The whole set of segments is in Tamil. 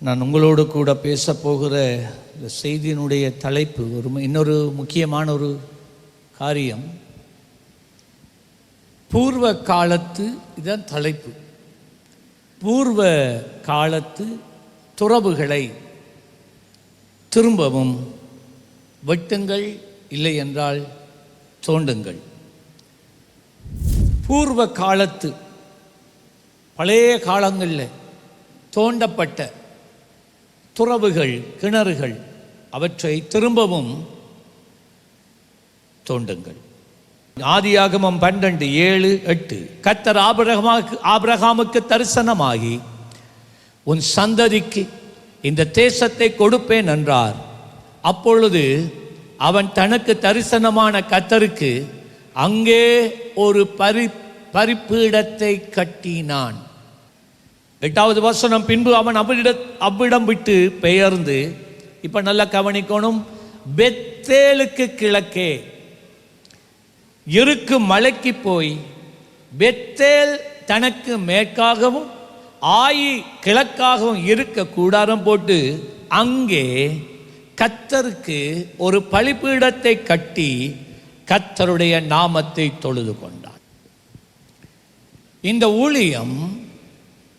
நான் உங்களோடு கூட பேச போகிற இந்த செய்தியினுடைய தலைப்பு இன்னொரு முக்கியமான ஒரு காரியம். பூர்வ காலத்து இதன் தலைப்பு. பூர்வ காலத்து துறவுகளை திரும்பவும் வெட்டுங்கள், இல்லை என்றால் தோண்டுங்கள். பூர்வ காலத்து பழைய காலங்களில் தோண்டப்பட்ட துறவுகள், கிணறுகள், அவற்றை திரும்பவும் தோண்டுங்கள். ஆதியாகமம் 12:7-8. கர்த்தர் ஆபிரகாமுக்கு தரிசனமாகி, உன் சந்ததிக்கு இந்த தேசத்தை கொடுப்பேன் என்றார். அப்பொழுது அவன் தனக்கு தரிசனமான கர்த்தருக்கு அங்கே ஒரு பரிபீடத்தை கட்டினான். 8வது வசனம், பின்பு அவன் அவ்விடம் விட்டு பெயர்ந்து, இப்ப நல்லா கவனிக்கணும், பெத்தேலுக்கு கிழக்கே இருக்கும் மலைக்கு போய், பெத்தேல் தனக்கு மேற்காகவும் ஆயி கிழக்காகவும் இருக்க கூடாரம் போட்டு அங்கே கர்த்தருக்கு ஒரு பலிபீடத்தை கட்டி கர்த்தருடைய நாமத்தை தொழுது கொண்டான். இந்த ஊழியம்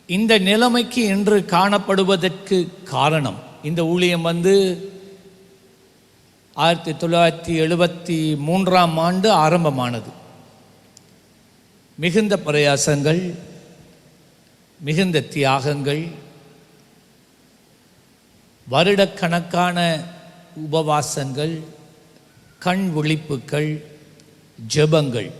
இந்த நிலைமைக்கு இன்று காணப்படுவதற்கு காரணம், இந்த ஊழியம் 1973 ஆரம்பமானது. மிகுந்த பிரயாசங்கள், மிகுந்த தியாகங்கள், வருடக்கணக்கான உபவாசங்கள், கண் விழிப்புகள், ஜெபங்கள்,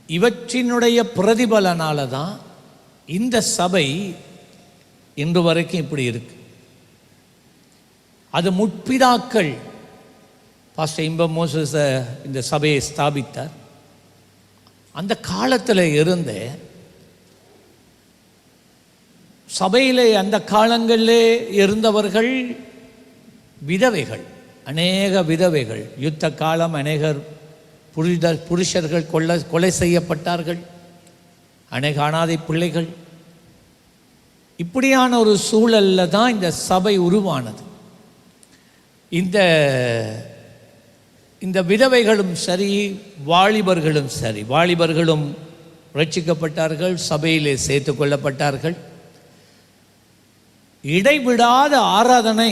இவற்றினுடைய பிரதிபலனால தான் இந்த சபை இன்று வரைக்கும் இப்படி இருக்கு. அது முற்பிதாக்கள் பாஸ்டர் இன்ப மோசஸ் இந்த சபையை ஸ்தாபித்தார். அந்த காலத்தில் இருந்த சபையிலே, அந்த காலங்களிலே இருந்தவர்கள் விதவைகள், அநேக விதவைகள். யுத்த காலம், அநேகர் புருஷர்கள் கொலை செய்யப்பட்டார்கள், அநேக அனாதை பிள்ளைகள். இப்படியான ஒரு சூழலில் தான் இந்த சபை உருவானது. இந்த விதவைகளும் சரி, வாலிபர்களும் சரி, வாலிபர்களும் ரட்சிக்கப்பட்டார்கள், சபையிலே சேர்த்து கொள்ளப்பட்டார்கள். இடைவிடாத ஆராதனை,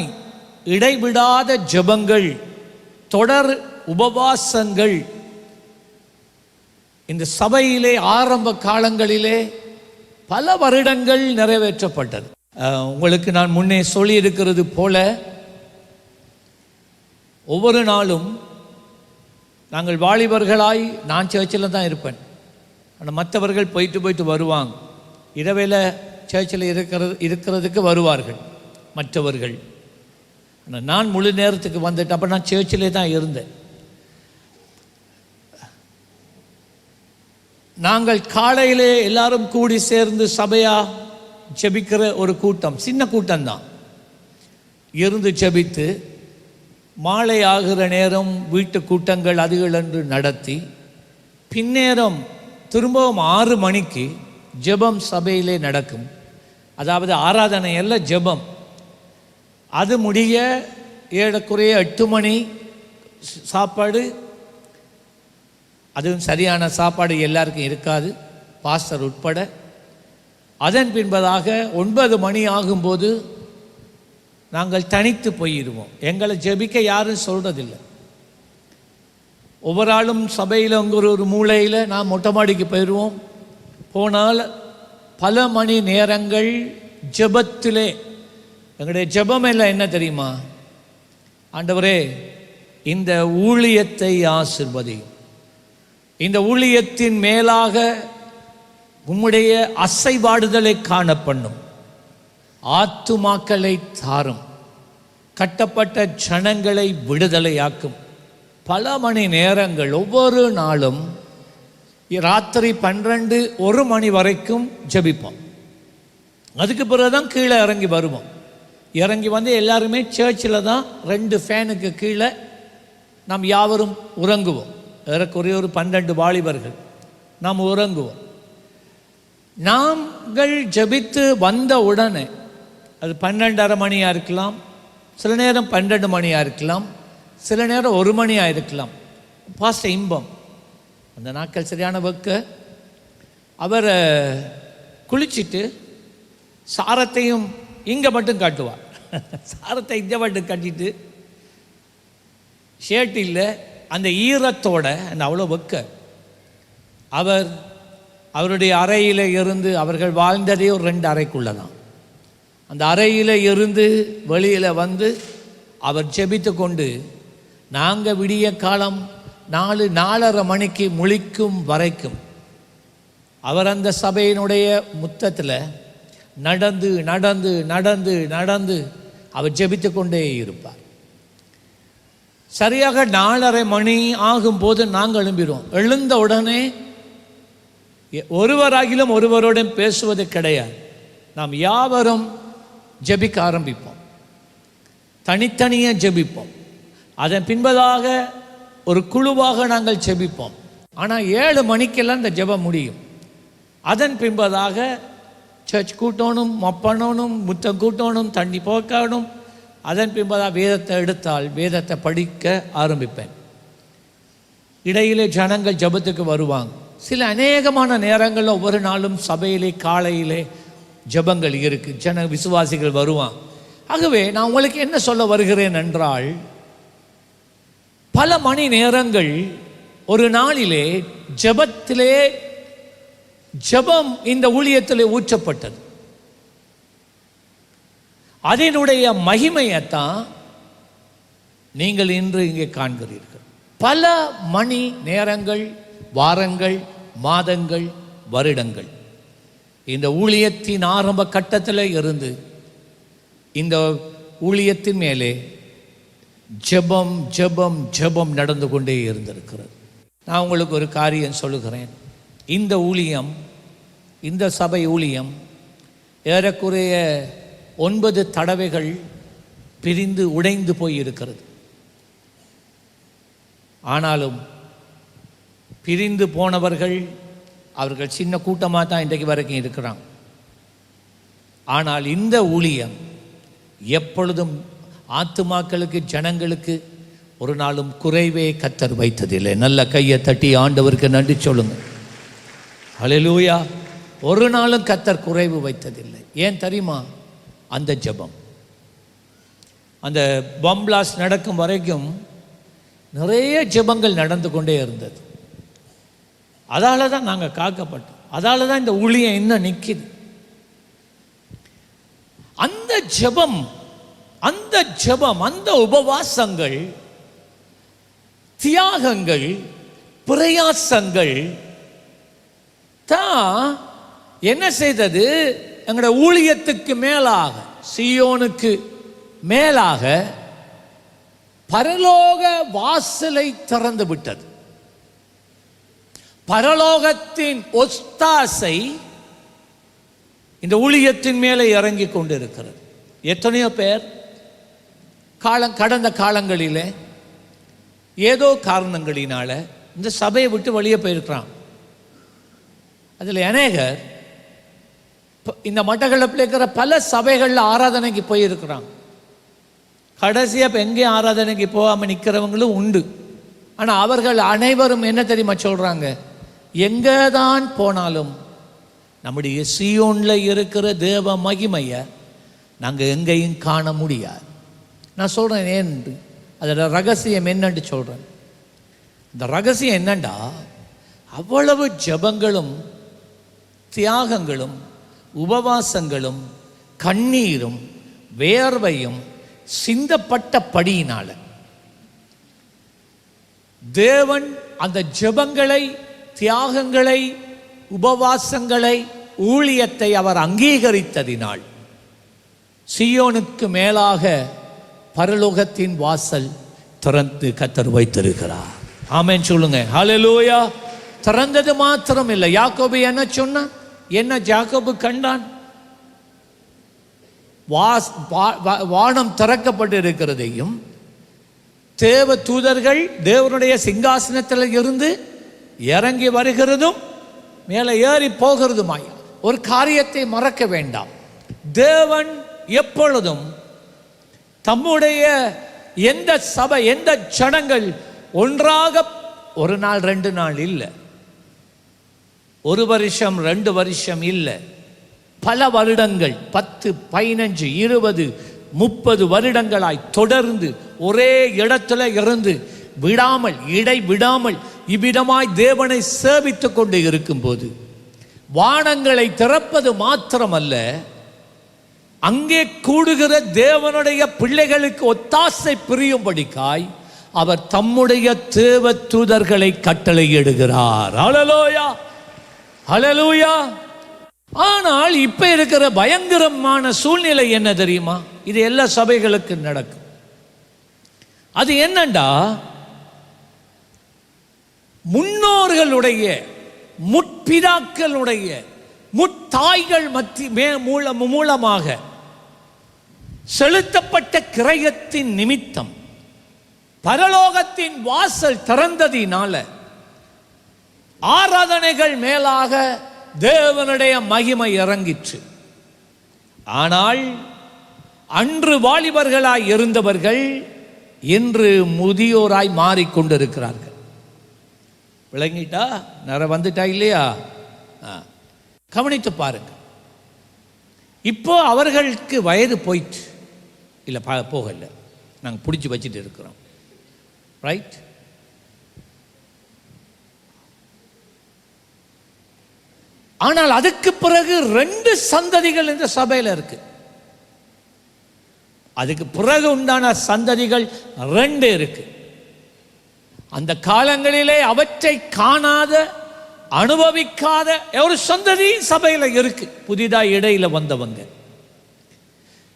இடைவிடாத ஜெபங்கள், தொடர் உபவாசங்கள் இந்த சபையிலே ஆரம்ப காலங்களிலே பல வருடங்கள் நிறைவேற்றப்பட்டது. உங்களுக்கு நான் முன்னே சொல்லி இருக்கிறது போல, ஒவ்வொரு நாளும் நாங்கள் வாலிபர்களாய், நான் சர்ச்சில் தான் இருப்பேன், ஆனால் மற்றவர்கள் போயிட்டு வருவாங்க. இரவேல சர்ச்சில் இருக்கிறதுக்கு வருவார்கள் மற்றவர்கள். ஆனால் நான் முழு நேரத்துக்கு வந்துட்டு, அப்போ நான் சர்ச்சிலே தான் இருந்தேன். நாங்கள் காலையிலே எல்லாரும் கூடி சேர்ந்து சபையா ஜெபிக்கிற ஒரு கூட்டம், சின்ன கூட்டம்தான், இருந்து ஜெபித்து மாலை ஆகிற நேரம் வீட்டு கூட்டங்கள் அதுகள் என்று நடத்தி, பின்னேரம் திரும்பவும் 6 மணிக்கு ஜெபம் சபையிலே நடக்கும். அதாவது ஆராதனை அல்ல, ஜெபம். அது முடிய ஏறக்குறைய 8 மணி சாப்பாடு. அதுவும் சரியான சாப்பாடு எல்லாருக்கும் இருக்காது, பாஸ்டர் உட்பட. அதன் பின்பதாக 9 மணி ஆகும்போது நாங்கள் தனித்து போயிடுவோம். எங்களை ஜெபிக்க யாரும் சொல்கிறதில்லை. ஒவ்வொரு ஆளும் சபையில் ஒரு மூலையில் நான் மொட்டை மாடிக்கு போயிடுவோம். போனால் பல மணி நேரங்கள் ஜெபத்திலே. எங்களுடைய ஜெபம் எல்லாம் என்ன தெரியுமா? ஆண்டவரே, இந்த ஊழியத்தை ஆசீர்வதியும், இந்த ஊழியத்தின் மேலாக உம்முடைய அசைவாடுதலை காணப்பண்ணும், ஆத்துமாக்களை தாரும், கட்டப்பட்ட ஜனங்களை விடுதலையாக்கும். பல மணி நேரங்கள் ஒவ்வொரு நாளும் ராத்திரி 12-1 மணி வரைக்கும் ஜெபிப்போம். அதுக்கு பிறகுதான் கீழே இறங்கி வருவோம். இறங்கி வந்து எல்லாருமே சர்ச்சில் தான் 2 ஃபேனுக்கு கீழே நாம் யாவரும் உறங்குவோம். ஏறக்குறைய ஒரு 12 வாலிபர்கள் நாம் உறங்குவோம். நாங்கள் ஜெபித்து வந்த உடனே, அது 12:30 மணியாக இருக்கலாம், சில நேரம் 12 மணியாக இருக்கலாம், சில நேரம் 1 மணியாக இருக்கலாம். பாஸ்டர் இன்பம் அந்த நாட்கள் சரியான வெக்க, அவர் குளிச்சுட்டு சாரத்தையும் இங்கே மட்டும் காட்டுவார். சாரத்தை இங்கே மட்டும் கட்டிட்டு ஷர்ட் இல்லை, அந்த ஈரத்தோட அந்த அவ்வளோ வெக்க, அவருடைய அறையில் இருந்து, அவர்கள் வாழ்ந்ததே ஒரு 2 அறைக்குள்ளே தான், அந்த அறையில் இருந்து வெளியில் வந்து அவர் ஜெபித்து கொண்டு, நாங்கள் விடிய காலம் 4-4:30 மணிக்கு முழிக்கும் வரைக்கும் அவர் அந்த சபையினுடைய முத்தத்தில் நடந்து நடந்து நடந்து நடந்து அவர் ஜெபித்து கொண்டே இருப்பார். சரியாக 4:30 மணி ஆகும்போது நாங்கள் எழும்பிடுவோம். எழுந்த உடனே ஒருவராகிலும் ஒருவருடன் பேசுவது கிடையாது. நாம் யாவரும் ஜெபிக்க ஆரம்பிப்போம், தனித்தனியாக ஜெபிப்போம். அதன் பின்பதாக ஒரு குழுவாக நாங்கள் ஜெபிப்போம். ஆனால் 7 மணிக்கெல்லாம் இந்த ஜெபம் முடியும். அதன் பின்பதாக சர்ச் கூட்டணும், மப்பனணும், முத்தம் கூட்டணும், தண்ணி போக்கணும். அதன் பின்பதாக வேதத்தை எடுத்தால் வேதத்தை படிக்க ஆரம்பிப்பேன். இடையிலே ஜனங்கள் ஜெபத்துக்கு வருவாங்க. சில அநேகமான நேரங்களில் ஒவ்வொரு நாளும் சபையிலே காலையிலே ஜெபங்கள் இருக்குது, விசுவாசிகள் வருவாங்க. ஆகவே நான் உங்களுக்கு என்ன சொல்ல வருகிறேன் என்றால், பல மணி நேரங்கள் ஒரு நாளிலே ஜெபத்திலே, ஜெபம் இந்த ஊழியத்திலே ஊற்றப்பட்டது. அதனுடைய மகிமையைத்தான் நீங்கள் இன்று இங்கே காண்கிறீர்கள். பல மணி நேரங்கள், வாரங்கள், மாதங்கள், வருடங்கள் இந்த ஊழியத்தின் ஆரம்ப கட்டத்தில் இருந்து இந்த ஊழியத்தின் மேலே ஜெபம் ஜெபம் ஜெபம் நடந்து கொண்டே இருந்திருக்கிறது. நான் உங்களுக்கு ஒரு காரியம் சொல்லுகிறேன். இந்த ஊழியம், இந்த சபை ஊழியம் ஏறக்குறைய 9 தடவைகள் பிரிந்து உடைந்து போய் இருக்கிறது. ஆனாலும் பிரிந்து போனவர்கள் அவர்கள் சின்ன கூட்டமாக தான் இன்றைக்கு வரைக்கும் இருக்கிறாங்க. ஆனால் இந்த ஊழியம் எப்பொழுதும் ஆத்துமாக்களுக்கு, ஜனங்களுக்கு ஒரு நாளும் குறைவே கர்த்தர் வைத்ததில்லை. நல்ல கையை தட்டி ஆண்டவருக்கு நன்றி சொல்லுங்க. ஹல்லேலூயா. ஒரு நாளும் கர்த்தர் குறைவு வைத்ததில்லை. ஏன் தெரியுமா? அந்த ஜெபம், அந்த பம்பிளாஸ் நடக்கும் வரைக்கும் நிறைய ஜெபங்கள் நடந்து கொண்டே இருந்தது. அதால தான் நாங்கள் காக்கப்பட்டோம். அதால தான் இந்த ஊழியம் இன்னும் நிற்கிது. அந்த ஜெபம், அந்த ஜெபம், அந்த உபவாசங்கள், தியாகங்கள், பிரயாசங்கள் தான் என்ன செய்தது? எங்களோட ஊழியத்துக்கு மேலாக, சீயோனுக்கு மேலாக பரலோக வாசலை திறந்து விட்டது. பரலோகத்தின் ஒஸ்தாசை இந்த ஊழியத்தின் மேலே இறங்கி கொண்டிருக்கிறது. எத்தனையோ பேர் கடந்த காலங்களிலே ஏதோ காரணங்களினால இந்த சபையை விட்டு வெளியே போயிருக்கிறான். அதில் அநேகர் இந்த மட்டக்களப்பில் இருக்கிற பல சபைகளில் ஆராதனைக்கு போயிருக்கிறாங்க. கடைசியாக இப்போ எங்கேயும் ஆராதனைக்கு போகாமல் நிற்கிறவங்களும் உண்டு. ஆனால் அவர்கள் அனைவரும் என்ன தெரியுமா சொல்கிறாங்க? எங்கே தான் போனாலும் நம்முடைய சீயோனில் இருக்கிற தேவ மகிமையை நாங்கள் எங்கேயும் காண முடியாது. நான் சொல்கிறேன் ஏன், அதோட ரகசியம் என்னன்னு சொல்கிறேன். இந்த ரகசியம் என்னண்டா, அவ்வளவு ஜெபங்களும் தியாகங்களும் உபவாசங்களும் கண்ணீரும் வேர்வையும் சிந்தப்பட்ட படியினால தேவன் அந்த ஜெபங்களை, தியாகங்களை, உபவாசங்களை, ஊழியத்தை அவர் அங்கீகரித்ததினால் சீயோனுக்கு மேலாக பரலோகத்தின் வாசல் திறந்து கர்த்தர் வைத்திருக்கிறார். ஆமென் சொல்லுங்க. ஹல்லேலூயா. திறந்தது மாத்திரம் இல்லை. யாக்கோபு என்ன சொன்னான்? என்ன யாக்கோபு கண்டான்? வானம் திறக்கப்பட்டு இருக்கிறதையும், தேவ தூதர்கள் தேவனுடைய சிங்காசனத்தில் இருந்து இறங்கி வருகிறதும் மேலே ஏறி போகிறதுமாய் ஒரு காரியத்தை மறக்க வேண்டாம். தேவன் எப்பொழுதும் தம்முடைய எந்த சபை, எந்த ஜனங்கள் ஒன்றாக ஒரு நாள் 2 நாள் இல்லை, 1 வருஷம் 2 வருஷம் இல்லை, பல வருடங்கள் 10, 15, 20, 30 வருடங்களாய் தொடர்ந்து ஒரே இடத்துல இருந்து விடாமல், இடை விடாமல் இவ்விடமாய் தேவனை சேவித்துக் கொண்டு இருக்கும்போது, வானங்களை திறப்பது மாத்திரமல்ல, அங்கே கூடுகிற தேவனுடைய பிள்ளைகளுக்கு ஒத்தாசை புரியும்படிக்காய் அவர் தம்முடைய தேவ தூதர்களை கட்டளையிடுகிறார். ஹல்லேலூயா, ஹல்லேலூயா. ஆனால் இப்ப இருக்கிற பயங்கரமான சூழ்நிலை என்ன தெரியுமா? இது எல்லா சபைகளுக்கு நடக்கும். அது என்னண்டா, முன்னோர்களுடைய, முற்பிதாக்களுடைய, முத்தாய்கள் மூலமாக செலுத்தப்பட்ட கிரயத்தின் நிமித்தம் பரலோகத்தின் வாசல் திறந்ததினால ஆராதனைகள் மேலாக தேவனுடைய மகிமை இறங்கிற்று. ஆனால் அன்று வாலிபர்களாய் இருந்தவர்கள் இன்று முதியோராய் மாறிக்கொண்டிருக்கிறார்கள். விளங்கிட்டா? நேர வந்துட்டா இல்லையா? கவனித்து பாருங்க. இப்போ அவர்களுக்கு வயது போயிட்டு இல்லை, போகல, நாங்கள் பிடிச்சி வச்சுட்டு இருக்கிறோம். ரைட்? ஆனால் அதுக்கு பிறகு 2 சந்ததிகள் இந்த சபையில் இருக்கு. அதுக்கு பிறகு உண்டான சந்ததிகள் 2 இருக்கு. அந்த காலங்களிலே அவற்றை காணாத, அனுபவிக்காத ஒரு சந்ததி சபையில் இருக்கு, புதிதாக இடையில வந்தவங்க.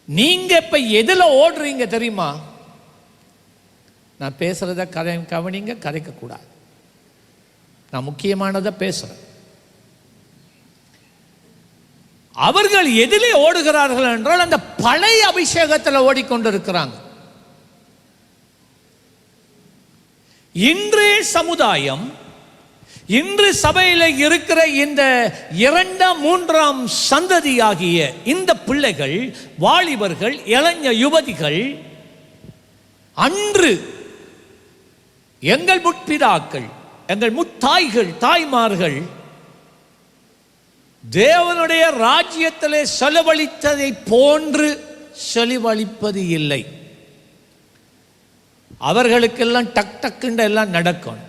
நீங்க இப்ப எதுல ஓடுறீங்க தெரியுமா? நான் பேசுறத கவனிங்க, கதைக்க கூடாது. நான் முக்கியமானதை பேசுறேன். அவர்கள் எதிலே ஓடுகிறார்கள் என்றால் அந்த பழைய அபிஷேகத்தில் ஓடிக்கொண்டிருக்கிறாங்க. இன்றைய சமுதாயம், இன்று சபையில் இருக்கிற இந்த 2ஆம் 3ஆம் சந்ததியாகிய இந்த பிள்ளைகள், வாலிபர்கள், இளைஞ யுவதிகள், அன்று எங்கள் முற்பிதாக்கள், எங்கள் முத்தாய்கள், தாய்மார்கள் தேவனுடைய ராஜ்யத்திலே செலவழித்ததை போன்று செலவழிப்பது இல்லை. அவர்களுக்கெல்லாம் டக் டக்குண்ட எல்லாம் நடக்கும்.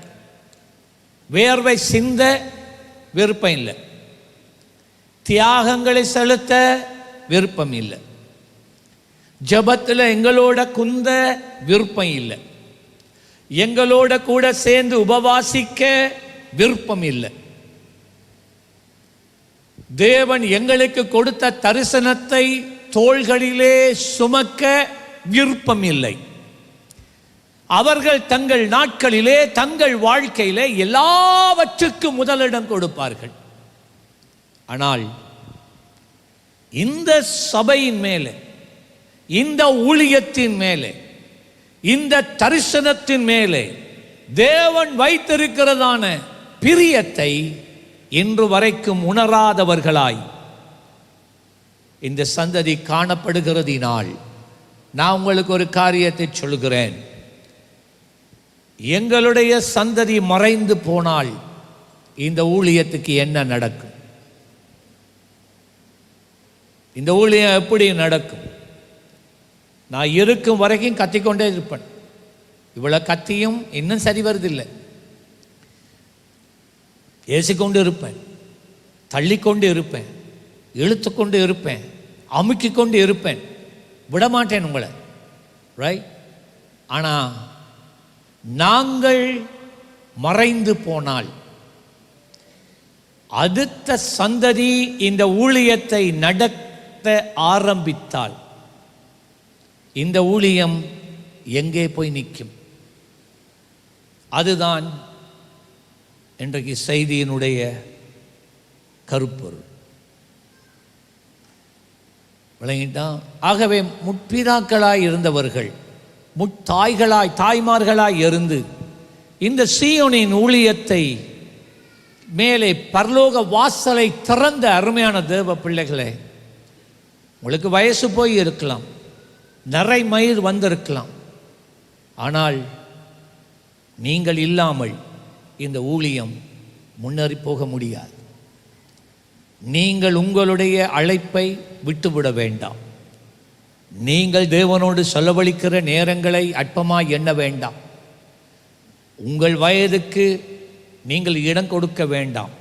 வேர்வை சிந்த விருப்பம் இல்லை, தியாகங்களை செலுத்த விருப்பம் இல்லை, ஜபத்தில் எங்களோட குந்த விருப்பம் இல்லை, எங்களோட கூட சேர்ந்து உபவாசிக்க விருப்பம் இல்லை. தேவன் எங்களுக்கு கொடுத்த தரிசனத்தை தோள்களிலே சுமக்க விருப்பம் இல்லை. அவர்கள் தங்கள் நாட்களிலே, தங்கள் வாழ்க்கையிலே எல்லாவற்றுக்கும் முதலிடம் கொடுப்பார்கள். ஆனால் இந்த சபையின் மேலே, இந்த ஊழியத்தின் மேலே, இந்த தரிசனத்தின் மேலே தேவன் வைத்திருக்கிறதான பிரியத்தை இன்று வரைக்கும் உணராதவர்களாய் இந்த சந்ததி காணப்படுகிறதினால் நான் உங்களுக்கு ஒரு காரியத்தை சொல்கிறேன். எங்களுடைய சந்ததி மறைந்து போனால் இந்த ஊழியத்துக்கு என்ன நடக்கும்? இந்த ஊழியம் எப்படி நடக்கும்? நான் இருக்கும் வரைக்கும் கத்திக்கொண்டே இருப்பேன். இவ்வளவு கத்தியும் இன்னும் சரி வருதில்லை. ஏசிக்கொண்டு இருப்பேன், தள்ளிக்கொண்டு இருப்பேன், இழுத்துக்கொண்டு இருப்பேன், அமுக்கிக் கொண்டு இருப்பேன், விடமாட்டேன் உங்களை. ரைட்? ஆனால் நாங்கள் மறைந்து போனால் அடுத்த சந்ததி இந்த ஊழியத்தை நடத்த ஆரம்பித்தால் இந்த ஊழியம் எங்கே போய் நிற்கும்? அதுதான் இன்றைக்கு செய்தியினுடைய கருப்பொருள். விளங்கிட்டான்? ஆகவே முற்பிதாக்களாய் இருந்தவர்கள், முத்தாய்களாய், தாய்மார்களாய் இருந்து இந்த சீயோனின் ஊழியத்தை மேலே பரலோக வாசலை திறந்த அருமையான தேவ பிள்ளைகளே, உங்களுக்கு வயசு போய் இருக்கலாம், நிறை மயிர் வந்திருக்கலாம், ஆனால் நீங்கள் இல்லாமல் இந்த ஊழியம் முன்னேறி போக முடியாது. நீங்கள் உங்களுடைய அழைப்பை விட்டுவிட வேண்டாம். நீங்கள் தேவனோடு செலவழிக்கிற நேரங்களை அற்பமாய் எண்ண வேண்டாம். உங்கள் வயதுக்கு நீங்கள் இடம் கொடுக்க வேண்டாம்.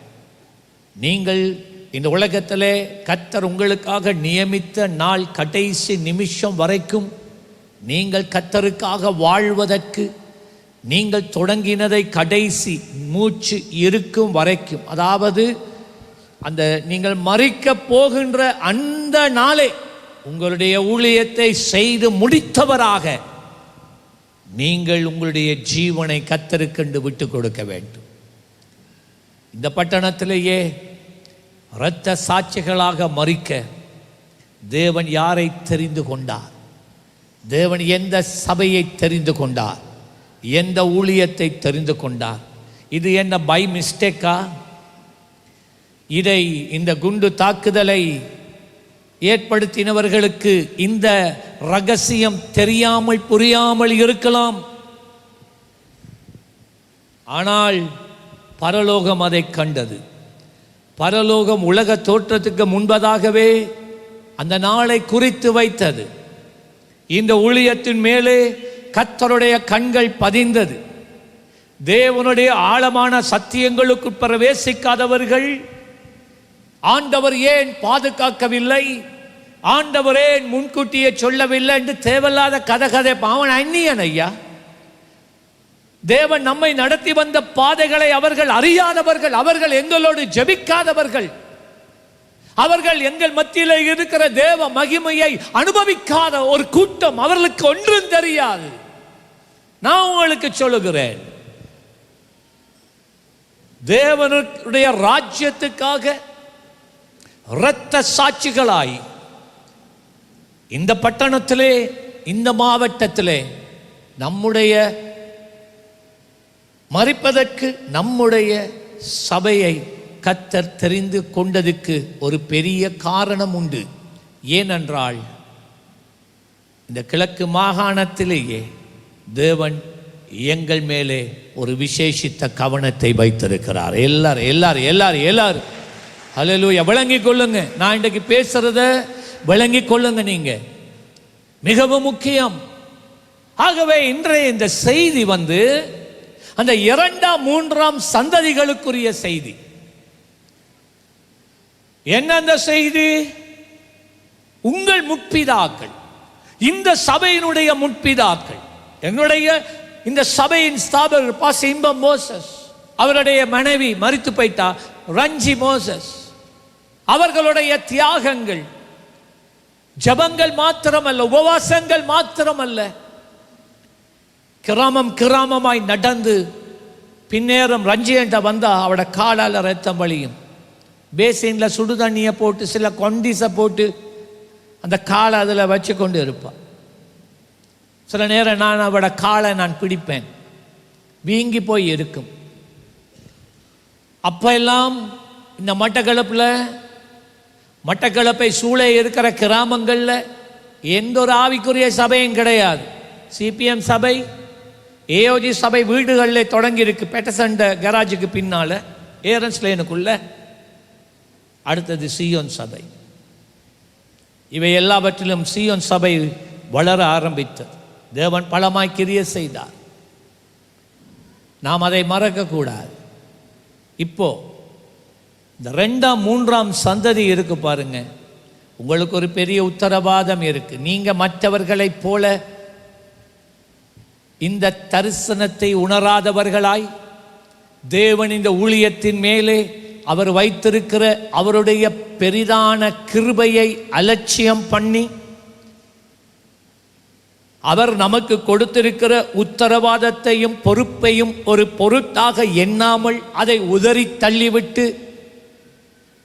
நீங்கள் இந்த உலகத்திலே கர்த்தர் உங்களுக்காக நியமித்த நாள் கடைசி நிமிஷம் வரைக்கும் நீங்கள் கர்த்தருக்காக வாழ்வதற்கு, நீங்கள் தொடங்கினதை கடைசி மூச்சு இருக்கும் வரைக்கும், அதாவது அந்த நீங்கள் மரிக்க போகின்ற அந்த நாளே உங்களுடைய ஊழியத்தை செய்து முடித்தவராக நீங்கள் உங்களுடைய ஜீவனை கர்த்தருக்கென்று விட்டு கொடுக்க வேண்டும். இந்த பட்டணத்திலேயே இரத்த சாட்சிகளாக மரிக்க தேவன் யாரை தெரிந்து கொண்டார்? தேவன் எந்த சபையை தெரிந்து கொண்டார்? எந்த ஊழியத்தை தெரிந்து கொண்டார்? இது என்ன பை மிஸ்டேக்கா? இந்த குண்டு தாக்குதலை ஏற்படுத்தினவர்களுக்கு இந்த ரகசியம் தெரியாமல் புரியாமல் இருக்கலாம். ஆனால் பரலோகம் அதை கண்டது. பரலோகம் உலக தோற்றத்துக்கு முன்பதாகவே அந்த நாளை குறித்து வைத்தது. இந்த ஊழியத்தின் மேலே கர்த்தருடைய கண்கள் பதிந்தது. தேவனுடைய ஆழமான சத்தியங்களுக்கு பிரவேசிக்காதவர்கள் ஆண்டவர் ஏன் பாதுகாக்கவில்லை, ஆண்டவர் ஏன் முன்கூட்டியே சொல்லவில்லை என்று தேவையில்லாத கதை அவன் அந்நியன் ஐயா. தேவன் நம்மை நடத்தி வந்த பாதைகளை அவர்கள் அறியாதவர்கள், அவர்கள் எங்களோடு ஜெபிக்காதவர்கள், அவர்கள் எங்கள் மத்தியில் இருக்கிற தேவ மகிமையை அனுபவிக்காத ஒரு கூட்டம். அவர்களுக்கு ஒன்றும் தெரியாது. நான் உங்களுக்கு சொல்லுகிறேன், தேவனுடைய ராஜ்யத்துக்காக இரத்த சாட்சிகளாய் இந்த பட்டணத்திலே, இந்த மாவட்டத்திலே நம்முடைய மரிப்பதற்கு நம்முடைய சபையை கர்த்தர் தெரிந்து கொண்டதுக்கு ஒரு பெரிய காரணம் உண்டு. ஏனென்றால் இந்த கிழக்கு மாகாணத்திலேயே தேவன் எங்கள் மேலே ஒரு விசேஷித்த கவனத்தை வைத்திருக்கிறார். எல்லாரும் எல்லாரும் எல்லாரும் எல்லாரும் ஹல்லேலூயா விளங்கிக் கொள்ளுங்க. நான் இன்றைக்கு பேசுறத விளங்கிக் கொள்ளுங்க, நீங்க மிகவும் முக்கியம். ஆகவே இன்றைய இந்த செய்தி அந்த 2ஆம் 3ஆம் சந்ததிகளுக்குரிய செய்தி. என்ன அந்த செய்தி? உங்கள் முற்பிதாக்கள், இந்த சபையினுடைய முற்பிதாக்கள், என்னுடைய இந்த சபையின் ஸ்தாபகர் பாஸ்டர் இன்பம் மோசஸ், அவருடைய மனைவி மரித்து போயிட்டா ரஞ்சி மோசஸ், அவர்களுடைய தியாகங்கள், ஜபங்கள் மாத்திரமல்ல, உபவாசங்கள் மாத்திரமல்ல, கிராமம் கிராமமாய் நடந்து பின்னேறம் ரஞ்சி என்ற வந்தா அவட காலால் ரத்தம் வழியும். பேசின்ல சுடு தண்ணியை போட்டு சில கொண்டிஸை போட்டு அந்த காலை அதில் வச்சு கொண்டு இருப்பான். சில நேரம் நான் அவட காலை நான் பிடிப்பேன், வீங்கி போய் இருக்கும். அப்ப எல்லாம் இந்த மட்டக்களப்பை சூழ இருக்கிற கிராமங்களில் எந்த ஒரு ஆவிக்குரிய சபையும் கிடையாது. சிபிஎம் சபை, ஏஓஜி சபை வீடுகளில் தொடங்கி இருக்கு. பெட்டசண்ட கராஜுக்கு பின்னால ஏரன்ஸ் லேனுக்குள்ள. அடுத்தது சியோன் சபை. இவை எல்லாவற்றிலும் சியோன் சபை வளர ஆரம்பித்தது. தேவன் பலமாய் கிரியை செய்தார். நாம் அதை மறக்கக்கூடாது. இப்போ இந்த 2ஆம் 3ஆம் சந்ததி இருக்கு பாருங்க, உங்களுக்கு ஒரு பெரிய உத்தரவாதம் இருக்கு. நீங்க மற்றவர்களைப் போல இந்த தரிசனத்தை உணராதவர்களாய், தேவன் இந்த ஊழியத்தின் மேலே அவர் வைத்திருக்கிற அவருடைய பெரிதான கிருபையை அலட்சியம் பண்ணி, அவர் நமக்கு கொடுத்திருக்கிற உத்தரவாதத்தையும் பொறுப்பையும் ஒரு பொருட்டாக எண்ணாமல் அதை உதறி தள்ளிவிட்டு,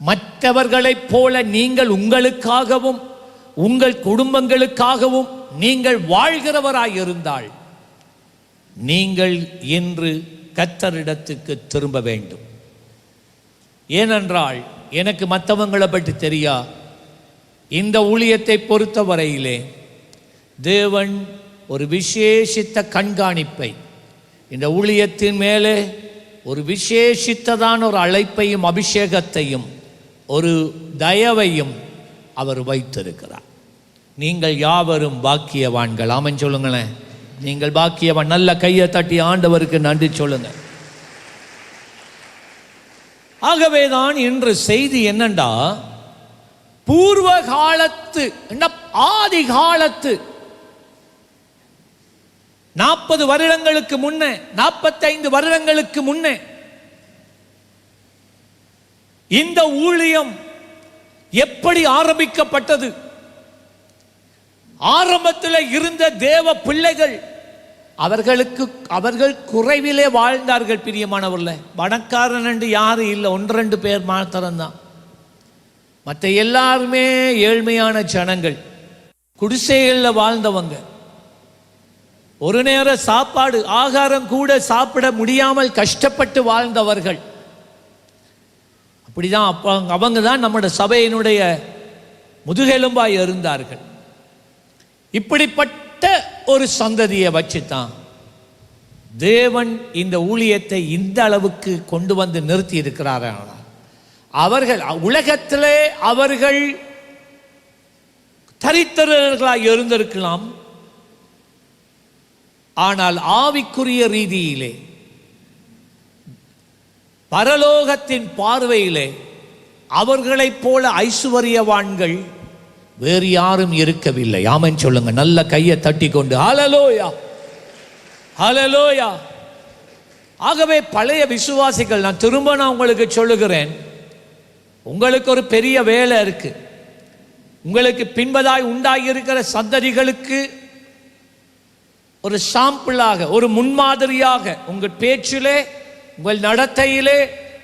மற்றவர்களைப் போல நீங்கள் உங்களுக்காகவும் உங்கள் குடும்பங்களுக்காகவும் நீங்கள் வாழ்கிறவராயிருந்தால் நீங்கள் இன்று கர்த்தரிடத்துக்கு திரும்ப வேண்டும். ஏனென்றால் எனக்கு மற்றவங்களை பற்றி தெரியா. இந்த ஊழியத்தை பொறுத்த வரையிலே தேவன் ஒரு விசேஷித்த கண்காணிப்பை, இந்த ஊழியத்தின் மேலே ஒரு விசேஷித்ததான ஒரு அழைப்பையும் அபிஷேகத்தையும் ஒரு தயவையும் அவர் வைத்திருக்கிறார். நீங்கள் யாவரும் பாக்கியவான்கள். ஆமென் சொல்லுங்களேன். நீங்கள் பாக்கியவான். நல்ல கையை தட்டி ஆண்டவருக்கு நன்றி சொல்லுங்க. ஆகவேதான் இன்று செய்தி என்னண்டா, பூர்வ காலத்து, ஆதி காலத்து 40 வருடங்களுக்கு முன்னே, 45 வருடங்களுக்கு முன்னே இந்த ஊழியம் எப்படி ஆரம்பிக்கப்பட்டது? ஆரம்பத்தில் இருந்த தேவ பிள்ளைகள் அவர்கள் குறைவிலே வாழ்ந்தார்கள். பிரியமானவர்களே, பணக்காரன் என்று யாரும் இல்லை, 1-2 பேர் மாத்திரம்தான். மற்ற எல்லாருமே ஏழ்மையான ஜனங்கள், குடிசைகளில் வாழ்ந்தவங்க. ஒரு நேர சாப்பாடு, ஆகாரம் கூட சாப்பிட முடியாமல் கஷ்டப்பட்டு வாழ்ந்தவர்கள். அப்படிதான் அவங்க தான் நம்முடைய சபையினுடைய முதுகெலும்பாய் இருந்தார்கள். இப்படிப்பட்ட ஒரு சந்ததியை வச்சுதான் தேவன் இந்த ஊழியத்தை இந்த அளவுக்கு கொண்டு வந்து நிறுத்தி இருக்கிறார். அவர்கள் உலகத்திலே அவர்கள் தரித்திரர்களாய் இருந்திருக்கலாம், ஆனால் ஆவிக்குரிய ரீதியிலே பரலோகத்தின் பார்வையிலே அவர்களைப் போல ஐசுவரியவான்கள் வேறு யாரும் இருக்கவில்லை. ஆமென் சொல்லுங்க. நல்ல கையை தட்டி கொண்டு ஹல்லேலூயா, ஹல்லேலூயா. ஆகவே பழைய விசுவாசிகள், நான் திரும்ப உங்களுக்கு சொல்லுகிறேன், உங்களுக்கு ஒரு பெரிய வேலை இருக்கு. உங்களுக்கு பின்பதாய் உண்டாகியிருக்கிற சந்ததிகளுக்கு ஒரு சாம்பிளாக, ஒரு முன்மாதிரியாக உங்கள் பேச்சிலே, உங்கள் நடத்தையிலே,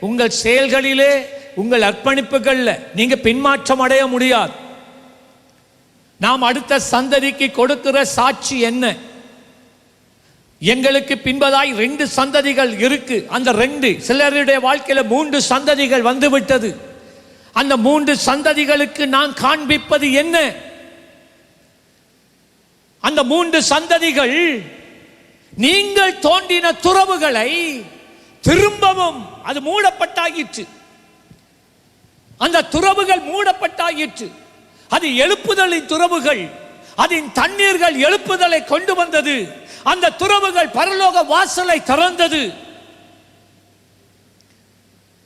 உங்கள் செயல்களிலே, உங்கள் அர்ப்பணிப்புகளில் நீங்க பின்மாற்றம் அடைய முடியாது. நாம் அடுத்த சந்ததிக்கு கொடுக்கிற சாட்சி என்ன? எங்களுக்கு பின்பதாய் 2 சந்ததிகள் இருக்கு. அந்த 2, சிலருடைய வாழ்க்கையில 3 சந்ததிகள் வந்துவிட்டது. அந்த 3 சந்ததிகளுக்கு நான் காண்பிப்பது என்ன? அந்த 3 சந்ததிகள் நீங்கள் தோண்டின துறவுகளை திரும்பவும் அது மூடப்பட்டாயிற்று. அந்த துறவுகள் மூடப்பட்டாயிற்று. அது எழுப்புதலின் துறவுகள். அதன் தண்ணீர்கள் எழுப்புதலை கொண்டு வந்தது. அந்த துறவுகள் பரலோக வாசலை திறந்தது.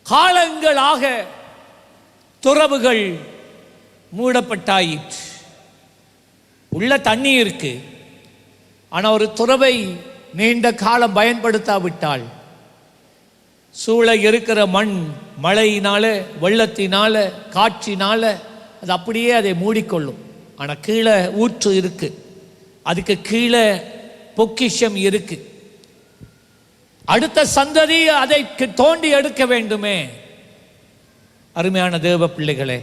காலங்களாக துறவுகள் மூடப்பட்டாயிற்று. உள்ள தண்ணி இருக்கு, ஆனா ஒரு துறவை நீண்ட காலம் பயன்படுத்தாவிட்டால் சூழ இருக்கிற மண் மழையினால, வெள்ளத்தினால, காற்றினால அது அப்படியே அதை மூடிக்கொள்ளும். ஆனால் கீழே ஊற்று இருக்கு, அதுக்கு கீழே பொக்கிஷம் இருக்கு. அடுத்த சந்ததி அதை தோண்டி எடுக்க வேண்டுமே. அருமையான தேவ பிள்ளைகளே,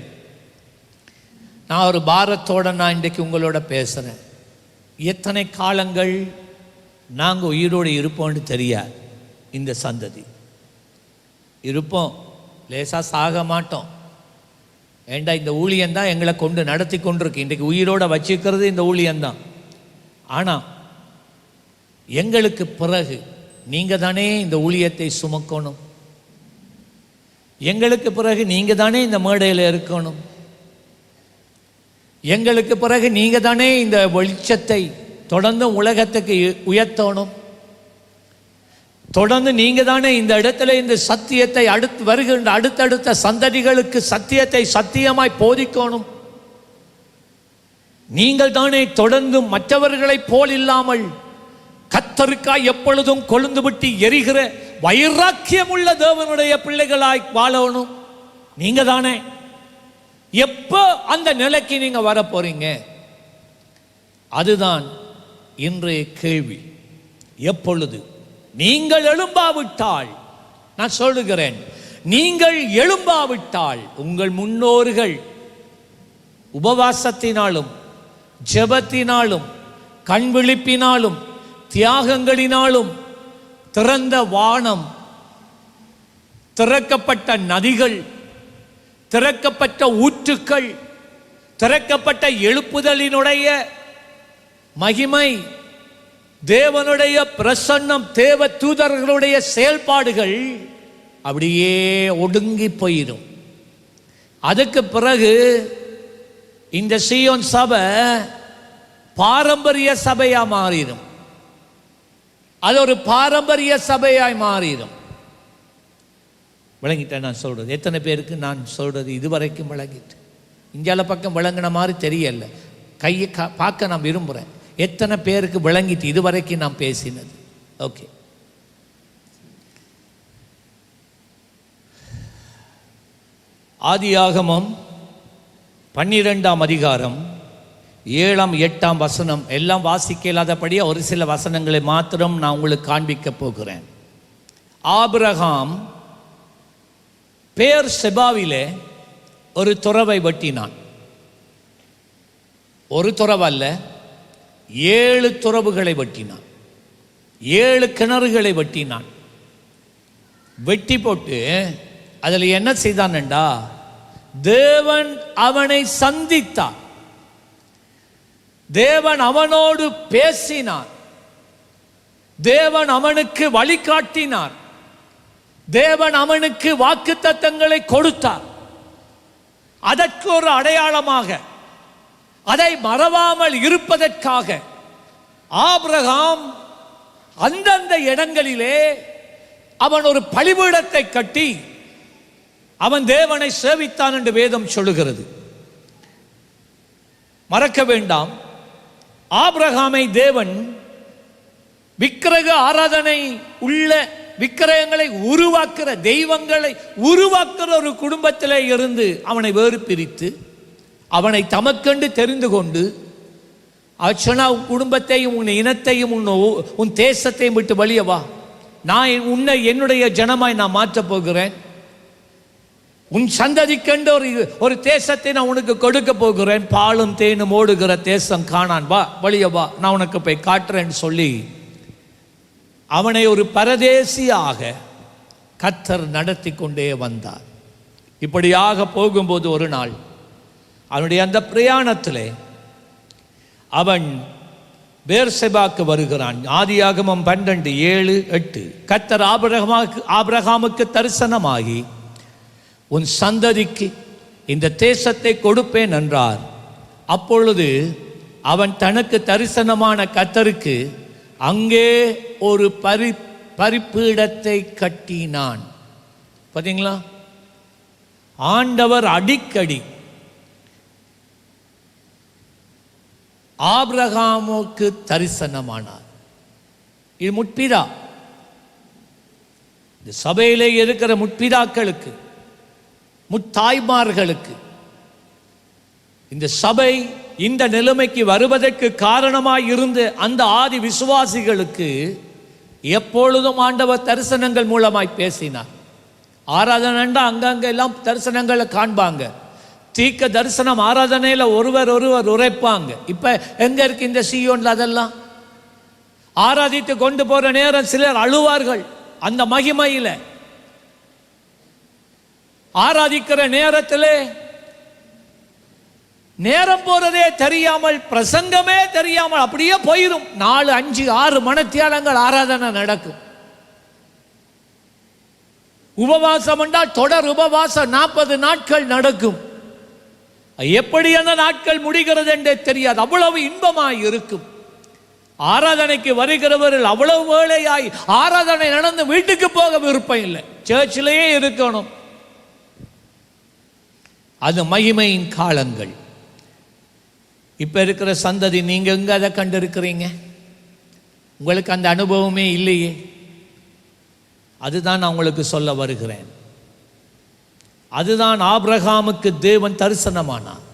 நான் ஒரு பாரத்தோட நான் இன்றைக்கு உங்களோட பேசுகிறேன். எத்தனை காலங்கள் நாங்கள் உயிரோடு இருப்போம்னு தெரியாது. இந்த சந்ததி இருப்போம், லேசாக சாக மாட்டோம். ஏண்டா இந்த ஊழியந்தான் எங்களை கொண்டு நடத்தி கொண்டிருக்கு. இன்றைக்கு உயிரோட வச்சிருக்கிறது இந்த ஊழியந்தான். ஆனால் எங்களுக்கு பிறகு நீங்கள் தானே இந்த ஊழியத்தை சுமக்கணும். எங்களுக்கு பிறகு நீங்கள் தானே இந்த மேடையில் இருக்கணும். எங்களுக்கு பிறகு நீங்கள் தானே இந்த வெளிச்சத்தை தொடர்ந்து உலகத்துக்கு உயர்த்தணும். தொடர்ந்து நீங்கள் தானே இந்த இடத்துல இந்த சத்தியத்தை அடுத்து வருகின்ற அடுத்தடுத்த சந்ததிகளுக்கு சத்தியத்தை சத்தியமாய் போதிக்கணும். நீங்கள் தானே தொடர்ந்து மற்றவர்களைப் போல் இல்லாமல் கர்த்தருக்காய் எப்பொழுதும் கொழுந்து விட்டு எரிகிற வைராக்கியம் உள்ள தேவனுடைய பிள்ளைகளாய் வாழணும். நீங்க தானே. எப்போ அந்த நிலைக்கு நீங்க வர போறீங்க? அதுதான் இன்றைய கேள்வி. எப்பொழுது நீங்கள் எழும்பாவிட்டால், நான் சொல்லுகிறேன், நீங்கள் எழும்பாவிட்டால் உங்கள் முன்னோர்கள் உபவாசத்தினாலும் ஜெபத்தினாலும் கண் விழிப்பினாலும் தியாகங்களினாலும் திறந்த வானம் திறக்கப்பட்ட நதிகள், திறக்கப்பட்ட ஊற்றுக்கள், திறக்கப்பட்ட எழுப்புதலினுடைய மகிமை, தேவனுடைய பிரசன்னம், தேவ தூதர்களுடைய செயல்பாடுகள் அப்படியே ஒடுங்கி போயிடும். அதுக்கு பிறகு இந்த சீயோன் சபை பாரம்பரிய சபையா மாறிடும். அது ஒரு பாரம்பரிய சபையாய் மாறிடும். விளங்கிட்டேன் நான் சொல்றது? எத்தனை பேருக்கு நான் சொல்றது இதுவரைக்கும் விளங்கிட்டு? இந்தியால பக்கம் விளங்கின மாதிரி தெரியல. கையை பார்க்க நான் விரும்புகிறேன். எத்தனை பேருக்கு விளங்கிட்டு இதுவரைக்கும் நான் பேசினது? ஓகே. ஆதியாகமம் 12ஆம் அதிகாரம் 7ஆம் 8ஆம் வசனம் எல்லாம் வாசிக்க இல்லாதபடி ஒரு சில வசனங்களை மாத்திரம் நான் உங்களுக்கு காண்பிக்க போகிறேன். ஆபிரகாம் பேர் செபாவிலே ஒரு துறவை வெட்டினான். ஒரு துறவல்ல, 7 துறவுகளை வெட்டினான். 7 கிணறுகளை வெட்டினான். வெட்டி போட்டு அதில் என்ன செய்தான்டா, தேவன் அவனை சந்தித்தார். தேவன் அவனோடு பேசினார். தேவன் அவனுக்கு வழிகாட்டினார். தேவன் அவனுக்கு வாக்குத்தத்தங்களை கொடுத்தார். அதற்கு ஒரு அடையாளமாக, அதை மறவாமல் இருப்பதற்காக ஆபிரகாம் அந்தந்த இடங்களிலே அவன் ஒரு பலிபீடத்தை கட்டி அவன் தேவனை சேவித்தான் என்று வேதம் சொல்லுகிறது. மறக்க வேண்டாம், ஆபிரகாமை தேவன் விக்கிரக ஆராதனை உள்ள விக்கிரகங்களை உருவாக்குற, தெய்வங்களை உருவாக்குற ஒரு குடும்பத்திலே இருந்து அவனை வேறு பிரித்து அவனை தமக்கென்று தெரிந்து கொண்டு, அச்சனா உன் குடும்பத்தையும் உன் இனத்தையும் உன் தேசத்தையும் விட்டு வெளியே வா, நான் உன்னை என்னுடைய ஜனமாய் நான் மாற்றப் போகிறேன், உன் சந்ததிக்கென்று ஒரு தேசத்தை நான் உனக்கு கொடுக்க போகிறேன், பாலும் தேனும் ஓடுகிற தேசம் காணான், வா வெளியே வா, நான் உனக்கு போய் காட்டுறேன்னு சொல்லி அவனை ஒரு பரதேசியாக கர்த்தர் நடத்தி கொண்டே வந்தார். இப்படியாக போகும்போது ஒரு நாள் அவனுடைய அந்த பிரயாணத்திலே அவன் பேர்செபாக்கு வருகிறான். ஆதியாகமம் 12:7-8. கர்த்தர் ஆபிரகாமுக்கு தரிசனமாகி உன் சந்ததிக்கு இந்த தேசத்தை கொடுப்பேன் என்றார். அப்பொழுது அவன் தனக்கு தரிசனமான கர்த்தருக்கு அங்கே ஒரு பரிபீடத்தை கட்டினான். பார்த்தீங்களா? ஆண்டவர் அடிக்கடி ஆபிரகாமுக்கு தரிசனமானார். இது முற்பிதா, இந்த சபையிலே இருக்கிற முற்பிதாக்களுக்கு, முத்தாய்மார்களுக்கு, இந்த சபை இந்த நிலைமைக்கு வருவதற்கு காரணமாய் இருந்த அந்த ஆதி விசுவாசிகளுக்கு எப்பொழுதும் ஆண்டவர் தரிசனங்கள் மூலமாய் பேசினார். ஆராதனைண்டா அங்கங்க எல்லாம் தரிசனங்களை காண்பாங்க. தீர்க்க தரிசனம் ஆராதனையில் ஒருவர் உரைப்பாங்க. இப்ப எங்க இருக்கு இந்த சீயோன்ல? அதெல்லாம் ஆராதித்து கொண்டு போற நேரம் சிலர் அழுவார்கள். அந்த மகிமையில ஆராதிக்கிற நேரத்திலே நேரம் போறதே தெரியாமல், பிரசங்கமே தெரியாமல் அப்படியே போயிடும். 4, 5, 6 மணித்தியாலங்கள் ஆராதனை நடக்கும். உபவாசம் என்றால் தொடர் உபவாசம் 40 நாட்கள் நடக்கும். எப்படி அந்த நாட்கள் முடிகிறது என்றே தெரியாது. அவ்வளவு இன்பமாய் இருக்கும். ஆராதனைக்கு வருகிறவர்கள் அவ்வளவு வேளையாய் ஆராதனை நடந்து வீட்டுக்கு போக விருப்பம் இல்லை, சர்ச்சிலேயே இருக்கணும். அது மகிமையின் காலங்கள். இப்ப இருக்கிற சந்ததி, நீங்க எங்க அதை கண்டிருக்கிறீங்க? உங்களுக்கு அந்த அனுபவமே இல்லையே. அதுதான் நான் உங்களுக்கு சொல்ல வருகிறேன். அதுதான் ஆபிரகாமுக்கு தேவன் தரிசனமானார்.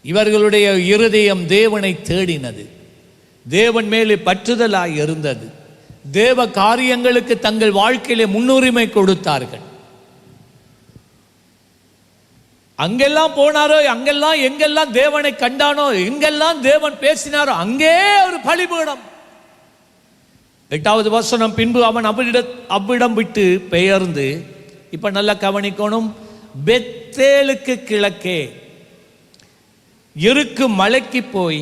இவர்களுடைய இருதயம் தேவனை தேடினது, தேவன் மேலே பற்றுதலாய் இருந்தது, தேவ காரியங்களுக்கு தங்கள் வாழ்க்கையிலே முன்னுரிமை கொடுத்தார்கள். அங்கெல்லாம் போனாரோ, அங்கெல்லாம் எங்கெல்லாம் தேவனை கண்டானோ, எங்கெல்லாம் தேவன் பேசினாரோ அங்கே ஒரு பலிபீடம். 8வது வசனம், பின்பு அவன் அவ்விடம் விட்டு பெயர்ந்து இப்ப நல்லா கவனிக்கணும். பெத்தேலுக்கு கிழக்கே இருக்கும் மலைக்கு போய்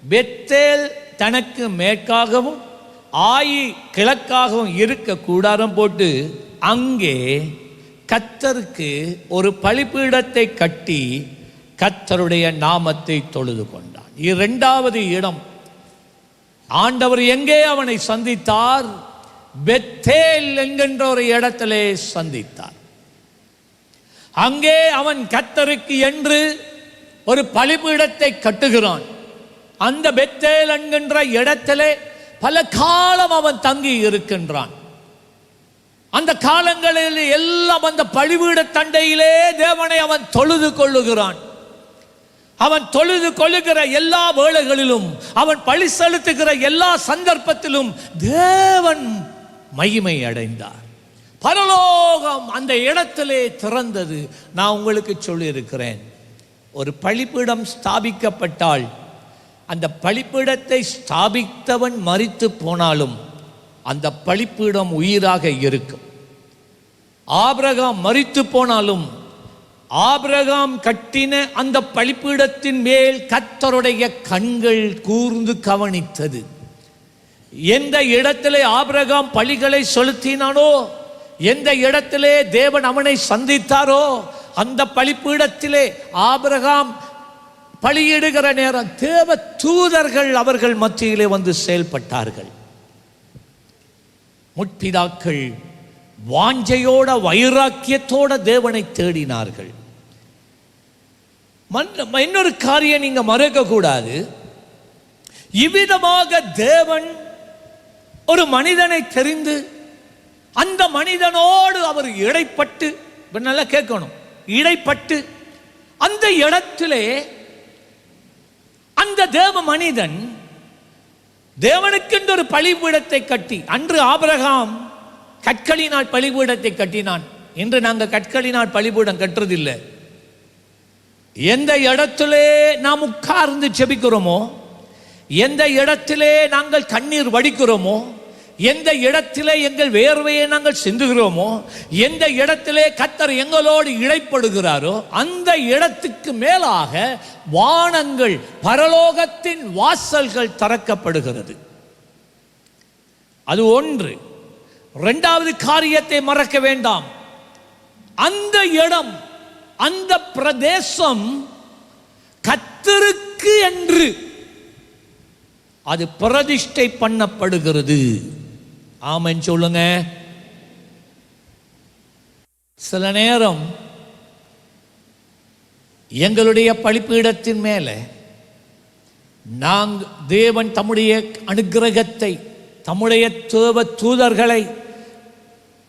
பெத்தேல் தனக்கு மேற்காகவும் ஆயி கிழக்காகவும் இருக்க கூடாரம் போட்டு அங்கே கர்த்தருக்கு ஒரு பலிபீடத்தை கட்டி கர்த்தருடைய நாமத்தை தொழுது கொண்டான். இரண்டாவது இடம் ஆண்டவர் எங்கே அவனை சந்தித்தார்? பெத்தேல் என்கின்ற ஒரு இடத்திலே சந்தித்தார். அங்கே அவன் கர்த்தருக்கு என்று ஒரு பலிபீடத்தை கட்டுகிறான். அந்த பெத்தேல் என்கின்ற இடத்திலே பல காலம் அவன் தங்கி இருக்கின்றான். அந்த காலங்களில் எல்லாம் அந்த பலிபீட தண்டையிலே தேவனை அவன் தொழுது கொள்ளுகிறான். அவன் தொழுது கொள்ளுகிற எல்லா வேளைகளிலும், அவன் பலி செலுத்துகிற எல்லா சந்தர்ப்பத்திலும் தேவன் மகிமை அடைந்தார். பரலோகம் அந்த இடத்திலே திறந்தது. நான் உங்களுக்கு சொல்லி இருக்கிறேன், ஒரு பலிபீடம் ஸ்தாபிக்கப்பட்டால் அந்த பலிபீடத்தை ஸ்தாபித்தவன் மரித்து போனாலும் அந்த பலிபீடம் உயிராக இருக்கும். ஆபிரகாம் மரித்து போனாலும் ஆபிரகாம் கட்டின அந்த பலிபீடத்தின் மேல் கர்த்தருடைய கண்கள் கூர்ந்து கவனித்தது. எந்த இடத்திலே ஆபிரகாம் பலிகளை செலுத்தினானோ, எந்த இடத்திலே தேவன் அவனை சந்தித்தாரோ, அந்த பலிபீடத்திலே ஆபிரகாம் பலியிடுகிற நேரம் தேவ தூதர்கள் அவர்கள் மத்தியிலே வந்து செயல்பட்டார்கள். முற்பிதாக்கள் வாஞ்சையோட வைராக்கியத்தோட தேவனை தேடினார்கள். இன்னொரு காரியம் நீங்க மறக்க கூடாது. இவ்விதமாக தேவன் ஒரு மனிதனை தெரிந்து அந்த மனிதனோடு அவர் இடைப்பட்டு, நல்லா கேட்கணும், இடைப்பட்டு அந்த இடத்திலே அந்த தேவ மனிதன் தேவனுக்கென்று ஒரு பலிபீடத்தை கட்டி, அன்று ஆபிரகாம் கற்களினால் பலிபீடத்தை கட்டினான். இன்று நாங்கள் கற்களினால் பலிபீடம் கட்டுறதில்லை. எந்த இடத்திலே நாம் உட்கார்ந்து செபிக்கிறோமோ, எந்த இடத்திலே நாங்கள் கண்ணீர் வடிக்கிறோமோ, எந்த இடத்திலே எங்கள் வேர்வையை நாங்கள் சிந்துகிறோமோ, எந்த இடத்திலே கர்த்தர் எங்களோடு இடைப்படுகிறாரோ அந்த இடத்துக்கு மேலாக வானங்கள், பரலோகத்தின் வாசல்கள் திறக்கப்படுகிறது. அது ஒன்று. இரண்டாவது காரியத்தை மறக்க வேண்டாம். அந்த இடம், அந்த பிரதேசம் கர்த்தருக்கு என்று அது பிரதிஷ்டை பண்ணப்படுகிறது. ஆமென் சொல்லுங்க. சில நேரம் எங்களுடைய பலிபீடத்தின் மேலே தேவன் தம்முடைய அனுக்கிரகத்தை, தம்முடைய தேவ தூதர்களை,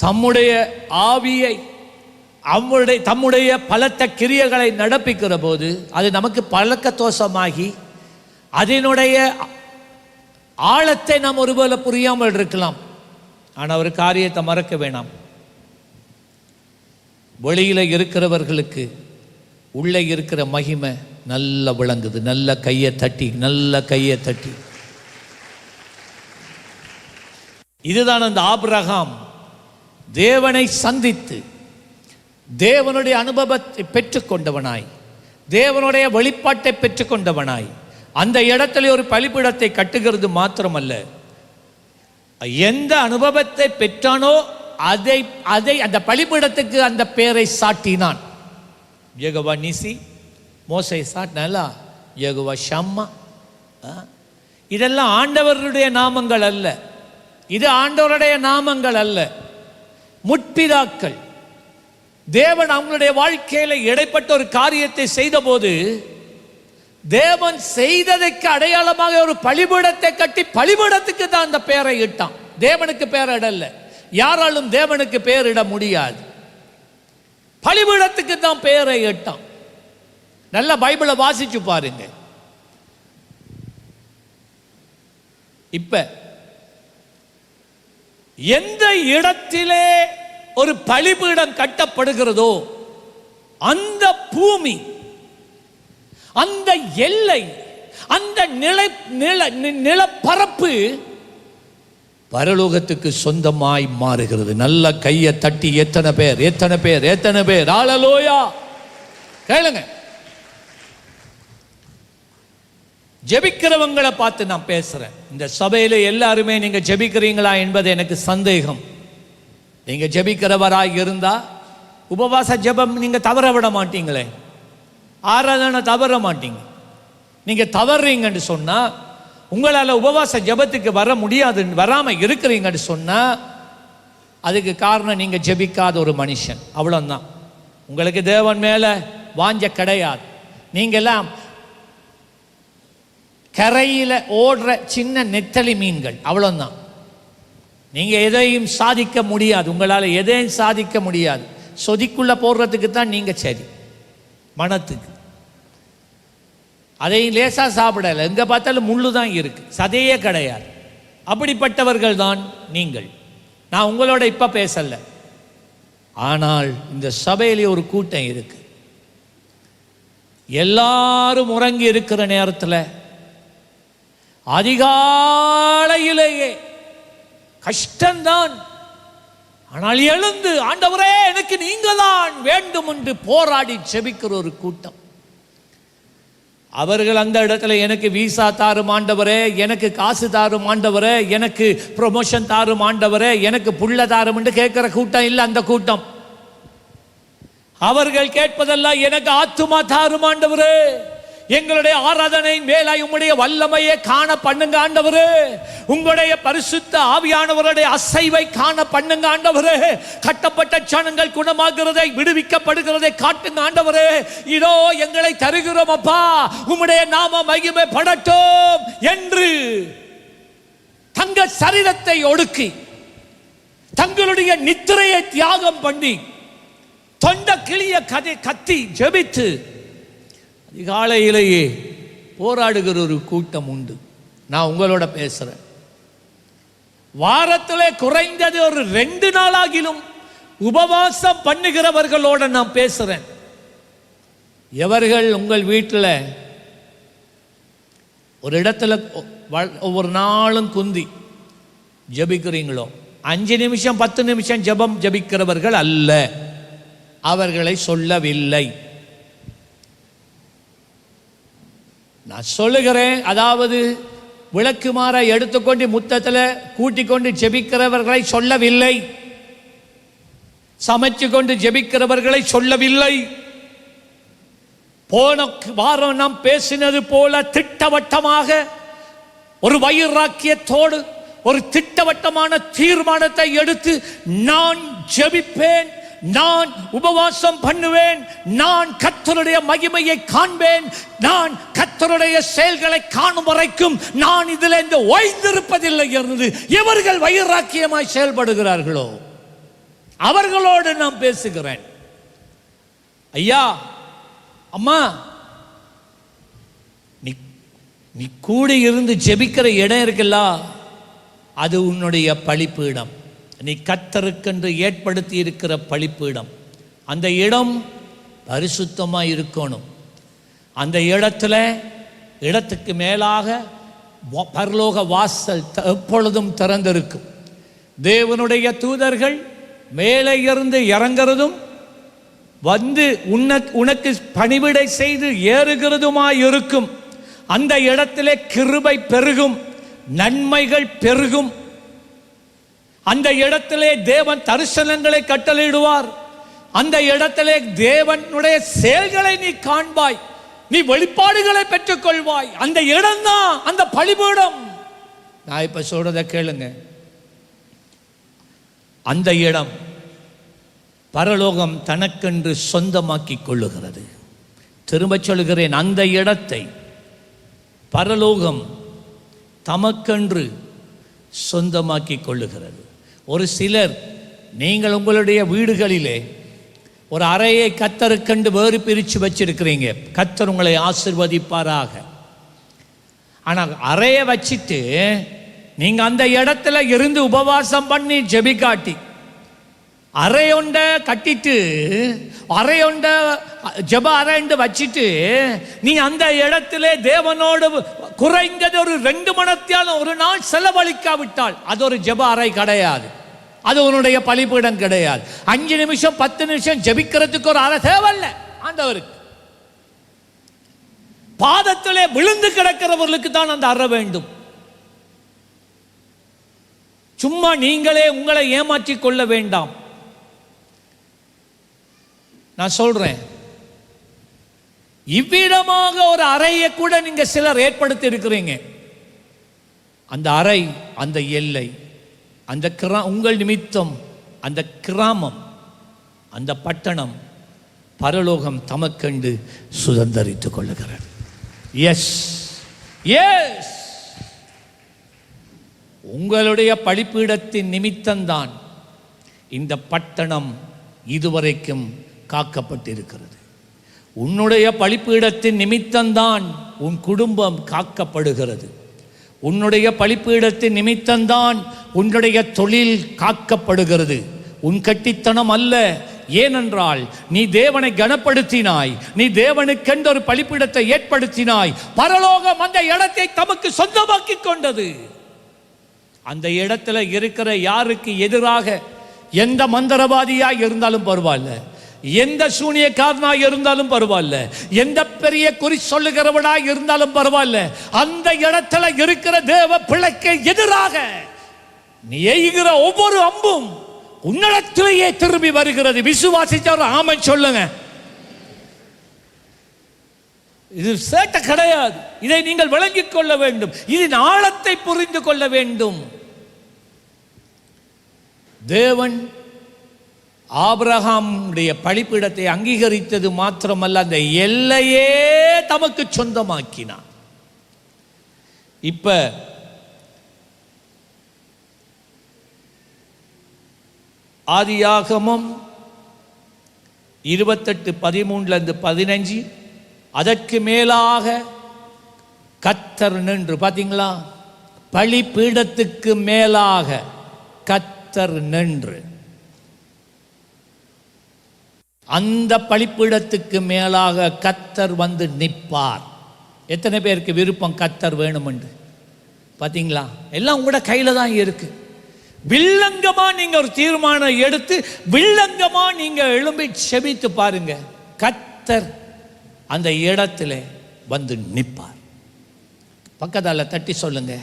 தம்முடைய ஆவியை, தம்முடைய பலத்த கிரியைகளை நடப்பிக்கிற போது அது நமக்கு பழக்க தோஷமாகி அதனுடைய ஆழத்தை நாம் ஒருவேளை புரியாமல் இருக்கலாம். ஆனால் ஒரு காரியத்தை மறக்க வேணாம். வெளியில இருக்கிறவர்களுக்கு உள்ளே இருக்கிற மகிமை நல்ல விளங்குது. நல்ல கையை தட்டி, நல்ல கையை தட்டி. இதுதான் அந்த ஆபிரகாம் தேவனை சந்தித்து தேவனுடைய அனுபவத்தை பெற்றுக்கொண்டவனாய், தேவனுடைய வெளிப்பாட்டை பெற்றுக்கொண்டவனாய் அந்த இடத்துல ஒரு பலிபீடத்தை கட்டுகிறது மாத்திரமல்ல, எந்த அனுபவத்தை பெற்றானோ அதை அந்த பலிபீடத்துக்கு அந்த பெயரை சாட்டினான். யெகோவா நிசி, மோசே சாட்டினா யெகோவா ஷம்மா. இதெல்லாம் ஆண்டவருடைய நாமங்கள் அல்ல, இது ஆண்டவருடைய நாமங்கள் அல்ல. முற்பிதாக்கள் தேவன் அவங்களுடைய வாழ்க்கையில இடைப்பட்ட ஒரு காரியத்தை செய்த போது தேவன் செய்ததற்கு அடையாளமாக ஒரு பலிபீடத்தை கட்டி பலிபீடத்துக்கு தான் அந்த பெயரை இட்டான். தேவனுக்கு பெயரிடல. யாராலும் தேவனுக்கு பெயரிட முடியாது. பலிபீடத்துக்கு தான் பெயரை இட்டான். நல்ல பைபிளை வாசிச்சு பாருங்க. இப்ப எந்த இடத்திலே ஒரு பலிபீடம் கட்டப்படுகிறதோ அந்த பூமி, அந்த எல்லை, அந்த நிலப்பரப்பு பரலோகத்துக்கு சொந்தமாய் மாறுகிறது. நல்ல கையை தட்டி எத்தனை பேர் ஹல்லேலூயா கேளுங்க. ஜெபிக்கிறவங்களை பார்த்து நான் பேசுறேன். இந்த சபையில எல்லாருமே நீங்க ஜெபிக்கிறீங்களா என்பது எனக்கு சந்தேகம். நீங்க ஜெபிக்கிறவராய் இருந்தா உபவாச ஜெபம் நீங்க தவற விட மாட்டீங்களே, ஆராதனை தவற மாட்டீங்க. நீங்க தவறுறீங்கன்னு சொன்னா, உங்களால் உபவாச ஜெபத்துக்கு வர முடியாது, வராம இருக்கிறீங்கன்னு சொன்னா, அதுக்கு காரணம் நீங்க ஜெபிக்காத ஒரு மனுஷன், அவ்வளவுதான். உங்களுக்கு தேவன் மேல வாஞ்ச கிடையாது. நீங்க எல்லாம் கரையில ஓடுற சின்ன நெத்தலி மீன்கள், அவ்வளவுதான். நீங்க எதையும் சாதிக்க முடியாது, உங்களால் எதையும் சாதிக்க முடியாது. சொதிக்குள்ள போடுறதுக்கு தான் நீங்க சரி, மனத்துக்கு. அதையும் லேசா சாப்பிடல, எங்க பார்த்தாலும் முள்ளு தான் இருக்கு, சதையே கிடையாது. அப்படிப்பட்டவர்கள் தான் நீங்கள். நான் உங்களோட இப்ப பேசல. ஆனால் இந்த சபையிலே ஒரு கூட்டம் இருக்கு. எல்லாரும் உறங்கி இருக்கிற நேரத்தில் அதிகாலையிலேயே கஷ்டம்தான், ஆனால் எழுந்து ஆண்டவரே எனக்கு நீங்க தான் வேண்டும் என்று போராடி ஜெபிக்கிற ஒரு கூட்டம். அவர்கள் அந்த இடத்துல எனக்கு வீசா தாரும் ஆண்டவரே, எனக்கு காசு தாரும் ஆண்டவரே, எனக்கு ப்ரொமோஷன் தாரும் ஆண்டவரே, எனக்கு புள்ள தாரும் என்று கேட்கிற கூட்டம் இல்லை அந்த கூட்டம். அவர்கள் கேட்பதெல்லாம் எனக்கு ஆத்துமா தாரும் ஆண்டவரே, எங்களுடைய ஆராதனை மேலாய் உம்முடைய வல்லமையை காண பண்ணுங்க ஆண்டவரே, உங்களுடைய பரிசுத்த ஆவியானவருடைய அசைவை காண பண்ணுங்க ஆண்டவரே, கட்டப்பட்ட சனங்கள் குணமாகிறதை விடுவிக்கப்படுகிறதை காட்டுங்க ஆண்டவரே. இதோ எங்களை தருகிறோம் அப்பா, உம்முடைய நாம மகிமை படட்டும் என்று தங்க சரீரத்தை ஒடுக்கி தங்களுடைய நித்திரையை தியாகம் பண்ணி தொண்ட கிளிய கத்தி ஜெபித்து அதிகாலையிலேயே போராடுகிற ஒரு கூட்டம் உண்டு. நான் உங்களோட பேசுறேன். வாரத்திலே குறைந்தது ஒரு 2 நாளாகிலும் உபவாசம் பண்ணுகிறவர்களோட நான் பேசுறேன். எவர்கள் உங்கள் வீட்டில் ஒரு இடத்துல ஒவ்வொரு நாளும் குந்தி ஜபிக்கிறீங்களோ, 5 நிமிஷம் 10 நிமிஷம் ஜபம் ஜபிக்கிறவர்கள் அல்ல, அவர்களை சொல்லவில்லை. நான் சொல்லுகிறேன், அதாவது விளக்குமாற எடுத்துக்கொண்டு முத்தத்தில் கூட்டிக் கொண்டு ஜெபிக்கிறவர்களை சொல்லவில்லை, சமைச்சு கொண்டு ஜெபிக்கிறவர்களை சொல்லவில்லை. போன வாரம் நாம் பேசினது போல திட்டவட்டமாக ஒரு வைராக்கியத்தோடு ஒரு திட்டவட்டமான தீர்மானத்தை எடுத்து, நான் ஜெபிப்பேன், நான் உபவாசம் பண்ணுவேன், நான் கர்த்தருடைய மகிமையை காண்பேன், நான் கர்த்தருடைய செயல்களை காணும் வரைக்கும் நான் இதிலிருந்து ஓய்ந்திருப்பதில்லை என்று எவர்கள் வைராக்கியமாய் செயல்படுகிறார்களோ அவர்களோடு நான் பேசுகிறேன். ஐயா அம்மா, நீ கூடி இருந்து ஜெபிக்கிற இடம் இருக்குல்ல, அது உன்னுடைய பலிப்பீடம். நீ கர்த்தருக்கென்று ஏற்படுத்தி இருக்கிற பலிப்பீடம். அந்த இடம் பரிசுத்தமாக இருக்கணும். அந்த இடத்துக்கு மேலாக பரலோக வாசல் எப்பொழுதும் திறந்திருக்கும். தேவனுடைய தூதர்கள் மேலே இருந்து இறங்குறதும் வந்து உனக்கு பணிவிடை செய்து ஏறுகிறதுமாய் இருக்கும். அந்த இடத்திலே கிருபை பெருகும், நன்மைகள் பெருகும். அந்த இடத்திலே தேவன் தரிசனங்களை கட்டளையிடுவார். அந்த இடத்திலே தேவனுடைய செயல்களை நீ காண்பாய், நீ வெளிப்பாடுகளை பெற்றுக்கொள்வாய். அந்த இடம் தான் அந்த பலிபீடம். நான் இப்ப சொல்றத கேளுங்க. அந்த இடம் பரலோகம் தனக்கென்று சொந்தமாக்கி கொள்ளுகிறது. திரும்ப சொல்கிறேன், அந்த இடத்தை பரலோகம் தமக்கென்று சொந்தமாக்கி கொள்ளுகிறது. ஒரு சிலர், நீங்கள் உங்களுடைய வீடுகளிலே ஒரு அறையை கர்த்தருக்கென்று வேறு பிரித்து வச்சிருக்கிறீங்க, கர்த்தர் உங்களை ஆசீர்வதிப்பாராக. ஆனால் அறையை வச்சுட்டு நீங்கள் அந்த இடத்துல இருந்து உபவாசம் பண்ணி ஜெபிக்காட்டி, அறையொண்ட கட்டிட்டு அறையொண்ட ஜெப அறைண்டு வச்சுட்டு நீ அந்த இடத்துல தேவனோடு குறைந்தது ஒரு 2 மணத்தியாலும் ஒரு நாள் செலவழிக்காவிட்டால் அது ஒரு ஜெப அறை கிடையாது, அது உன்னுடைய பலிபீடம் கிடையாது. 5 நிமிஷம் 10 நிமிஷம் ஜெபிக்கிறதுக்கு ஒரு அறை தேவையில்லை ஆண்டவருக்கு. பாதத்திலே விழுந்து கிடக்கிறவர்களுக்கு தான் அந்த அறை வேண்டும். சும்மா நீங்களே உங்களை ஏமாற்றிக் கொள்ள வேண்டாம். நான் சொல்றேன், இவ்விதமாக ஒரு அறையை கூட நீங்க சிலர் ஏற்படுத்தி இருக்கிறீங்க. அந்த அறை, அந்த எல்லை, அந்த உங்கள் நிமித்தம் அந்த கிராமம், அந்த பட்டணம் பரலோகம் தமக்கண்டு சுதந்தரித்துக் கொள்ளுகிறது. எஸ் எஸ், உங்களுடைய பலிபீடத்தின் நிமித்தம்தான் இந்த பட்டணம் இதுவரைக்கும் காக்கப்பட்டிருக்கிறது. உன்னுடைய பலிபீடத்தின் நிமித்தம்தான் உன் குடும்பம் காக்கப்படுகிறது. உன்னுடைய பலிபீடத்தின் நிமித்தம்தான் உன்னுடைய தொழில் காக்கப்படுகிறது. உன் கட்டித்தனம் அல்ல. ஏனென்றால் நீ தேவனை கனப்படுத்தினாய், நீ தேவனுக்கென்று ஒரு பலிபீடத்தை ஏற்படுத்தினாய். பரலோகம் அந்த இடத்தை தமக்கு சொந்தமாக்கி கொண்டது. அந்த இடத்துல இருக்கிற யாருக்கு எதிராக எந்த மந்திரவாதியாய் இருந்தாலும் பரவாயில்ல, எந்த சூனியக்காரனாய் இருந்தாலும் பரவாயில்ல, எந்த பெரிய குறி சொல்லுகிறவனாய் இருந்தாலும் பரவாயில்ல, அந்த இடத்துல இருக்கிற தேவ பிள்ளைக்கு எதிராக நீ எய்கிற ஒவ்வொரு அம்பும் உன்னிடத்திலேயே திரும்பி வருகிறது. விசுவாசிச்சவர் ஆமென் சொல்லுங்க. இது சேட்ட கிடையாது. இதை நீங்கள் விளங்கிக் கொள்ள வேண்டும். இதன் ஆழத்தை புரிந்து கொள்ள வேண்டும். தேவன் ஆபிரகாமுடைய பலிபீடத்தை அங்கீகரித்தது மாத்திரமல்ல, அந்த எல்லையே தமக்கு சொந்தமாக்கினார். இப்ப ஆதியாகமம் 28:13-15, அதற்கு மேலாக கர்த்தர் நின்று, பாத்தீங்களா, பலிபீடத்துக்கு மேலாக கர்த்தர் நின்று, அந்த பலிபீடத்துக்கு மேலாக கர்த்தர் வந்து நிற்பார். எத்தனை பேருக்கு விருப்பம் கர்த்தர் வேணும் என்று? பாத்தீங்களா, எல்லாம் உங்களோட கையில தான் இருக்கு. வில்லங்கமா நீங்க ஒரு தீர்மானம் எடுத்து வில்லங்கமா நீங்க எழும்பி செபித்து பாருங்க, கர்த்தர் அந்த இடத்துல வந்து நிற்பார். பக்கத்தால தட்டி சொல்லுங்க,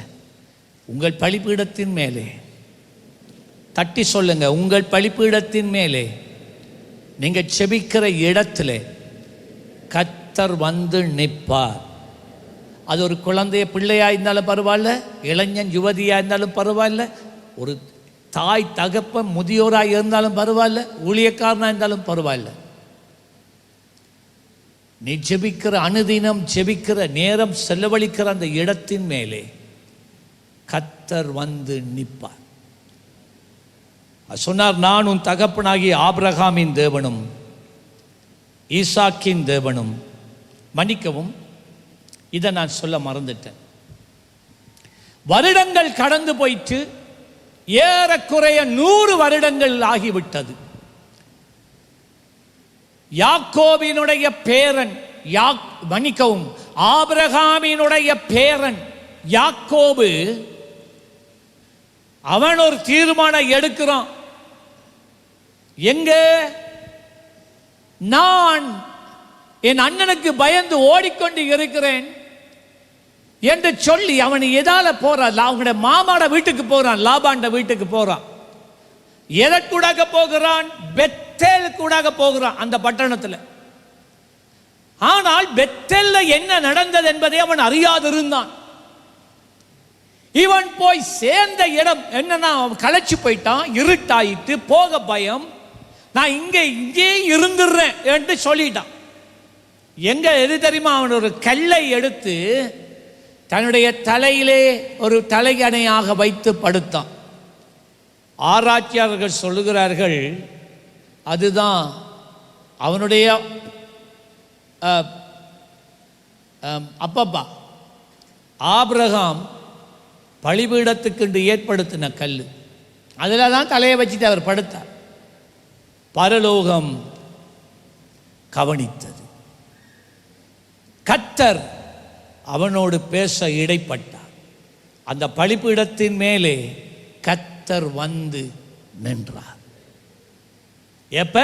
உங்கள் பலிபீடத்தின் மேலே தட்டி சொல்லுங்க, உங்கள் பலிபீடத்தின் மேலே நீங்க செபிக்கிற இடத்துல கர்த்தர் வந்து நிற்பார். அது ஒரு குழந்தைய பிள்ளையா இருந்தாலும் பரவாயில்ல, இளைஞன் யுவதியா இருந்தாலும் பரவாயில்ல, ஒரு தாய் தகப்பன் முதியோராக இருந்தாலும் பரவாயில்ல, ஊழியக்காரனா இருந்தாலும் பரவாயில்ல, நீ ஜெபிக்கிற அனுதினம் ஜெபிக்கிற நேரம் செலவழிக்கிற அந்த இடத்தின் மேலே கர்த்தர் வந்து நிற்பார். சொன்னார், நான் உன் தகப்பனாகிய ஆபிரகாமின் தேவனும் ஈசாக்கின் தேவனும். மன்னிக்கவும், இதை நான் சொல்ல மறந்துட்டேன். வருடங்கள் கடந்து போயிட்டு ஏறக்குறைய 100 வருடங்கள் ஆகிவிட்டது. யாக்கோபினுடைய பேரன், மன்னிக்கவும், ஆபிரகாமினுடைய பேரன் யாக்கோபு, அவன் ஒரு தீர்மானம் எடுக்கிறான். எங்க நான் என் அண்ணனுக்கு பயந்து ஓடிக்கொண்டு இருக்கிறேன் என்று சொல்லி அவன் எதால போறான்? அவங்களுடைய மாமாட வீட்டுக்கு போறான், லாபாண்ட வீட்டுக்கு போறான். எதற்கூடாக போகிறான்? பெத்தேல் கூடாக போகிறான் அந்த பட்டணத்தில். ஆனால் பெத்தேல்ல என்ன நடந்தது என்பதை அவன் அறியாதிருந்தான். இவன் போய் சேர்ந்த இடம் என்னன்னா, அவன் களைச்சு போயிட்டான், இருட்டாயிட்டு, போக பயம், நான் இங்கே இருந்துடுறேன் என்று சொல்லிட்டான். எங்க எது தெரியுமா? அவன் ஒரு கல்லை எடுத்து தன்னுடைய தலையிலே ஒரு தலையணையாக வைத்து படுத்தான். ஆராய்ச்சியாளர்கள் சொல்லுகிறார்கள், அதுதான் அவனுடைய அப்பப்பா ஆபிரகாம் பலிபீடத்துக்கு ஏற்படுத்தின கல். அதில் தான் தலையை வச்சுட்டு அவர் படுத்தார். பரலோகம் கவனித்தது. கர்த்தர் அவனோடு பேச இடைப்பட்டார். அந்த பலிபீடத்தின் மேலே கர்த்தர் வந்து நின்றார். எப்ப?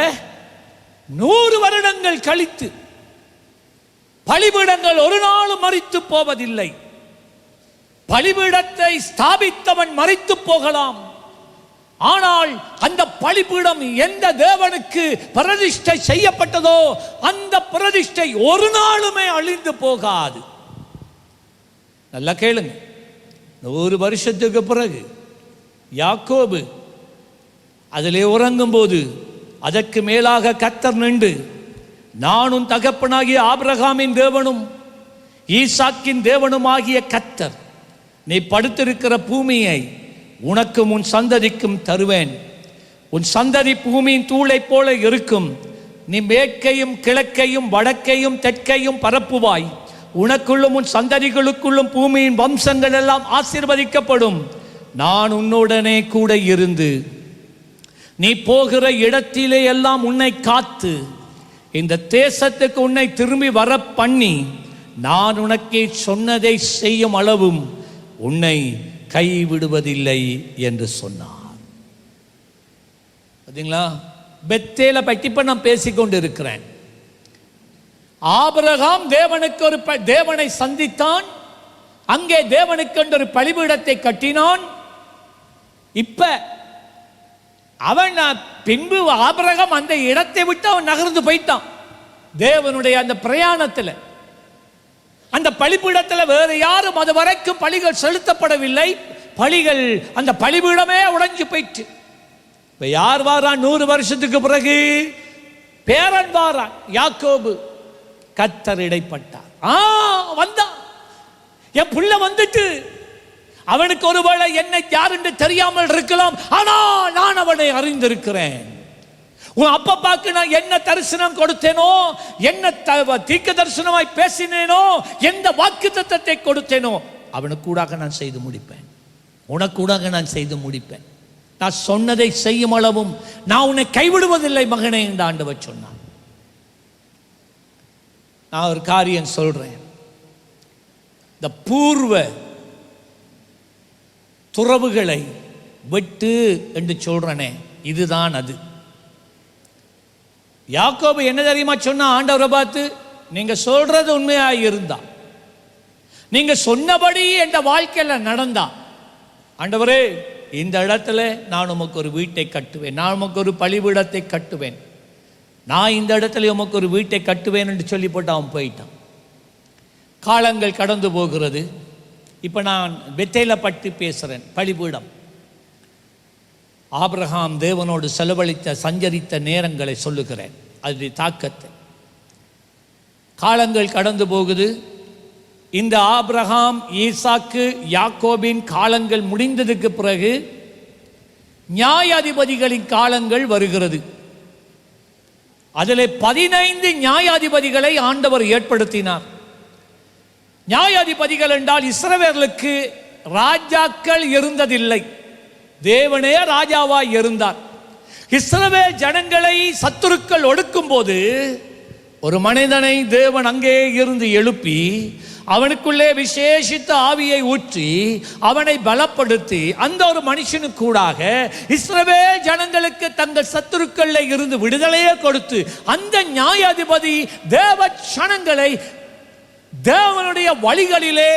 100 வருடங்கள் கழித்து. பலிபீடங்கள் ஒரு நாளும் மரித்து போவதில்லை. பலிபீடத்தை ஸ்தாபித்தவன் மரித்து போகலாம், ஆனால் அந்த பலிபீடம் எந்த தேவனுக்கு பிரதிஷ்டை செய்யப்பட்டதோ அந்த பிரதிஷ்டை ஒரு நாளுமே அழிந்து போகாது. நல்லா கேளுங்க. 100 வருஷத்துக்கு பிறகு யாக்கோபு அதிலே உறங்கும் போது அதற்கு மேலாக கர்த்தர் நின்று, நான் உன் தகப்பனாகிய ஆபிரகாமின் தேவனும் ஈசாக்கின் தேவனும் ஆகிய கர்த்தர், நீ படுத்திருக்கிற பூமியை உனக்கும் உன் சந்ததிக்கும் தருவேன். உன் சந்ததி பூமியின் தூளை போல இருக்கும். நீ மேற்கையும் கிழக்கையும் வடக்கையும் தெற்கையும் பரப்புவாய். உனக்குள்ளும் உன் சந்ததிகளுக்குள்ளும் பூமியின் வம்சங்கள் எல்லாம் ஆசீர்வதிக்கப்படும். நான் உன்னுடனே கூட இருந்து நீ போகிற இடத்திலே எல்லாம் உன்னை காத்து இந்த தேசத்துக்கு உன்னை திரும்பி வர பண்ணி, நான் உனக்கே சொன்னதை செய்யும் அளவும் உன்னை கைவிடுவதில்லை என்று சொன்னார். பார்த்தீங்களா? பெத்தேலை பற்றி இப்ப நான் பேசிக்கொண்டு இருக்கிறேன். ஆபிரகாம் தேவனுக்கு ஒரு தேவனை சந்தித்தான். அங்கே தேவனுக்கு ஒரு பலிபீடத்தை கட்டினான். இப்ப அவன் பின்பு ஆபிரகாம் அந்த இடத்தை விட்டு அவன் நகர்ந்து போயிட்டான். தேவனுடைய அந்த பிரயாணத்தில் அந்த பலிபீடத்தில் வேறு யாரும் அது வரைக்கும் பலிகள் செலுத்தப்படவில்லை. பலிகள் அந்த பலிபீடமே உடைஞ்சு போயிட்டு. இப்ப யார் வாரான்? 100 வருஷத்துக்கு பிறகு பேரன் வாரான், யாக்கோபு. கர்த்தர் இடைப்பட்டார். வந்தான், என் புள்ள வந்துட்டு. அவனுக்கு ஒருவேளை என்னை யார் என்று தெரியாமல் இருக்கலாம், ஆனால் நான் அவனை அறிந்திருக்கிறேன். உன் அப்பப்பாக்கு நான் என்ன தரிசனம் கொடுத்தேனோ, என்ன தீர்க்க தரிசனமாய் பேசினேனோ, எந்த வாக்குத்தத்தத்தை கொடுத்தேனோ அவனுக்கு கூடாக நான் செய்து முடிப்பேன். உனக்கூடாக நான் செய்து முடிப்பேன். நான் சொன்னதை செய்யும் அளவும் நான் உன்னை கைவிடுவதில்லை மகனே என்று ஆண்டவர் சொன்னான். நான் ஒரு காரியம் சொல்றேன். இந்த பூர்வ துறவுகளை வெட்டு என்று சொல்றனே, இதுதான் அது. யாக்கோபு என்ன தெரியுமா சொன்னா? ஆண்டவரை பார்த்து, நீங்க சொல்றது உண்மையாக இருந்தா, நீங்க சொன்னபடி என்ற வாழ்க்கையில் நடந்தா, ஆண்டவரே இந்த இடத்துல நான் உமக்கு ஒரு வீட்டை கட்டுவேன், நான் உமக்கு ஒரு பலிபீடத்தை கட்டுவேன், நான் இந்த இடத்துல உமக்கு ஒரு வீட்டை கட்டுவேன் என்று சொல்லி போட்டு அவன் போயிட்டான். காலங்கள் கடந்து போகிறது. இப்போ நான் பெத்தேலை பற்றி பேசுகிறேன். பலிபீடம். ஆபிரகாம் தேவனோடு செலவழித்த சஞ்சரித்த நேரங்களை சொல்லுகிறேன், அதனுடைய தாக்கத்தை. காலங்கள் கடந்து போகுது. இந்த ஆபிரகாம், ஈசாக்கு, யாக்கோபின் காலங்கள் முடிந்ததுக்கு பிறகு நியாயாதிபதிகளின் காலங்கள் வருகிறது. அதில் 15 நியாயாதிபதிகளை ஆண்டவர் ஏற்படுத்தினார். நியாயாதிபதிகள் என்றால் இஸ்ரவேலுக்கு ராஜாக்கள் இருந்ததில்லை, தேவனே ராஜாவாய் இருந்தார். இஸ்ரவேல் ஜனங்களை சத்துருக்கள் ஒடுக்கும் போது ஒரு மனிதனை தேவன் அங்கே இருந்து எழுப்பி அவனுக்குள்ளே விசேஷித்த ஆவியை ஊற்றி அவனை பலப்படுத்தி அந்த ஒரு மனுஷனுக்கு கூடாக இஸ்ரவேல் ஜனங்களுக்கு தங்கள் சத்துருக்களில் இருந்து விடுதலையே கொடுத்து அந்த நியாயாதிபதி தேவ ஜனங்களை தேவனுடைய வழிகளிலே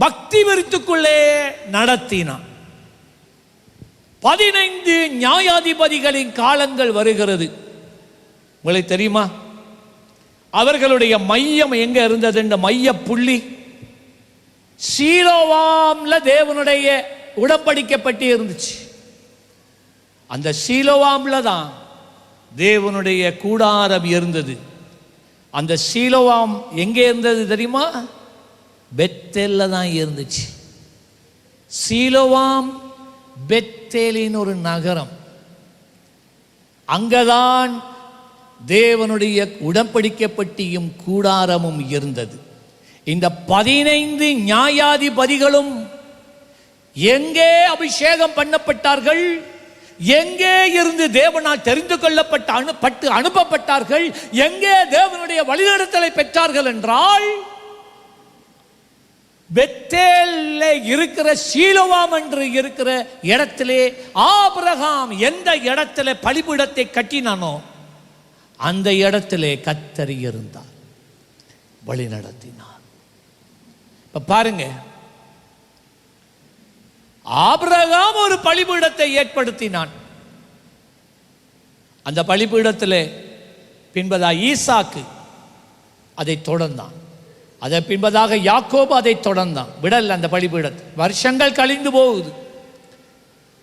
பக்தி விருத்துக்குள்ளே நடத்தினான். 15 நியாயாதிபதிகளின் காலங்கள் வருகிறது. உங்களுக்கு தெரியுமா அவர்களுடைய மையம் எங்க இருந்தது? இந்த மைய புள்ளி சீலோவாம்ல தேவனுடைய உடன்படிக்கப்பட்டு இருந்துச்சு. அந்த சீலோவாம்ல தான் தேவனுடைய கூடாரம் இருந்தது. அந்த சீலோவாம் எங்கே இருந்தது தெரியுமா? பெத்தேல்ல தான் இருந்துச்சு. சீலோவாம் பெத்தேலின் ஒரு நகரம். அங்கதான் தேவனுடைய உடன்படிக்கப்பட்டியும் கூடாரமும் இருந்தது. இந்த 15 நியாயாதிபதிகளும் எங்கே அபிஷேகம் பண்ணப்பட்டார்கள், எங்கே இருந்து தேவனால் தெரிந்து கொள்ளப்பட்டு அனுப்பப்பட்டார்கள், எங்கே தேவனுடைய வழிநடத்தலை பெற்றார்கள் என்றால் பெத்தேல்ல இருக்கிற சீலோவாம் என்று இருக்கிற இடத்திலே ஆபிரகாம் எந்த இடத்துல பலிபீடத்தை கட்டினானோ அந்த இடத்திலே கர்த்தர் இருந்தார், வழி நடத்தினார். இப்ப பாருங்க, ஆபிரகாம் ஒரு பலிபீடத்தை ஏற்படுத்தினான். அந்த பலிபீடத்திலே பின்பதாக ஈசாக்கு அதை தொடர்ந்தான். அதை பின்பதாக யாக்கோபு அதை தொடர்ந்தான், விடல் அந்த பலிபீடத்தை. வருஷங்கள் கழிந்து போகுது.